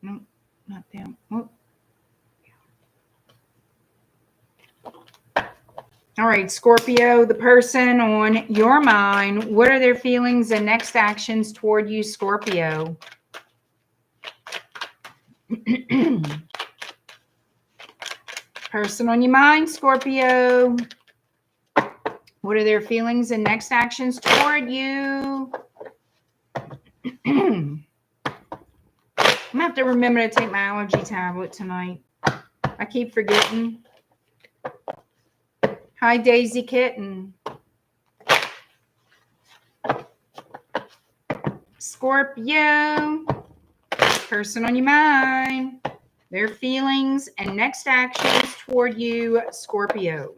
No, not them. Oh. All right, Scorpio, the person on your mind, what are their feelings and next actions toward you, Scorpio? Person on your mind, Scorpio. What are their feelings and next actions toward you? I'm going to have to remember to take my allergy tablet tonight. I keep forgetting. Hi, Daisy Kitten. Scorpio. Person on your mind. Their feelings and next actions toward you, Scorpio.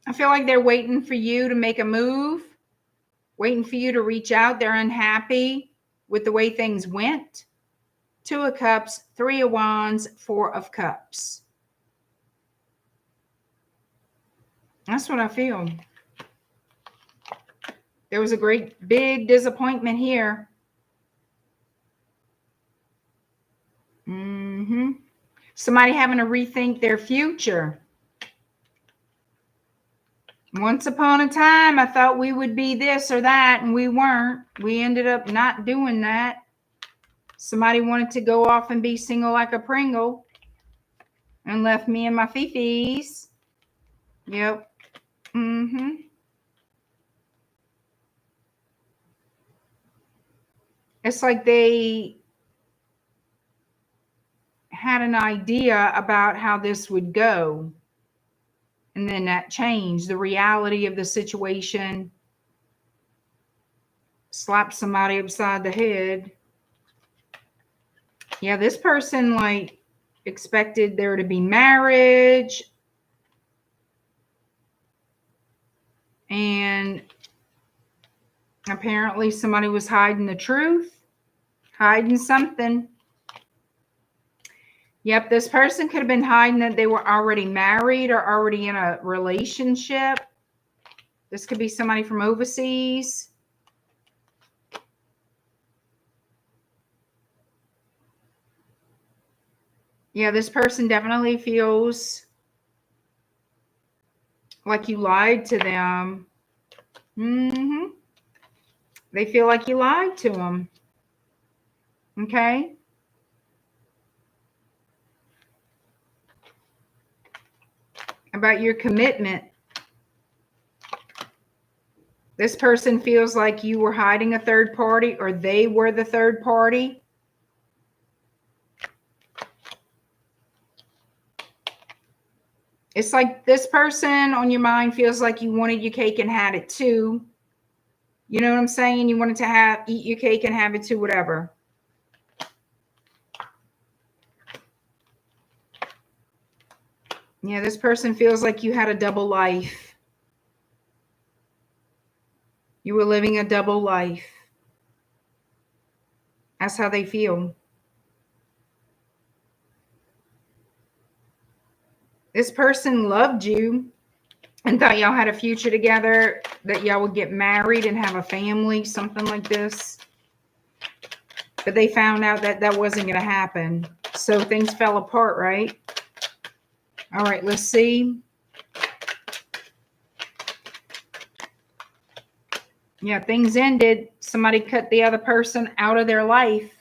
I feel like they're waiting for you to make a move, waiting for you to reach out. They're unhappy with the way things went. Two of Cups, Three of Wands, Four of Cups. That's what I feel. There was a great big disappointment here. Somebody having to rethink their future. Once upon a time, I thought we would be this or that, and we weren't. We ended up not doing that. Somebody wanted to go off and be single like a Pringle and left me and my fifis. Yep. It's like they had an idea about how this would go. And then that changed. The reality of the situation slapped somebody upside the head. Yeah, this person like expected there to be marriage. And apparently somebody was hiding the truth, hiding something. Yep, this person could have been hiding that they were already married or already in a relationship. This could be somebody from overseas. Yeah, this person definitely feels like you lied to them. They feel like you lied to them. Okay? About your commitment. This person feels like you were hiding a third party, or they were the third party. It's like this person on your mind feels like you wanted your cake and had it too. You know what I'm saying? You wanted to eat your cake and have it too, whatever. Yeah, this person feels like you had a double life. You were living a double life. That's how they feel. This person loved you and thought y'all had a future together, that y'all would get married and have a family, something like this. But they found out that that wasn't going to happen. So things fell apart, right? All right, let's see. Yeah, things ended. Somebody cut the other person out of their life.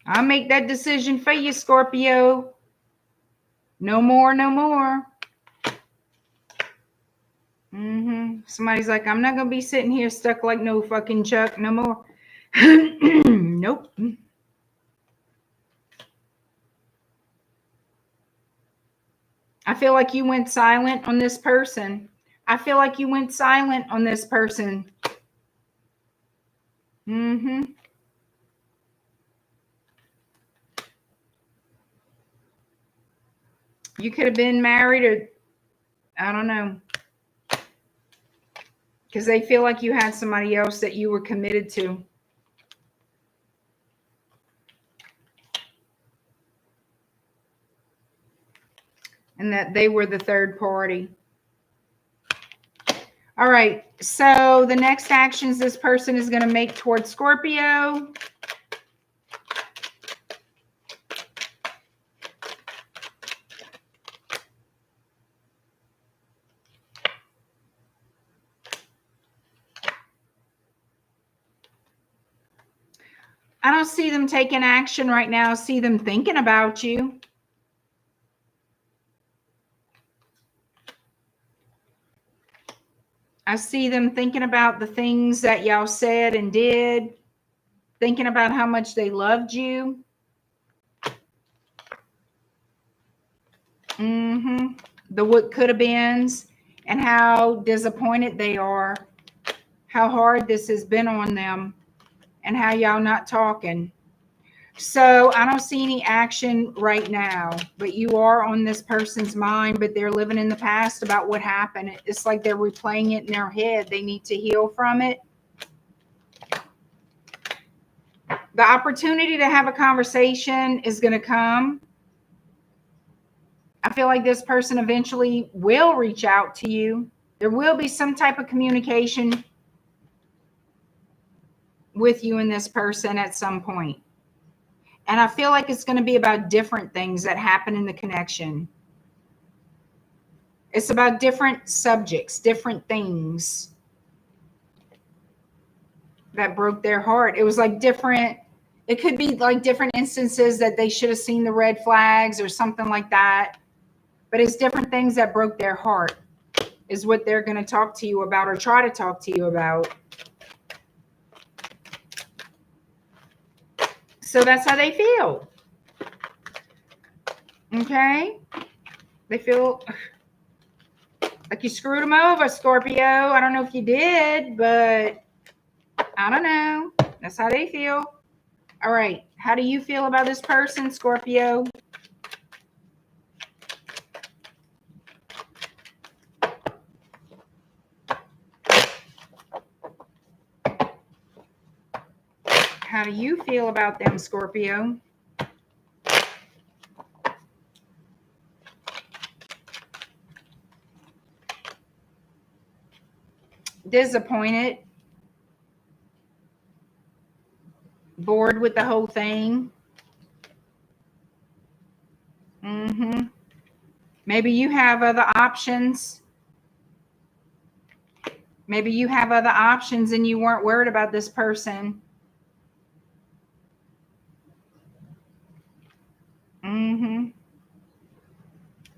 I'll make that decision for you, Scorpio. No more, no more. Somebody's like, I'm not going to be sitting here stuck like no fucking Chuck no more. Nope. I feel like you went silent on this person. I feel like you went silent on this person. You could have been married, or I don't know. Because they feel like you had somebody else that you were committed to. And that they were the third party. All right. So the next actions this person is going to make towards Scorpio. I don't see them taking action right now. I see them thinking about you. I see them thinking about the things that y'all said and did. Thinking about how much they loved you. The what could have beens and how disappointed they are. How hard this has been on them. And how y'all not talking. So I don't see any action right now, but you are on this person's mind, but they're living in the past about what happened. It's like they're replaying it in their head. They need to heal from it. The opportunity to have a conversation is going to come. I feel like this person eventually will reach out to you. There will be some type of communication with you and this person at some point. And I feel like it's going to be about different things that happen in the connection. It's about different subjects, different things that broke their heart. It was like different, it could be like different instances that they should have seen the red flags or something like that. But it's different things that broke their heart is what they're going to talk to you about or try to talk to you about. So that's how they feel. Okay? They feel like you screwed them over, Scorpio. I don't know if you did, but I don't know. That's how they feel. All right. How do you feel about this person, Scorpio? How do you feel about them, Scorpio? disappointed, bored with the whole thing. Maybe you have other options. Maybe you have other options and you weren't worried about this person.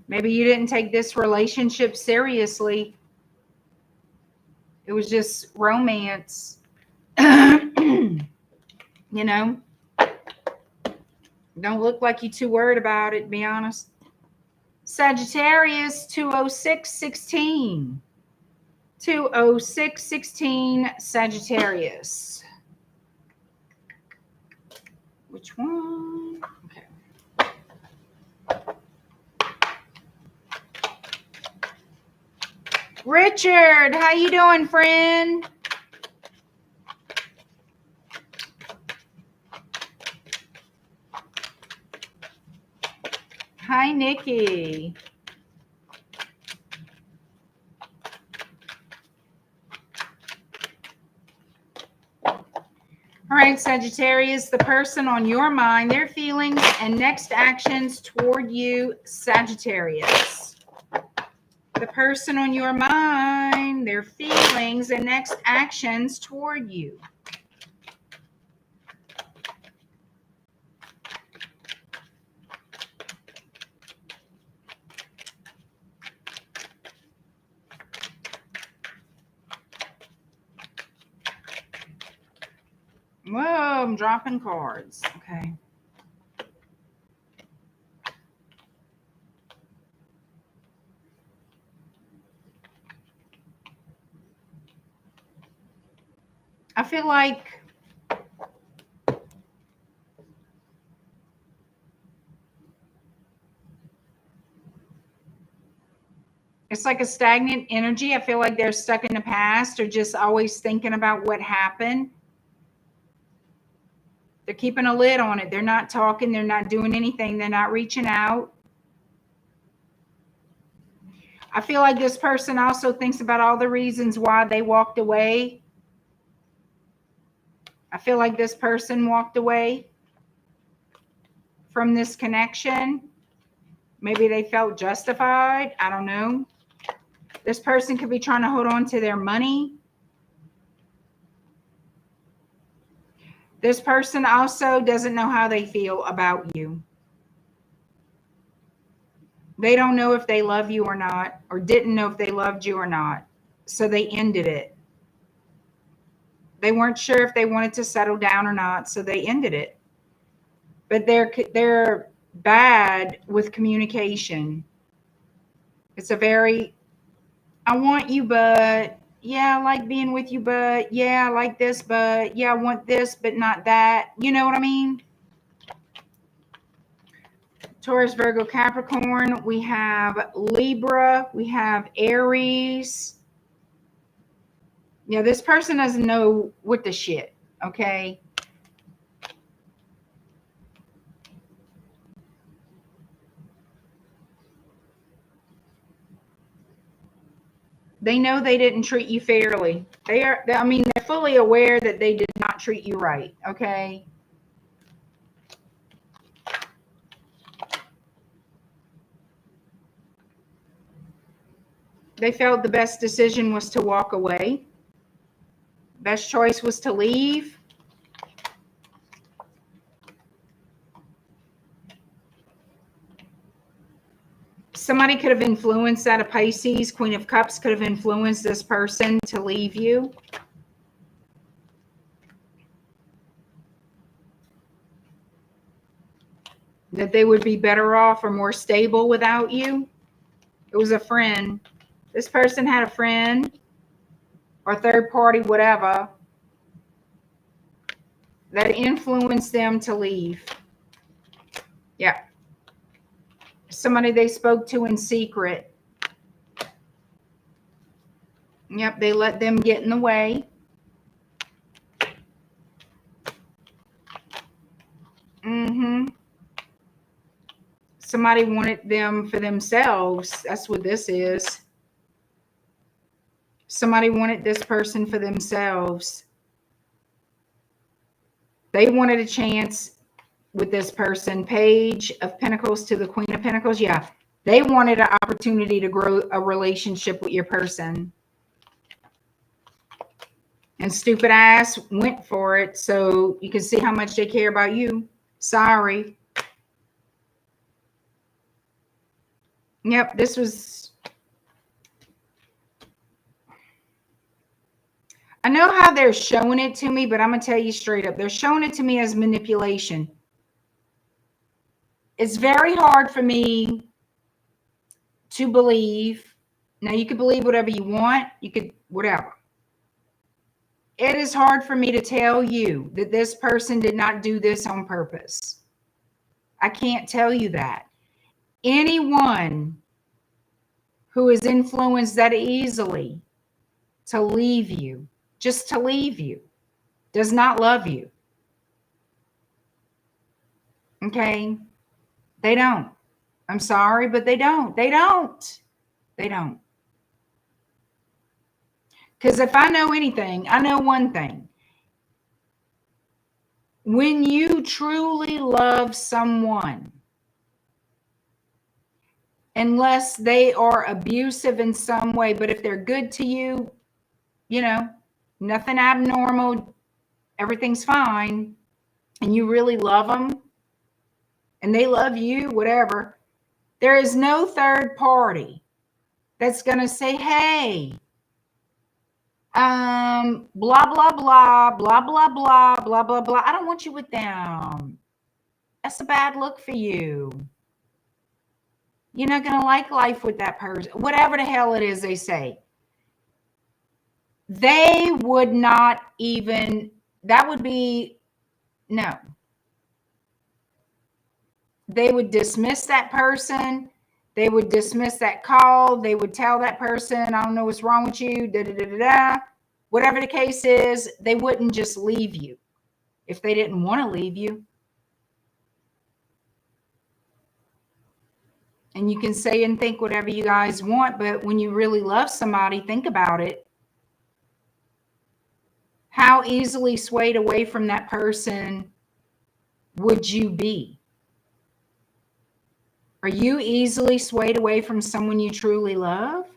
Maybe you didn't take this relationship seriously. It was just romance. You know, don't look like you're too worried about it, to be honest. Sagittarius 20616. 20616 Sagittarius. Which one? Okay. Richard, how you doing, friend? Hi, Nikki. All right, Sagittarius, the person on your mind, their feelings and next actions toward you, Sagittarius. The person on your mind, their feelings and next actions toward you. Whoa, I'm dropping cards. Okay. I feel like it's like a stagnant energy. I feel like they're stuck in the past or just always thinking about what happened. They're keeping a lid on it. They're not talking. They're not doing anything. They're not reaching out. I feel like this person also thinks about all the reasons why they walked away. I feel like this person walked away from this connection. Maybe they felt justified. I don't know. This person could be trying to hold on to their money. This person also doesn't know how they feel about you. They don't know if they love you or not, or didn't know if they loved you or not. So they ended it. They weren't sure if they wanted to settle down or not, so they ended it. But they're bad with communication. It's a very, I want you, but yeah, I like being with you, but yeah, I like this, but yeah, I want this, but not that. You know what I mean? Taurus, Virgo, Capricorn. We have Libra. We have Aries. Yeah, this person doesn't know what the shit, okay? They know they didn't treat you fairly. They're fully aware that they did not treat you right, okay? They felt the best decision was to walk away. Best choice was to leave. Somebody could have influenced that, a Pisces, Queen of Cups could have influenced this person to leave you. That they would be better off or more stable without you. It was a friend. This person had a friend or third party, whatever, that influenced them to leave. Yeah. Somebody they spoke to in secret. Yep, they let them get in the way. Somebody wanted them for themselves. That's what this is. Somebody wanted this person for themselves. They wanted a chance with this person. Page of Pentacles to the Queen of Pentacles. Yeah. They wanted an opportunity to grow a relationship with your person. And stupid ass went for it. So you can see how much they care about you. Sorry. Yep, this was... I know how they're showing it to me, but I'm going to tell you straight up. They're showing it to me as manipulation. It's very hard for me to believe. Now, you can believe whatever you want. You could, whatever. It is hard for me to tell you that this person did not do this on purpose. I can't tell you that. Anyone who is influenced that easily to leave you, just to leave you, does not love you. Okay? They don't. I'm sorry, but they don't. They don't. They don't. Because if I know anything, I know one thing. When you truly love someone, unless they are abusive in some way, but if they're good to you, you know, nothing abnormal, everything's fine, and you really love them, and they love you, whatever, there is no third party that's going to say, hey, blah, blah, blah, blah, blah, blah, blah, blah, blah. I don't want you with them. That's a bad look for you. You're not going to like life with that person. Whatever the hell it is they say. They would not even, that would be, no. They would dismiss that person. They would dismiss that call. They would tell that person, I don't know what's wrong with you, da, da, da, da, da. Whatever the case is, they wouldn't just leave you if they didn't want to leave you. And you can say and think whatever you guys want, but when you really love somebody, think about it. How easily swayed away from that person would you be? Are you easily swayed away from someone you truly love?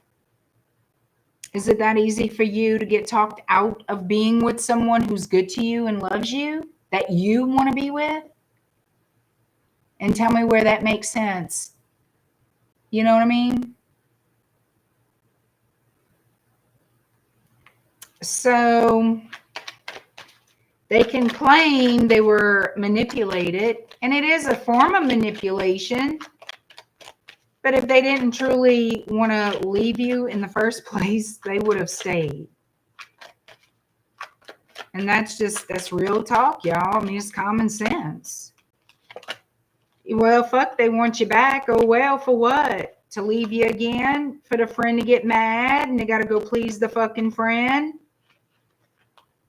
Is it that easy for you to get talked out of being with someone who's good to you and loves you, that you want to be with? And tell me where that makes sense. You know what I mean? So they can claim they were manipulated, and it is a form of manipulation. But if they didn't truly want to leave you in the first place, they would have stayed. And that's real talk, y'all. I mean, it's common sense. Well, fuck, they want you back. Oh, well, for what? To leave you again? For the friend to get mad and they got to go please the fucking friend?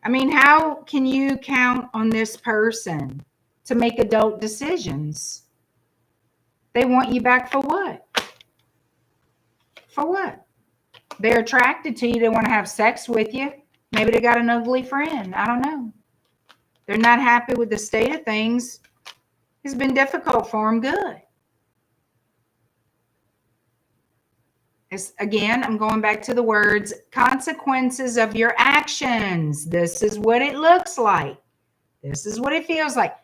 I mean, how can you count on this person to make adult decisions? They want you back for what? For what? They're attracted to you. They want to have sex with you. Maybe they got an ugly friend. I don't know. They're not happy with the state of things. It's been difficult for them. Good. Again, I'm going back to the words, consequences of your actions. This is what it looks like. This is what it feels like.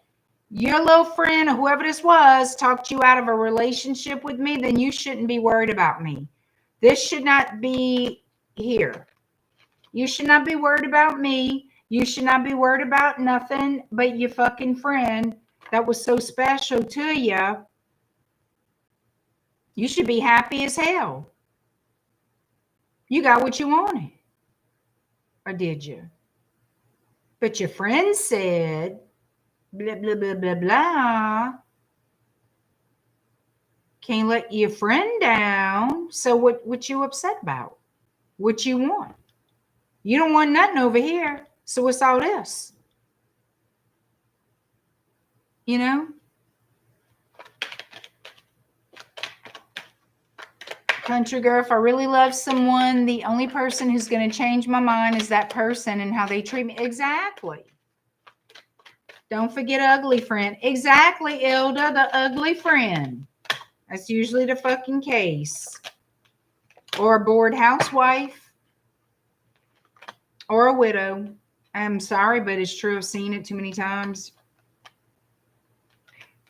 Your little friend or whoever this was talked you out of a relationship with me, then you shouldn't be worried about me. This should not be here. You should not be worried about me. You should not be worried about nothing but your fucking friend that was so special to you. You should be happy as hell. You got what you wanted. Or did you? But your friend said, blah, blah, blah, blah, blah. Can't let your friend down. So what you upset about? What you want? You don't want nothing over here. So what's all this? You know? Country girl, if I really love someone, the only person who's going to change my mind is that person and how they treat me. Exactly. Don't forget ugly friend. Exactly, Ilda, the ugly friend. That's usually the fucking case. Or a bored housewife. Or a widow. I'm sorry, but it's true. I've seen it too many times.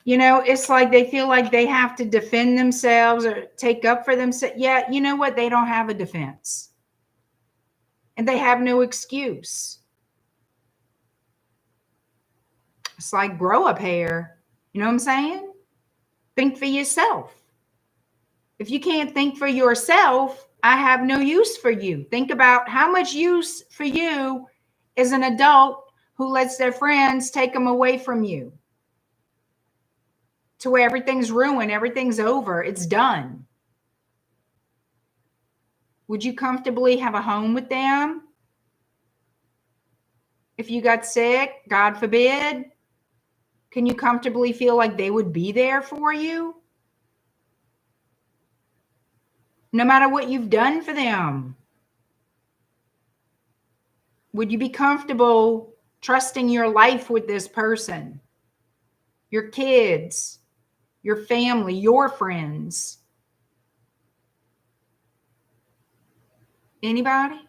You know, it's like they feel like they have to defend themselves or take up for themselves. Yeah, you know what? They don't have a defense. And they have no excuse. It's like grow up hair. You know what I'm saying? Think for yourself. If you can't think for yourself, I have no use for you. Think about how much use for you is an adult who lets their friends take them away from you. To where everything's ruined, everything's over, it's done. Would you comfortably have a home with them? If you got sick, God forbid, can you comfortably feel like they would be there for you? No matter what you've done for them. Would you be comfortable trusting your life with this person? Your kids, your family, your friends? Anybody?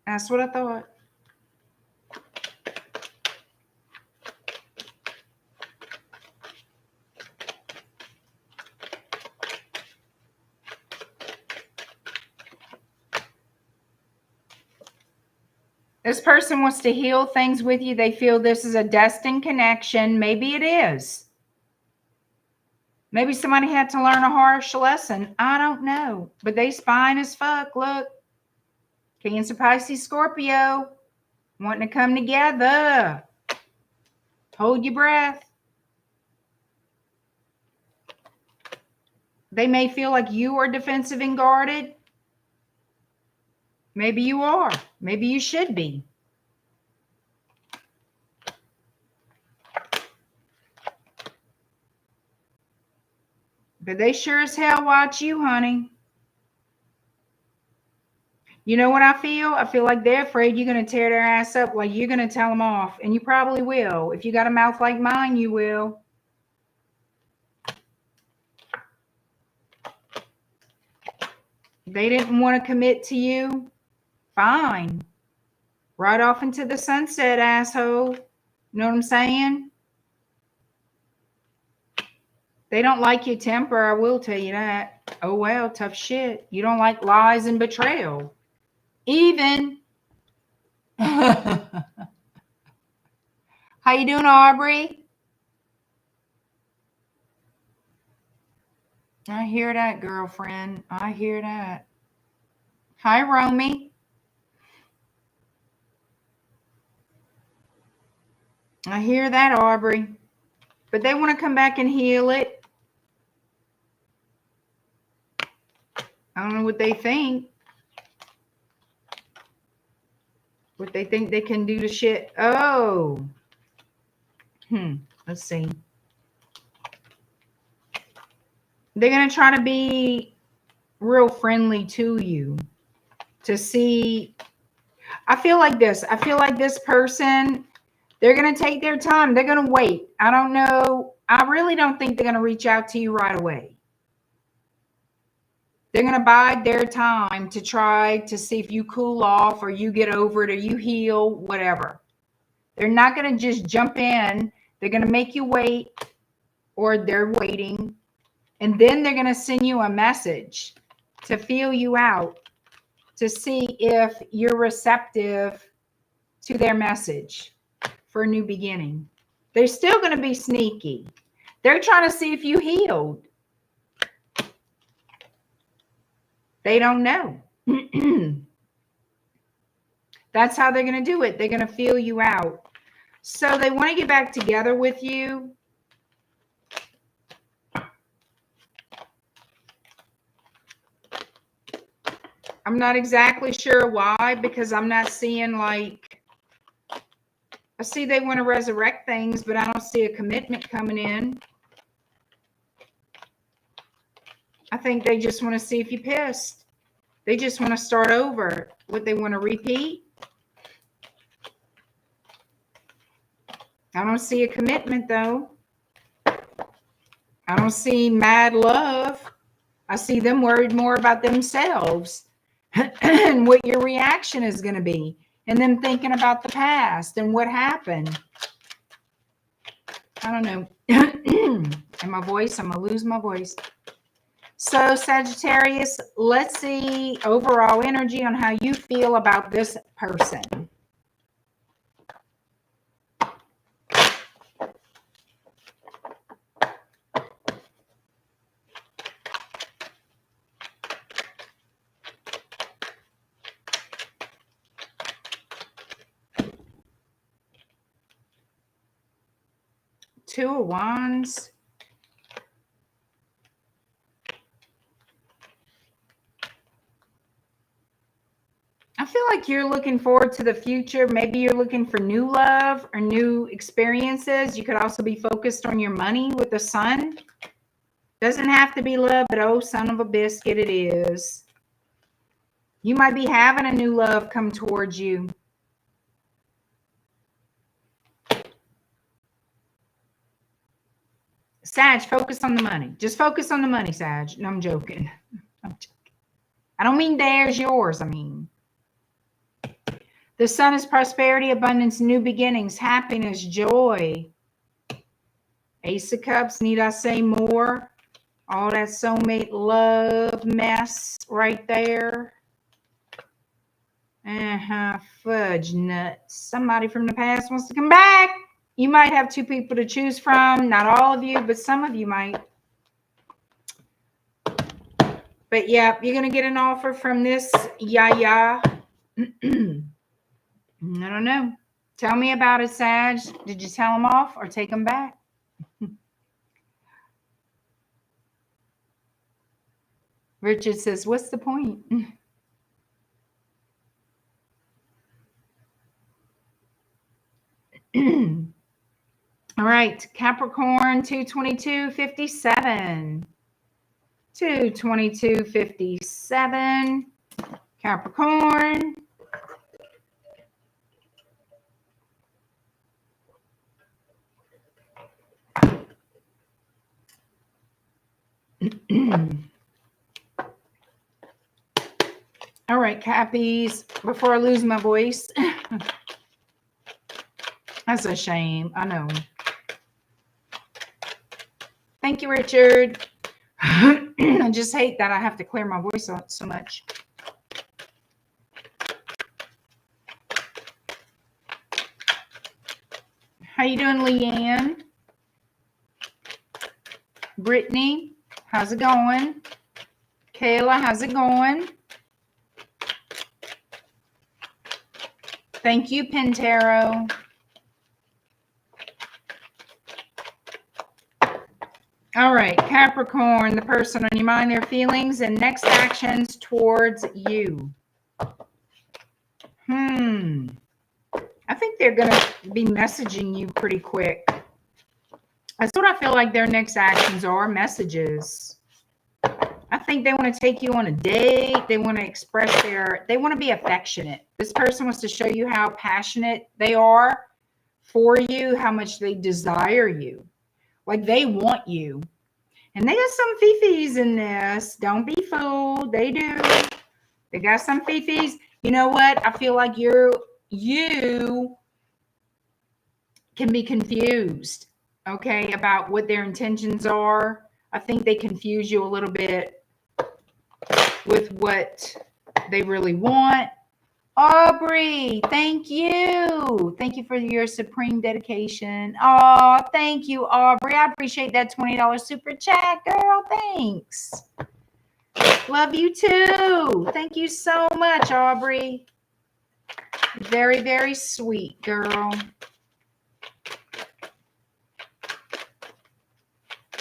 That's what I thought. This person wants to heal things with you. They feel this is a destined connection. Maybe it is. Maybe somebody had to learn a harsh lesson. I don't know. But they fine as fuck. Look. Cancer, Pisces, Scorpio. Wanting to come together. Hold your breath. They may feel like you are defensive and guarded. Maybe you are. Maybe you should be. But they sure as hell watch you, honey. You know what I feel? I feel like they're afraid you're going to tear their ass up, like you're going to tell them off. And you probably will. If you got a mouth like mine, you will. They didn't want to commit to you. Fine. Right off into the sunset, asshole. You know what I'm saying? They don't like your temper, I will tell you that. Oh, well, tough shit. You don't like lies and betrayal. Even. How you doing, Aubrey? I hear that, girlfriend. I hear that. Hi, Romy. I hear that, Aubrey. But they want to come back and heal it. I don't know what they think. What they think they can do to shit. Oh. Let's see. They're going to try to be real friendly to you. To see. I feel like this. I feel like this person, they're going to take their time. They're going to wait. I don't know. I really don't think they're going to reach out to you right away. They're going to bide their time to try to see if you cool off or you get over it or you heal, whatever. They're not going to just jump in. They're going to make you wait, or they're waiting. And then they're going to send you a message to feel you out, to see if you're receptive to their message for a new beginning. They're still going to be sneaky. They're trying to see if you healed. They don't know. That's how they're going to do it. They're going to feel you out. So they want to get back together with you. I'm not exactly sure why, because I'm not seeing like, I see they want to resurrect things, but I don't see a commitment coming in. I think they just want to see if you pissed. They just want to start over. What, they want to repeat? I don't see a commitment, though. I don't see mad love. I see them worried more about themselves and what your reaction is going to be, and them thinking about the past and what happened. I don't know. And my voice, I'm going to lose my voice. So Sagittarius, let's see overall energy on how you feel about this person. Two of Wands. I feel like you're looking forward to the future. Maybe you're looking for new love or new experiences. You could also be focused on your money with the Sun. Doesn't have to be love, but oh, son of a biscuit, it is. You might be having a new love come towards you. Sag, focus on the money. Just focus on the money, Sag. No, I'm joking. I'm joking. I don't mean theirs, yours. I mean, the Sun is prosperity, abundance, new beginnings, happiness, joy. Ace of Cups, need I say more? All that soulmate love mess right there. Fudge nuts. Somebody from the past wants to come back. You might have two people to choose from. Not all of you, but some of you might. But yeah, you're going to get an offer from this Yaya. I don't know. Tell me about it, Sag. Did you tell him off or take him back? Richard says, what's the point? All right, Capricorn 222.57. 222.57. Capricorn. All right, Cappies, before I lose my voice. That's a shame. I know. Thank you, Richard. I just hate that I have to clear my voice out so much. How you doing, Leanne? Brittany, how's it going? Kayla, how's it going? Thank you, Pintero. All right, Capricorn, the person on your mind, their feelings, and next actions towards you. I think they're going to be messaging you pretty quick. That's what I feel like their next actions are, messages. I think they want to take you on a date. They want to express they want to be affectionate. This person wants to show you how passionate they are for you, how much they desire you. Like they want you. And they got some fifis in this. Don't be fooled. They do. They got some fifis. You know what? I feel like you can be confused, okay, about what their intentions are. I think they confuse you a little bit with what they really want. Aubrey, thank you. Thank you for your supreme dedication. Oh, thank you, Aubrey. I appreciate that $20 super chat, girl. Thanks. Love you too. Thank you so much, Aubrey. Very, very sweet, girl.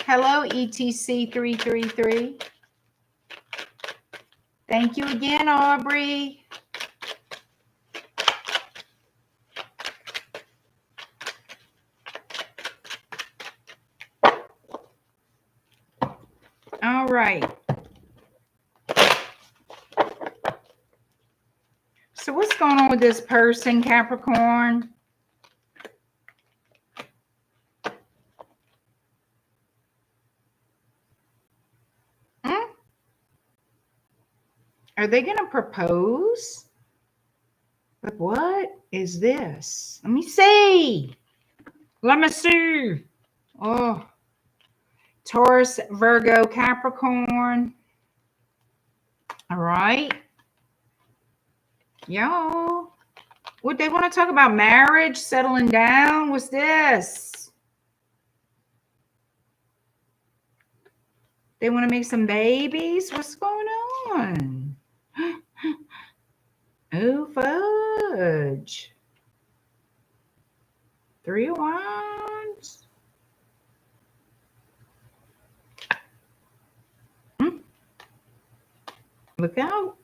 Hello, ETC333. Thank you again, Aubrey. All right. going on with this person, Capricorn? Are they going to propose? But what is this? Let me see. Let me see. Oh, Taurus, Virgo, Capricorn. All right. Y'all. What they want to talk about? Marriage, settling down? What's this? They want to make some babies? What's going on? Oh, fudge. 3 of Wands. Look out.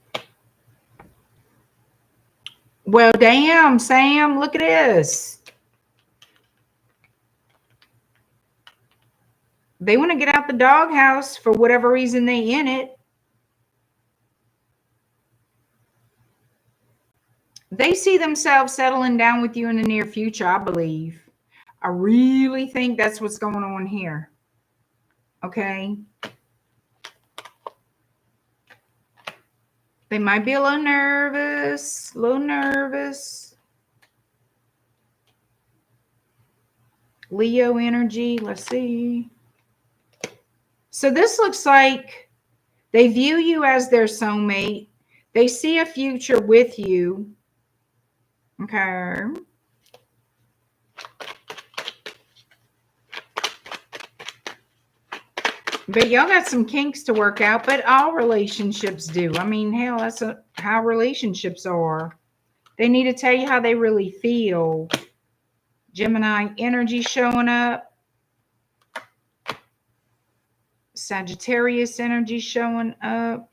Well, damn, Sam, look at this. They want to get out the doghouse for whatever reason they in it. They see themselves settling down with you in the near future, I believe. I really think that's what's going on here. Okay. They might be a little nervous, Leo energy, let's see. So this looks like they view you as their soulmate. They see a future with you. Okay. But y'all got some kinks to work out, but all relationships do. I mean, hell, that's how relationships are. They need to tell you how they really feel. Gemini energy showing up. Sagittarius energy showing up.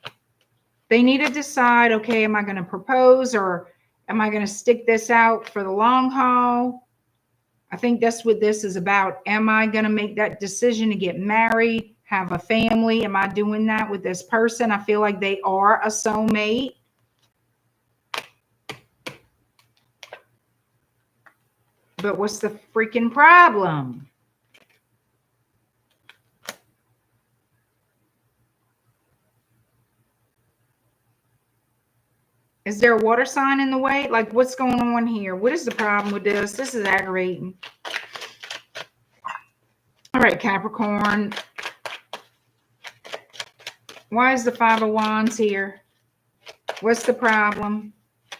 They need to decide, okay, am I going to propose or am I going to stick this out for the long haul? I think that's what this is about. Am I going to make that decision to get married, have a family? Am I doing that with this person? I feel like they are a soulmate. But what's the freaking problem? Is there a water sign in the way? Like, what's going on here? What is the problem with this? This is aggravating. All right, Capricorn. Why is the 5 of Wands here? What's the problem?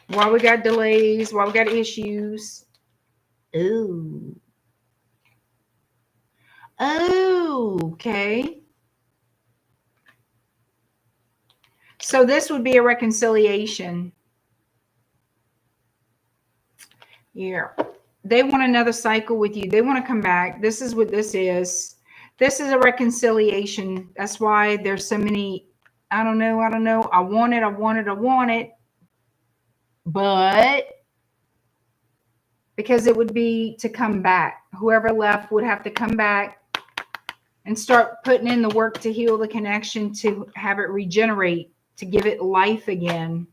Why we got delays? Why we got issues? Ooh. Oh, okay. So this would be a reconciliation. Yeah. They want another cycle with you. They want to come back. This is what this is. This is a reconciliation. That's why there's so many, I don't know. I want it. But because it would be to come back. Whoever left would have to come back and start putting in the work to heal the connection, to have it regenerate, to give it life again.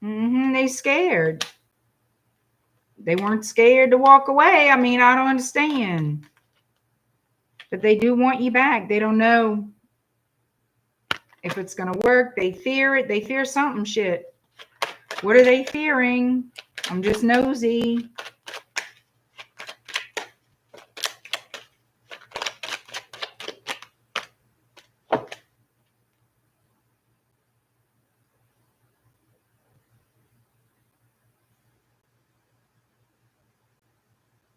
They scared. They weren't scared to walk away. I mean, I don't understand. But they do want you back. They don't know if it's going to work. They fear it. They fear something shit. What are they fearing? I'm just nosy.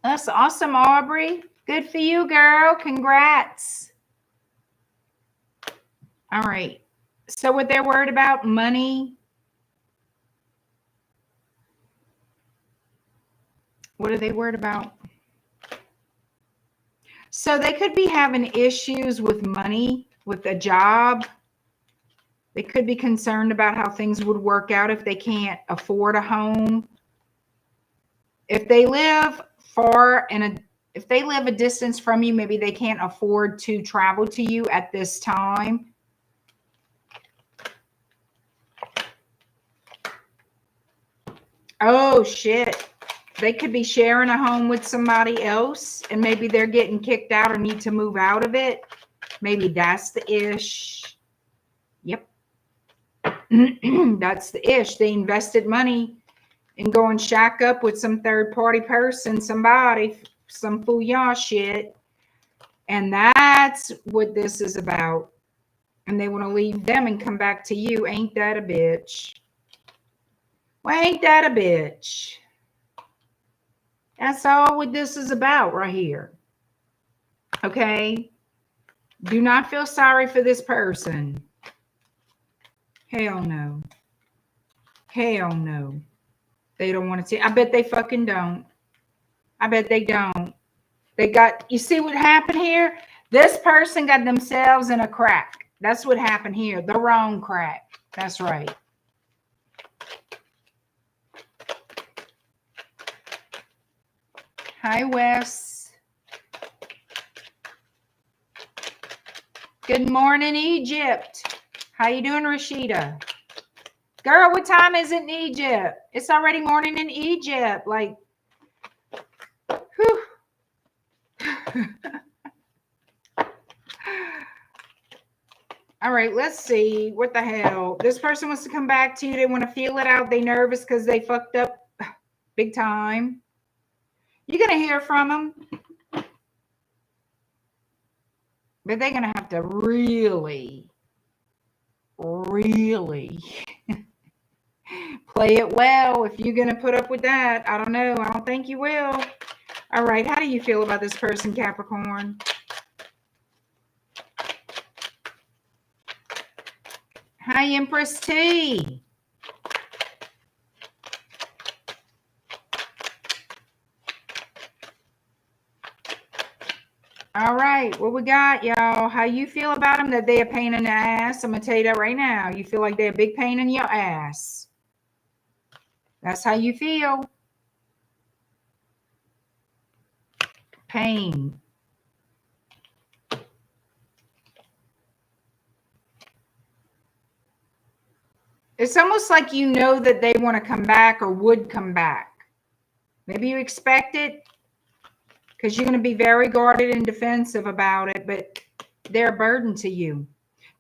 That's awesome, Aubrey. Good for you, girl. Congrats. All right. So what they're worried about, money. What are they worried about? So they could be having issues with money, with a job. They could be concerned about how things would work out if they can't afford a home. If they live far and if they live a distance from you, maybe they can't afford to travel to you at this time. Oh, shit. They could be sharing a home with somebody else, and maybe they're getting kicked out or need to move out of it. Maybe that's the ish. Yep. That's the ish. They invested money in going shack up with some third-party person, somebody, some fooyah shit. And that's what this is about. And they want to leave them and come back to you. Ain't that a bitch? Well, ain't that a bitch? That's all what this is about right here. Okay? Do not feel sorry for this person. Hell no. Hell no. They don't want to see. I bet they fucking don't. I bet they don't. They got, you see what happened here? This person got themselves in a crack. That's what happened here. The wrong crack. That's right. Hi, Wes. Good morning, Egypt. How you doing, Rashida? Girl, what time is it in Egypt? It's already morning in Egypt. Like, whew. All right, let's see. What the hell? This person wants to come back to you. They want to feel it out. They nervous because they fucked up big time. You're going to hear from them. But they're going to have to really play it well. If you're going to put up with that, I don't know. I don't think you will. All right, how do you feel about this person, Capricorn? Hi, Empress T. All right, what we got, y'all? How you feel about them? That they a pain in the ass? I'm going to tell you that right now. You feel like they're a big pain in your ass. That's how you feel. Pain. It's almost like you know that they want to come back or would come back. Maybe you expect it because you're going to be very guarded and defensive about it, but they're a burden to you.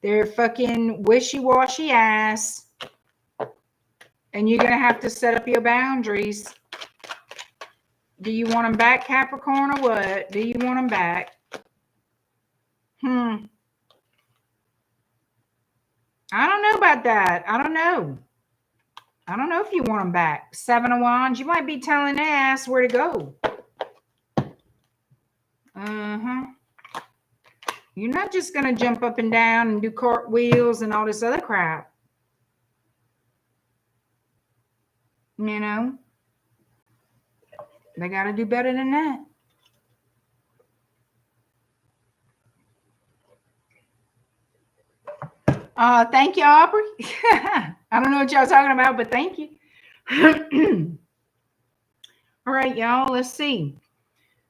They're fucking wishy-washy ass, and you're going to have to set up your boundaries. Do you want them back, Capricorn, or what? Do you want them back? I don't know about that. I don't know. I don't know if you want them back. Seven of Wands, you might be telling their ass where to go. You're not just going to jump up and down and do cartwheels and all this other crap. You know? They got to do better than that. Thank you, Aubrey. I don't know what y'all talking about, but thank you. All right, y'all, let's see.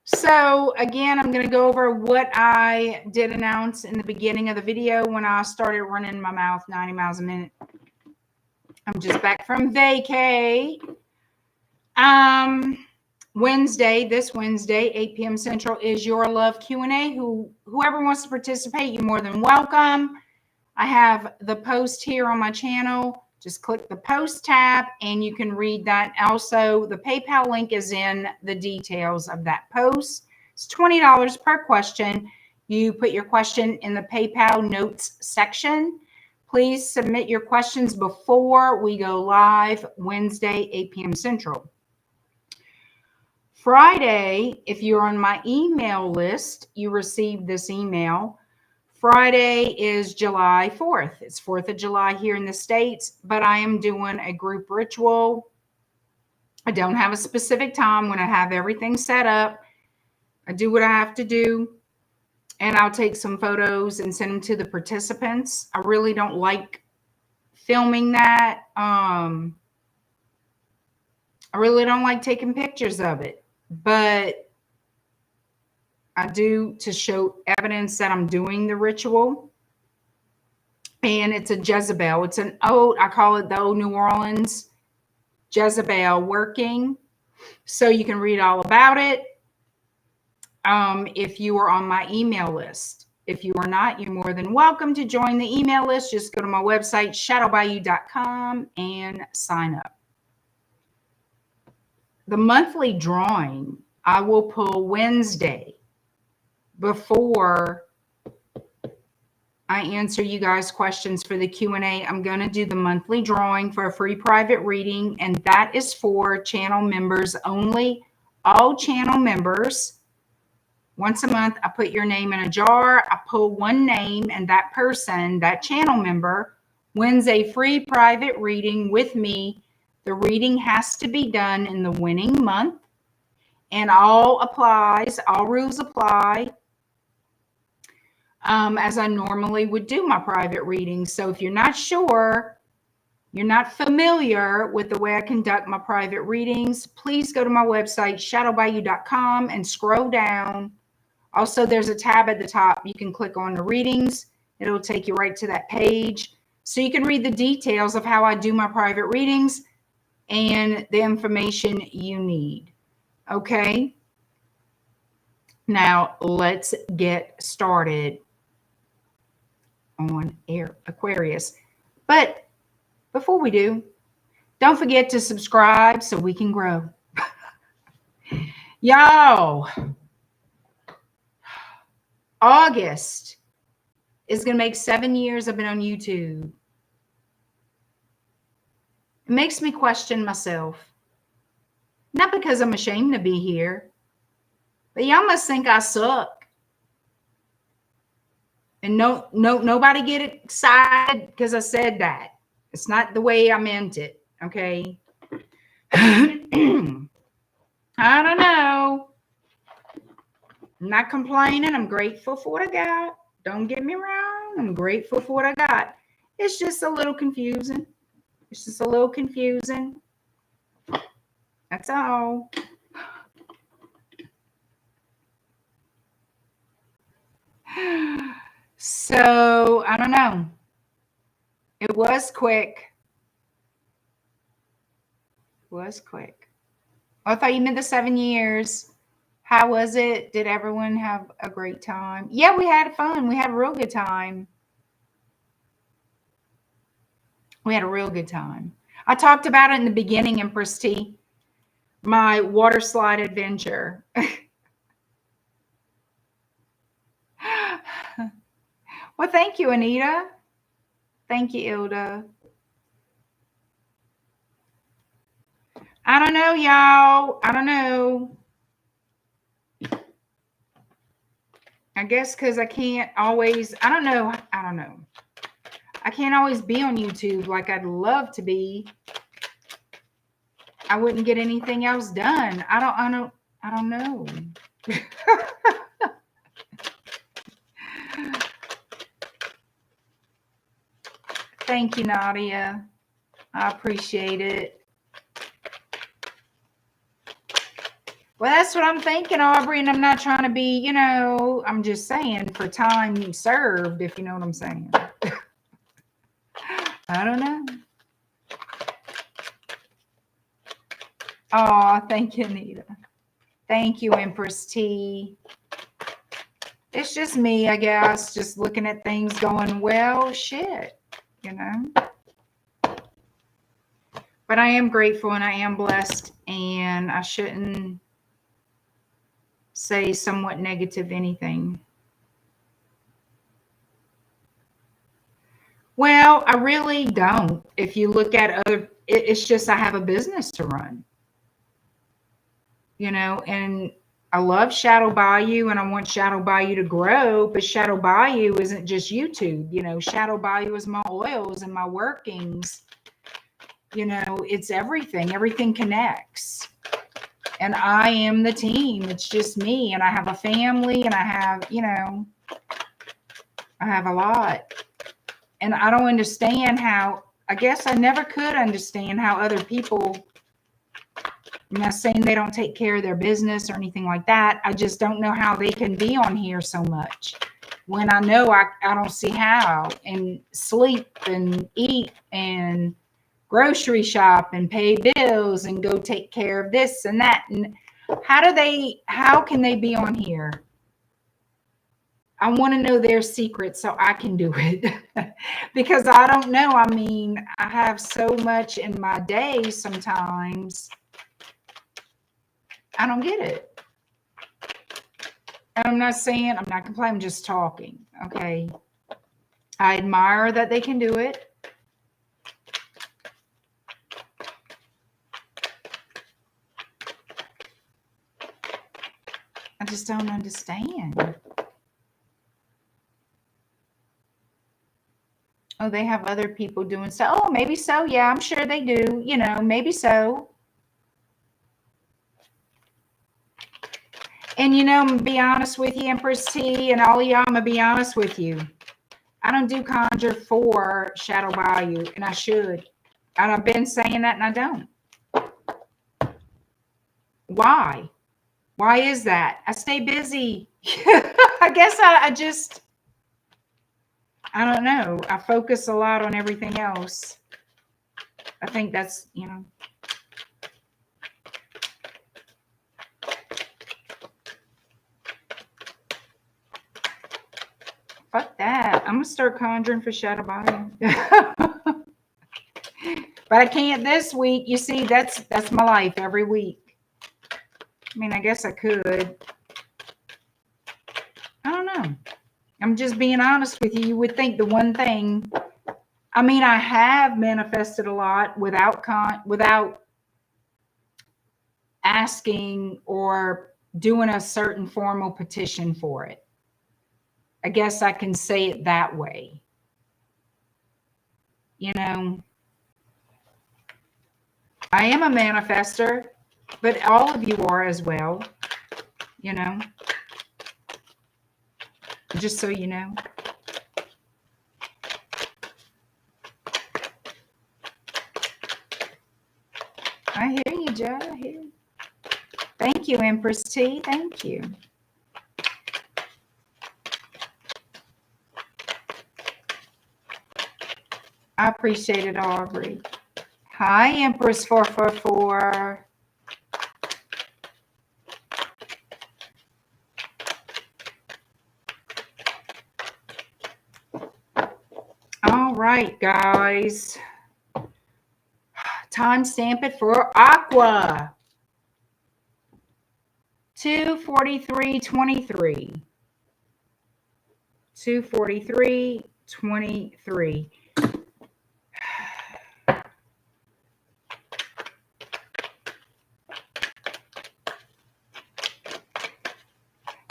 So again, I'm going to go over what I did announce in the beginning of the video when I started running my mouth 90 miles a minute. I'm just back from vacay. Wednesday, this Wednesday, 8 p.m. Central is your love Q&A. Whoever wants to participate, you're more than welcome. I have the post here on my channel. Just click the post tab and you can read that. Also, the PayPal link is in the details of that post. It's $20 per question. You put your question in the PayPal notes section. Please submit your questions before we go live Wednesday, 8 p.m. Central. Friday, if you're on my email list, you received this email. Friday is July 4th. It's 4th of July here in the States, but I am doing a group ritual. I don't have a specific time when I have everything set up. I do what I have to do, and I'll take some photos and send them to the participants. I really don't like filming that. I really don't like taking pictures of it, but I do to show evidence that I'm doing the ritual. And it's a Jezebel. It's an old, I call it the old New Orleans Jezebel working. So you can read all about it if you are on my email list. If you are not, you're more than welcome to join the email list. Just go to my website, shadowbayou.com, and sign up. The monthly drawing, I will pull Wednesday before I answer you guys' questions for the Q&A. I'm going to do the monthly drawing for a free private reading, and that is for channel members only. All channel members. Once a month, I put your name in a jar. I pull one name, and that person, that channel member, wins a free private reading with me. The reading has to be done in the winning month, and all rules apply as I normally would do my private readings. So if you're not sure, you're not familiar with the way I conduct my private readings, please go to my website, shadowbayou.com, and scroll down. Also, there's a tab at the top. You can click on the readings. It'll take you right to that page. So you can read the details of how I do my private readings and the information you need. Okay? Now, let's get started on Aquarius. But before we do, don't forget to subscribe so we can grow. Y'all, August is going to make 7 years I've been on YouTube. It makes me question myself. Not because I'm ashamed to be here, but y'all must think I suck. And nobody get excited because I said that. It's not the way I meant it, okay? I don't know. I'm not complaining. I'm grateful for what I got. Don't get me wrong. I'm grateful for what I got. It's just a little confusing. It's just a little confusing. That's all. So, I don't know. It was quick. It was quick. Oh, I thought you meant the 7 years. How was it? Did everyone have a great time? Yeah, we had fun. We had a real good time. We had a real good time. I talked about it in the beginning, Empress T. My water slide adventure. Well, thank you, Anita. Thank you, Ilda. I don't know, y'all. I don't know. I guess because I can't always, I don't know. I can't always be on YouTube like I'd love to be. I wouldn't get anything else done. I don't know. Thank you, Nadia. I appreciate it. Well, that's what I'm thinking, Aubrey, and I'm not trying to be, I'm just saying for time served, if you know what I'm saying. I don't know. Oh, thank you, Anita. Thank you, Empress T. It's just me, I guess, just looking at things going, well, shit, But I am grateful and I am blessed, and I shouldn't say somewhat negative anything. Well, I really don't. If you look at it's just I have a business to run. And I love Shadow Bayou and I want Shadow Bayou to grow, but Shadow Bayou isn't just YouTube. Shadow Bayou is my oils and my workings. It's everything. Everything connects. And I am the team. It's just me. And I have a family and I have, I have a lot. And I don't understand I guess I never could understand how other people, I'm not saying they don't take care of their business or anything like that. I just don't know how they can be on here so much when I know I don't see how, and sleep and eat and grocery shop and pay bills and go take care of this and that. And how can they be on here? I want to know their secrets so I can do it because I don't know. I mean, I have so much in my day sometimes. I don't get it. I'm not saying, I'm not complaining, I'm just talking. Okay. I admire that they can do it. I just don't understand. Oh, they have other people doing stuff. Oh, maybe so. Yeah, I'm sure they do. You know, maybe so. And, you know, I'm going to be honest with you, Empress T, and all of y'all, I'm going to be honest with you. I don't do Conjure for Shadow Bayou, and I should. And I've been saying that, and I don't. Why? Why is that? I stay busy. I guess I just, I don't know. I focus a lot on everything else. I think that's, you know. Fuck that. I'm going to start conjuring for Shadow Bayou. But I can't this week. You see, that's my life every week. I mean, I guess I could. I don't know. I'm just being honest with you. You would think the one thing, I mean, I have manifested a lot without asking or doing a certain formal petition for it. I guess I can say it that way. You know, I am a manifester, but all of you are as well, you know, just so you know. I hear you, Joe. I hear you. Thank you, Empress T. Thank you. I appreciate it, Aubrey. Hi, Empress 444. All right, guys. Timestamp it for Aqua. 2:43:23. 2:43:23.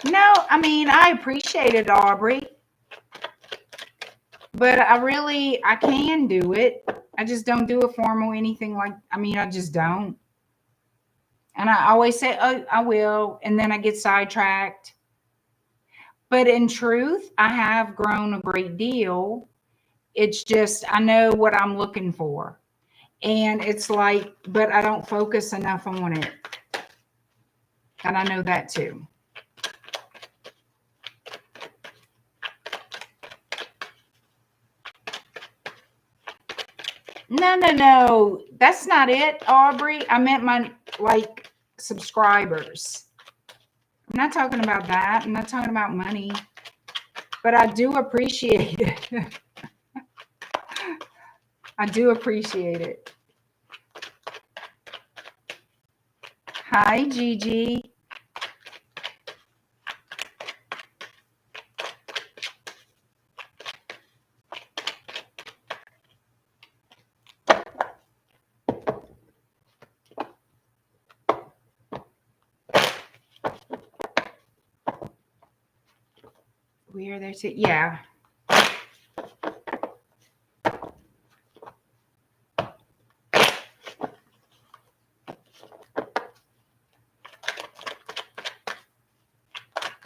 No, I mean, I appreciate it, Aubrey. But I can do it. I just don't do a formal anything like, I mean, I just don't. And I always say, oh, I will. And then I get sidetracked. But in truth, I have grown a great deal. It's just, I know what I'm looking for. And it's like, but I don't focus enough on it. And I know that too. No. That's not it, Aubrey. I meant my, like, subscribers. I'm not talking about that. I'm not talking about money. But I do appreciate it. I do appreciate it. Hi, Gigi. We are there too. Yeah.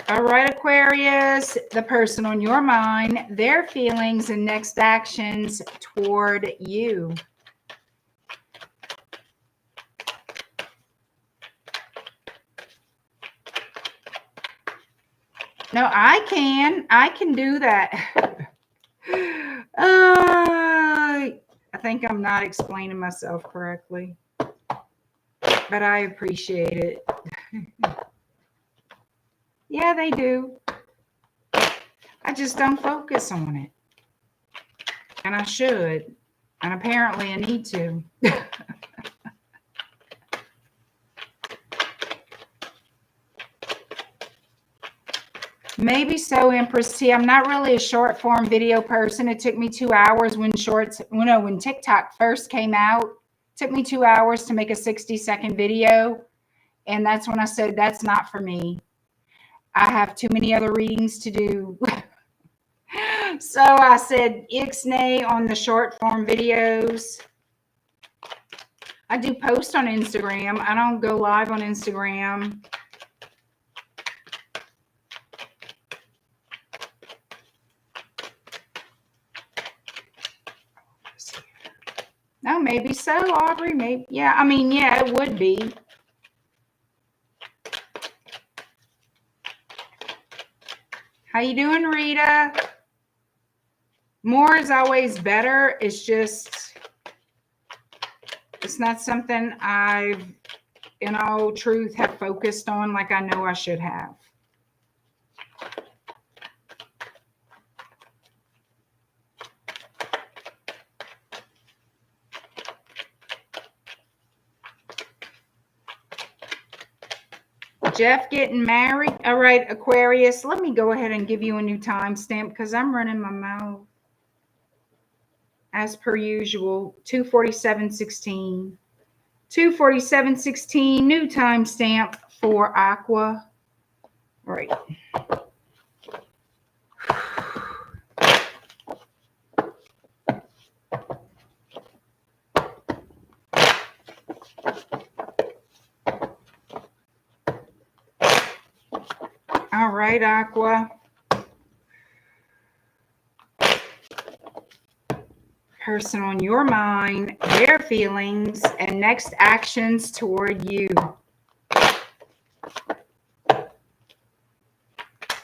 All right, Aquarius, the person on your mind, their feelings and next actions toward you. No, I can do that. I think I'm not explaining myself correctly, but I appreciate it. Yeah, they do. I just don't focus on it. And I should. And apparently I need to. Maybe so, Empress T. I'm not really a short form video person. It took me 2 hours when when TikTok first came out. It took me 2 hours to make a 60-second video. And that's when I said, that's not for me. I have too many other readings to do. So I said, ixnay on the short form videos. I do post on Instagram. I don't go live on Instagram. Oh, maybe so, Aubrey. Maybe, yeah. I mean, yeah, it would be. How you doing, Rita? More is always better. It's just, it's not something I've, in all truth, have focused on like I know I should have. Jeff getting married. All right, Aquarius, let me go ahead and give you a new timestamp because I'm running my mouth. As per usual, 247:16. 247:16, new timestamp for Aqua. Right. All right, Aqua. Person on your mind, their feelings, and next actions toward you.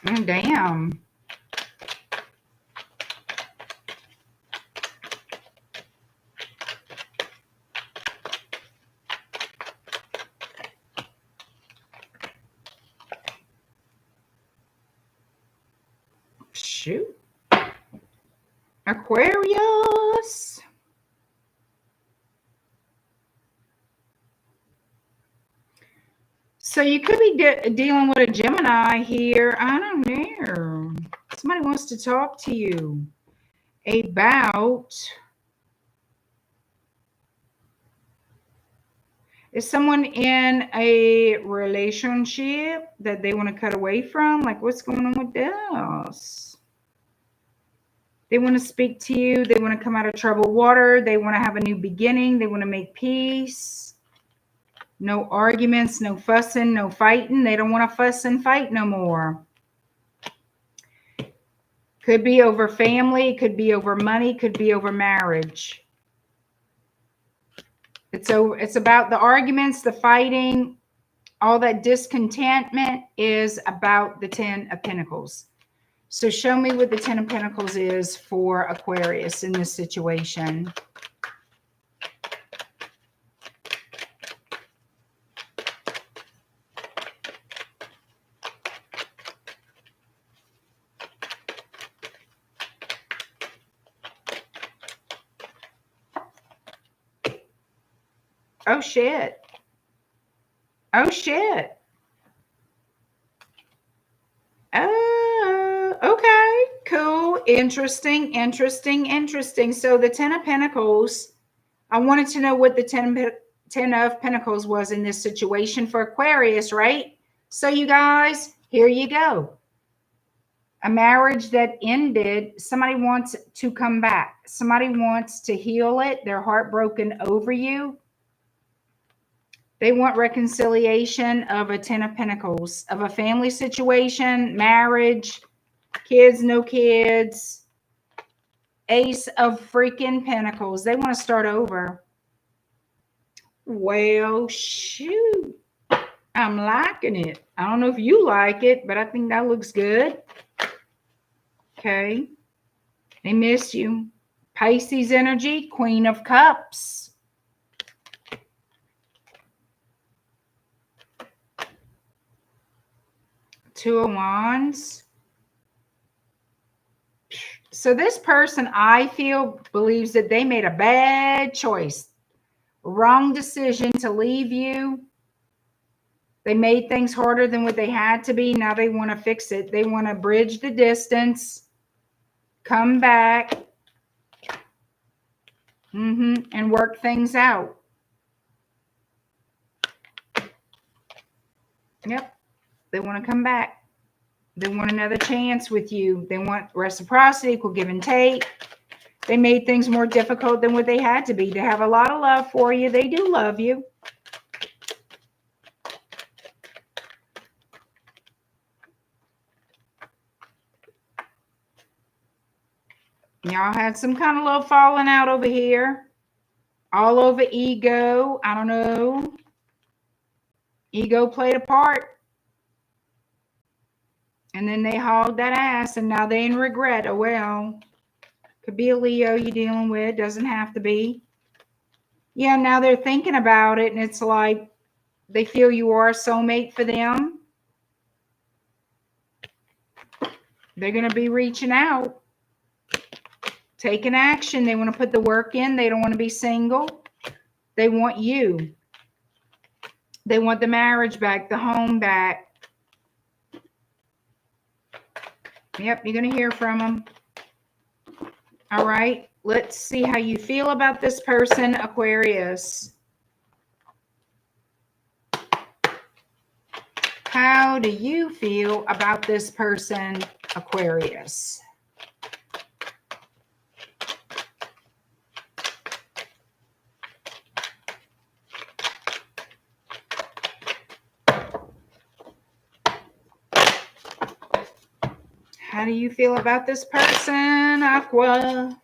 Oh, damn. Shoot. Aquarius. So you could be dealing with a Gemini here. I don't know. Somebody wants to talk to you about, is someone in a relationship that they want to cut away from? Like, what's going on with this? They want to speak to you. They want to come out of troubled water. They want to have a new beginning. They want to make peace. No arguments, no fussing, no fighting. They don't want to fuss and fight no more. Could be over family, could be over money, could be over marriage. It's about the arguments, the fighting, all that discontentment is about the 10 of Pentacles. So show me what the 10 of Pentacles is for Aquarius in this situation. Oh, shit. Oh, shit. Okay. Cool. Interesting, interesting, interesting. So the 10 of Pentacles, I wanted to know what the 10 of Pentacles was in this situation for Aquarius, right? So you guys, here you go. A marriage that ended, somebody wants to come back. Somebody wants to heal it. They're heartbroken over you. They want reconciliation of a 10 of Pentacles, of a family situation, marriage, kids, no kids, Ace of freaking Pentacles. They want to start over. Well, shoot. I'm liking it. I don't know if you like it, but I think that looks good. Okay. They miss you. Pisces energy, Queen of Cups. Two of Wands. So this person, I feel, believes that they made a bad choice. Wrong decision to leave you. They made things harder than what they had to be. Now they want to fix it. They want to bridge the distance. Come back. And work things out. Yep. They want to come back. They want another chance with you. They want reciprocity, equal give and take. They made things more difficult than what they had to be. They have a lot of love for you. They do love you. Y'all had some kind of little falling out over here. All over ego. I don't know. Ego played a part. And then they hauled that ass and now they in regret. Oh, well. Could be a Leo you're dealing with. Doesn't have to be. Yeah, now they're thinking about it and it's like they feel you are a soulmate for them. They're going to be reaching out. Taking action. They want to put the work in. They don't want to be single. They want you. They want the marriage back, the home back. Yep, you're going to hear from them. All right, let's see how you feel about this person, Aquarius. How do you feel about this person, Aquarius? How do you feel about this person, Aqua?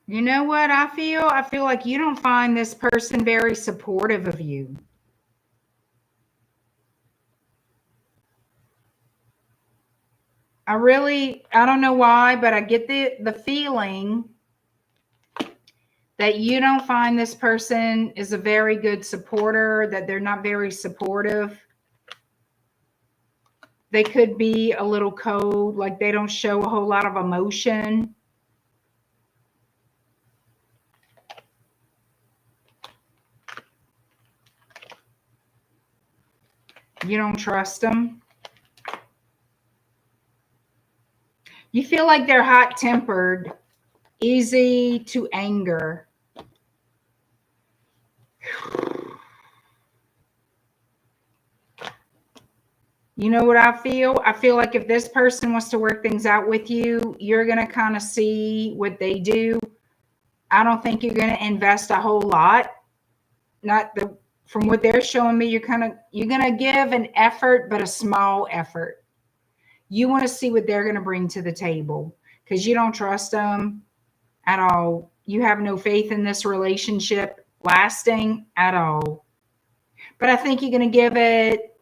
You know what I feel? I feel like you don't find this person very supportive of you. I don't know why, but I get the feeling that you don't find this person is a very good supporter, that they're not very supportive. They could be a little cold, like they don't show a whole lot of emotion. You don't trust them. You feel like they're hot-tempered, easy to anger. You know what I feel? I feel like if this person wants to work things out with you, you're going to kind of see what they do. I don't think you're going to invest a whole lot. From what they're showing me, you're going to give an effort, but a small effort. You want to see what they're going to bring to the table because you don't trust them at all. You have no faith in this relationship lasting at all. But I think you're going to give it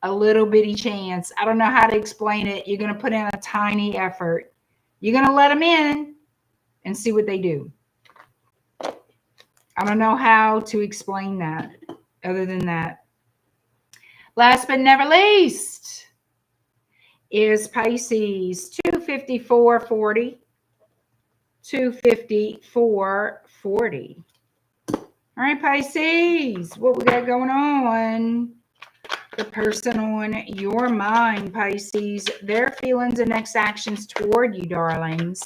a little bitty chance. I don't know how to explain it. You're going to put in a tiny effort. You're going to let them in and see what they do. I don't know how to explain that other than that. Last but never least is Pisces, 254.40. 254.40. All right, Pisces, what we got going on? The person on your mind, Pisces, their feelings and next actions toward you, darlings.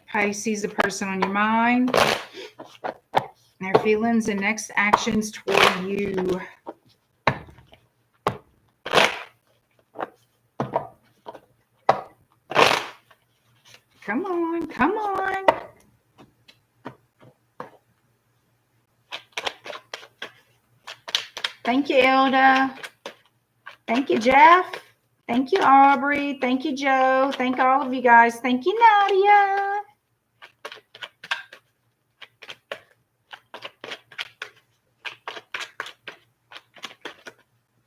Pisces, the person on your mind, their feelings and next actions toward you. Come on, come on. Thank you, Elda. Thank you, Jeff. Thank you, Aubrey. Thank you, Joe. Thank all of you guys. Thank you, Nadia.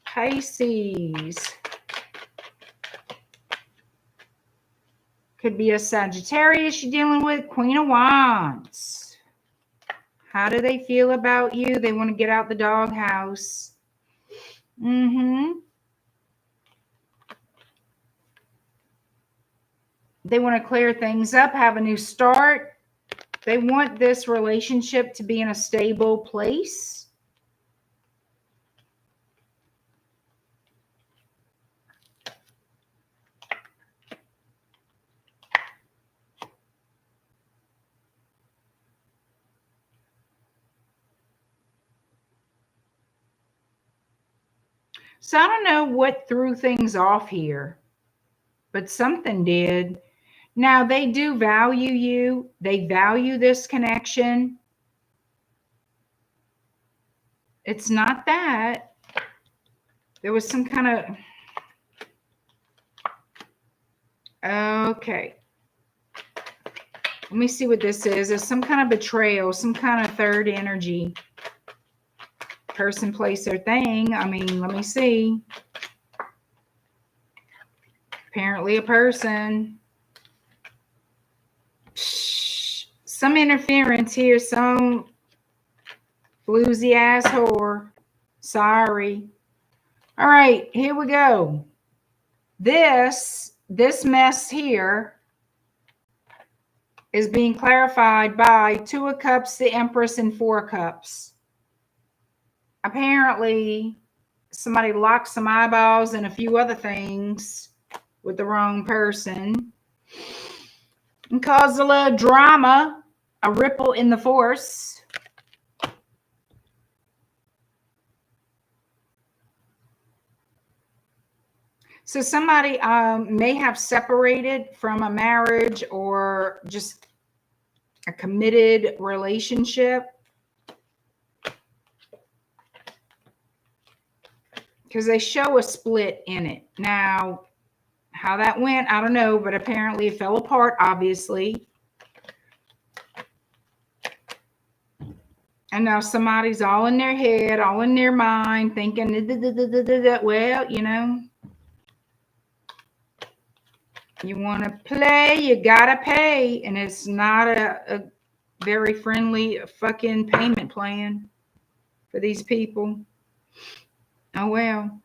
Pisces. Could be a Sagittarius you're dealing with. Queen of Wands. How do they feel about you? They want to get out the doghouse. They want to clear things up, have a new start. They want this relationship to be in a stable place. So I don't know what threw things off here, but something did. Now, they do value you. They value this connection. It's not that. There was some kind of... Okay. Let me see what this is. There's some kind of betrayal, some kind of third energy. Person, place, or thing. I mean, let me see. Apparently a person. Some interference here. Some floozy ass whore. Sorry. All right, here we go. This mess here is being clarified by Two of Cups, the Empress, and Four of Cups. Apparently, somebody locked some eyeballs and a few other things with the wrong person and caused a little drama, a ripple in the force. So somebody may have separated from a marriage or just a committed relationship. Because they show a split in it. Now, how that went, I don't know, but apparently it fell apart, obviously. And now somebody's all in their head, all in their mind, thinking, well, you know, you want to play, you got to pay. And it's not a very friendly fucking payment plan for these people. Oh, well.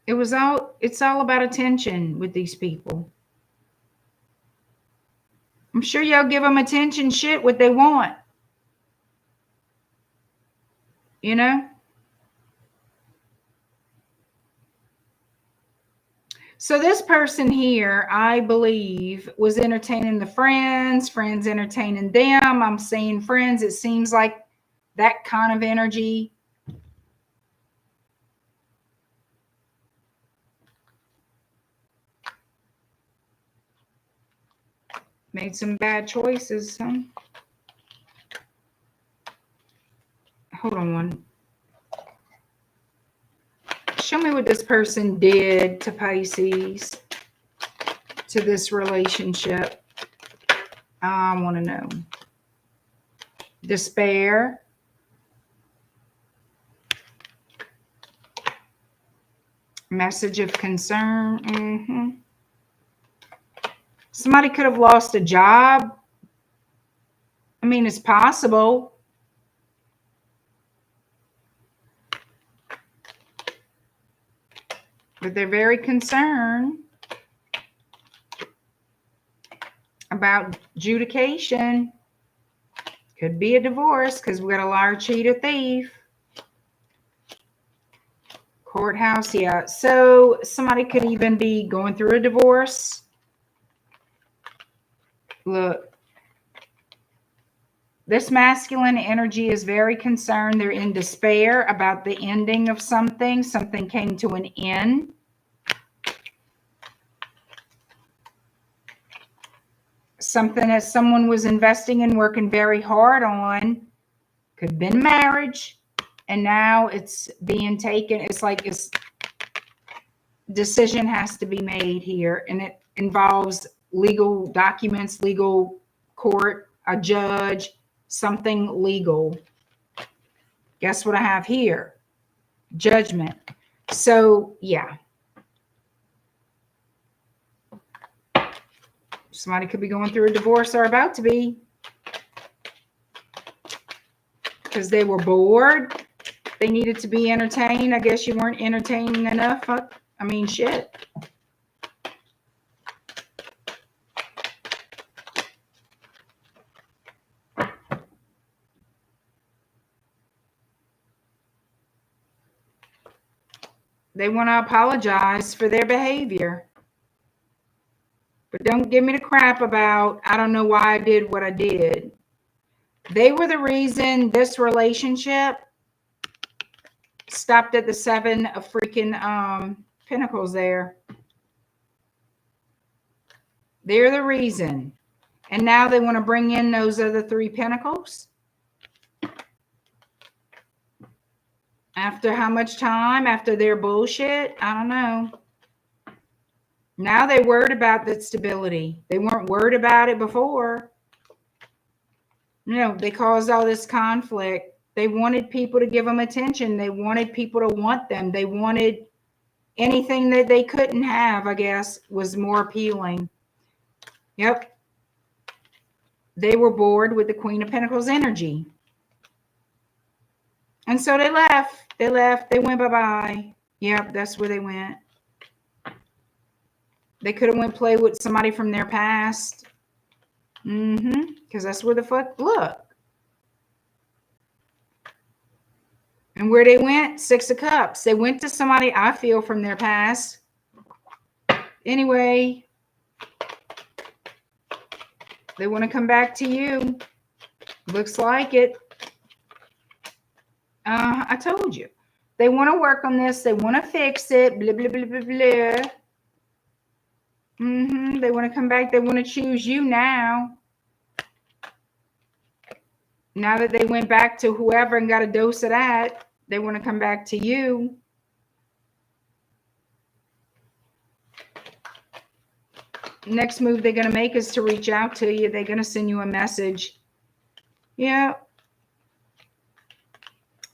It's all about attention with these people. I'm sure y'all give them attention shit what they want. You know? So this person here, I believe, was entertaining the friends entertaining them. I'm saying friends. It seems like that kind of energy. Made some bad choices, huh? Hold on one. Show me what this person did to Pisces, to this relationship. I want to know. Despair. Message of concern. Somebody could have lost a job. I mean, it's possible. But they're very concerned about adjudication. Could be a divorce because we got a liar, cheater, thief. Courthouse, yeah. So somebody could even be going through a divorce. Look. This masculine energy is very concerned. They're in despair about the ending of something. Something came to an end. something that someone was investing in, working very hard on. Could have been marriage, and now it's being taken. It's like it's decision has to be made here, and it involves legal documents, legal court, a judge, something legal. Guess what I have here? Judgment. So yeah, somebody could be going through a divorce or about to be, because they were bored. They needed to be entertained. I guess you weren't entertaining enough. I mean, shit. They want to apologize for their behavior. But don't give me the crap about, I don't know why I did what I did. They were the reason this relationship stopped at the 7 of freaking pentacles there. They're the reason. And now they want to bring in those other 3 pentacles. After how much time? After their bullshit? I don't know. Now they're worried about that stability. They weren't worried about it before. No, they caused all this conflict. They wanted people to give them attention. They wanted people to want them. They wanted anything that they couldn't have, I guess, was more appealing. Yep. They were bored with the Queen of Pentacles energy. And so they left. They left. They went bye-bye. Yep, that's where they went. They could have went play with somebody from their past. Because that's where the fuck, look. And where they went, 6 of Cups. They went to somebody, I feel, from their past. Anyway, they want to come back to you. Looks like it. I told you. They want to work on this. They want to fix it. Blah, blah, blah, blah, blah. They want to come back. They want to choose you now. Now that they went back to whoever and got a dose of that, they want to come back to you. Next move they're going to make is to reach out to you. They're going to send you a message. Yeah.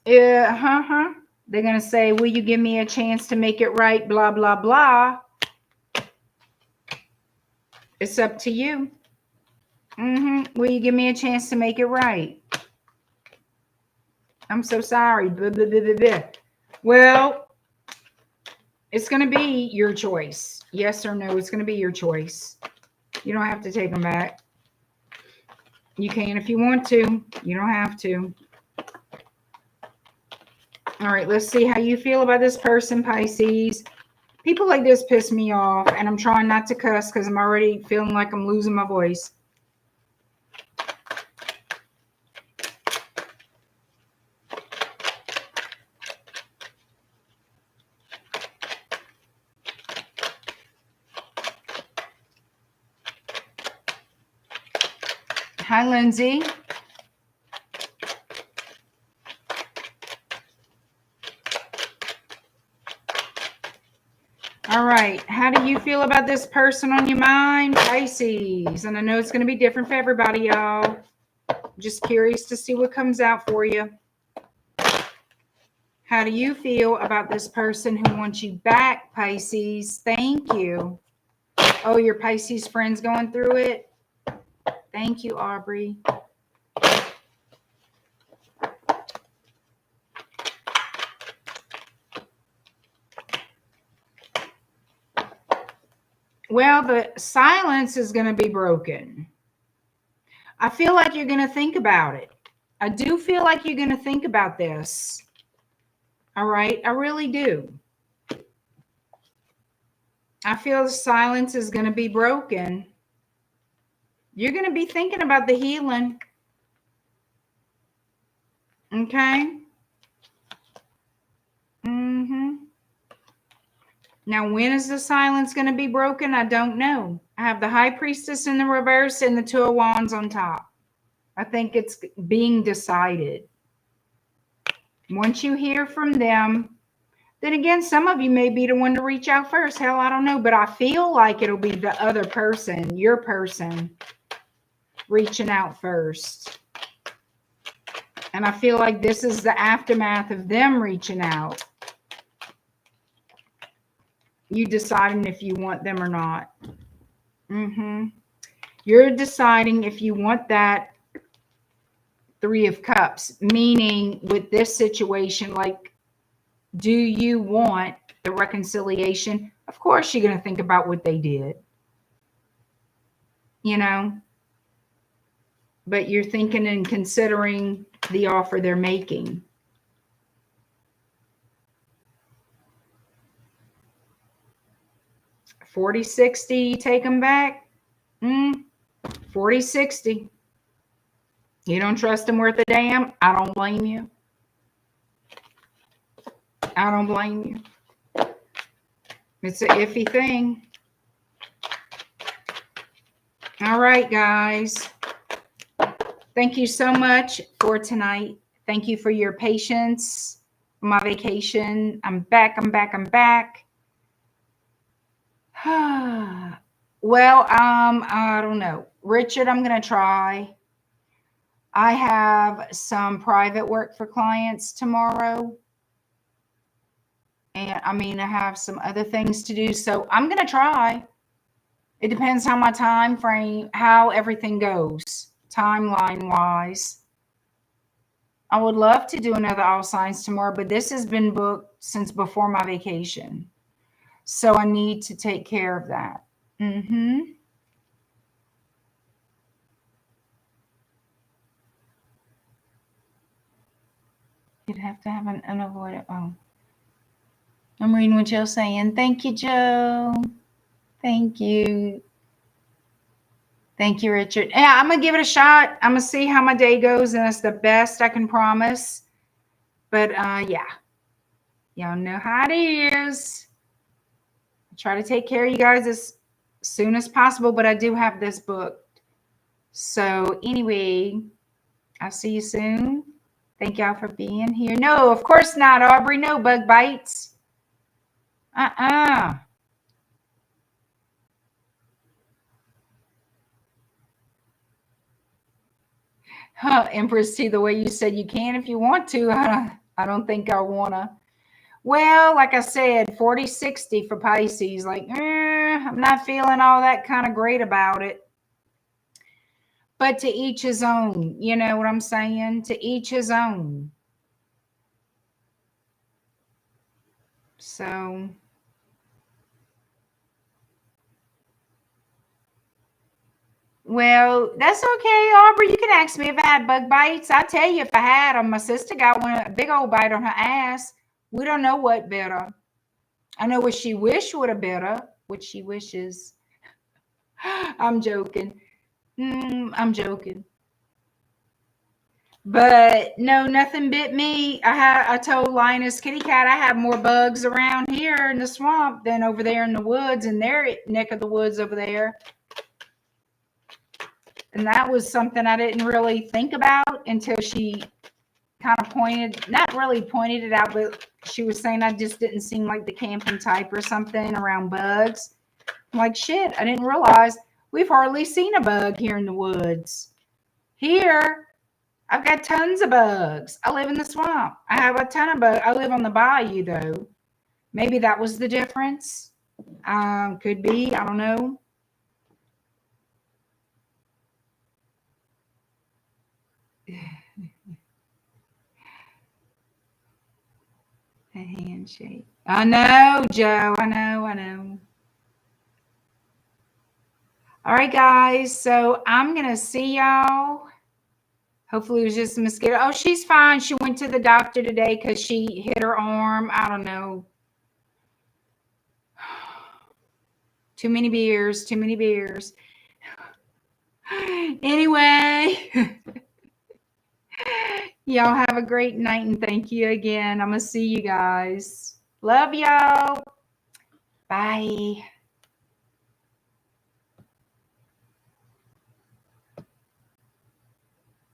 Yeah. They're going to say, will you give me a chance to make it right? Blah, blah, blah. It's up to you. Will you give me a chance to make it right? I'm so sorry. Blah, blah, blah, blah, blah. Well, it's going to be your choice. Yes or no, it's going to be your choice. You don't have to take them back. You can if you want to. You don't have to. All right, let's see how you feel about this person, Pisces. People like this piss me off, and I'm trying not to cuss because I'm already feeling like I'm losing my voice. Hi, Lindsay. All right. How do you feel about this person on your mind, Pisces? And I know it's going to be different for everybody, y'all. Just curious to see what comes out for you. How do you feel about this person who wants you back, Pisces? Thank you. Oh, your Pisces friend's going through it? Thank you, Aubrey. Well, the silence is going to be broken. I feel like you're going to think about it. I do feel like you're going to think about this. All right? I really do. I feel the silence is going to be broken. You're going to be thinking about the healing. Okay? Now, when is the silence going to be broken? I don't know. I have the High Priestess in the reverse and the Two of Wands on top. I think it's being decided. Once you hear from them, then again, some of you may be the one to reach out first. Hell, I don't know. But I feel like it'll be the other person, your person, reaching out first. And I feel like this is the aftermath of them reaching out. You deciding if you want them or not. You're deciding if you want that Three of Cups, meaning with this situation, like, do you want the reconciliation? Of course, you're going to think about what they did, you know, but you're thinking and considering the offer they're making. $40-60, take them back. 40-60. You don't trust them worth a damn? I don't blame you. I don't blame you. It's an iffy thing. All right, guys. Thank you so much for tonight. Thank you for your patience. My vacation. I'm back. Well, I don't know. Richard, I'm going to try. I have some private work for clients tomorrow. And I have some other things to do. So I'm going to try. It depends how my time frame, how everything goes, timeline wise. I would love to do another All Signs tomorrow, but this has been booked since before my vacation. So I need to take care of that. You'd have to have an unavoidable. Oh, I'm reading what Joe's saying. Thank you, Joe. Thank you. Thank you, Richard. Yeah, I'm going to give it a shot. I'm going to see how my day goes, and that's the best I can promise. But, yeah. Y'all know how it is. I try to take care of you guys as soon as possible, but I do have this booked. So, anyway, I'll see you soon. Thank y'all for being here. No, of course not, Aubrey. No bug bites. Empress T, the way you said you can if you want to. I don't think I want to. Well, like I said, 40-60 for Pisces. Like, I'm not feeling all that kind of great about it. But to each his own. You know what I'm saying? To each his own. So, well, that's okay, Aubrey. You can ask me if I had bug bites. I'll tell you if I had them. My sister got one, a big old bite on her ass. We don't know what bit her. I know what she wished would have bit her. What she wishes. I'm joking. I'm joking. But no, nothing bit me. I told Linus Kitty Cat I have more bugs around here in the swamp than over there in the woods, in their neck of the woods over there. And that was something I didn't really think about until she kind of not really pointed it out, but she was saying I just didn't seem like the camping type or something around bugs. I'm like, shit, I didn't realize we've hardly seen a bug here in the woods. Here, I've got tons of bugs. I live in the swamp. I have a ton of bugs. I live on the bayou, though. Maybe that was the difference. Could be. I don't know. A handshake. I know, Joe. I know. All right, guys. So I'm going to see y'all. Hopefully it was just a mosquito. Oh, she's fine. She went to the doctor today because she hit her arm. I don't know. Too many beers. Anyway. Y'all have a great night and thank you again. I'm going to see you guys. Love y'all. Bye.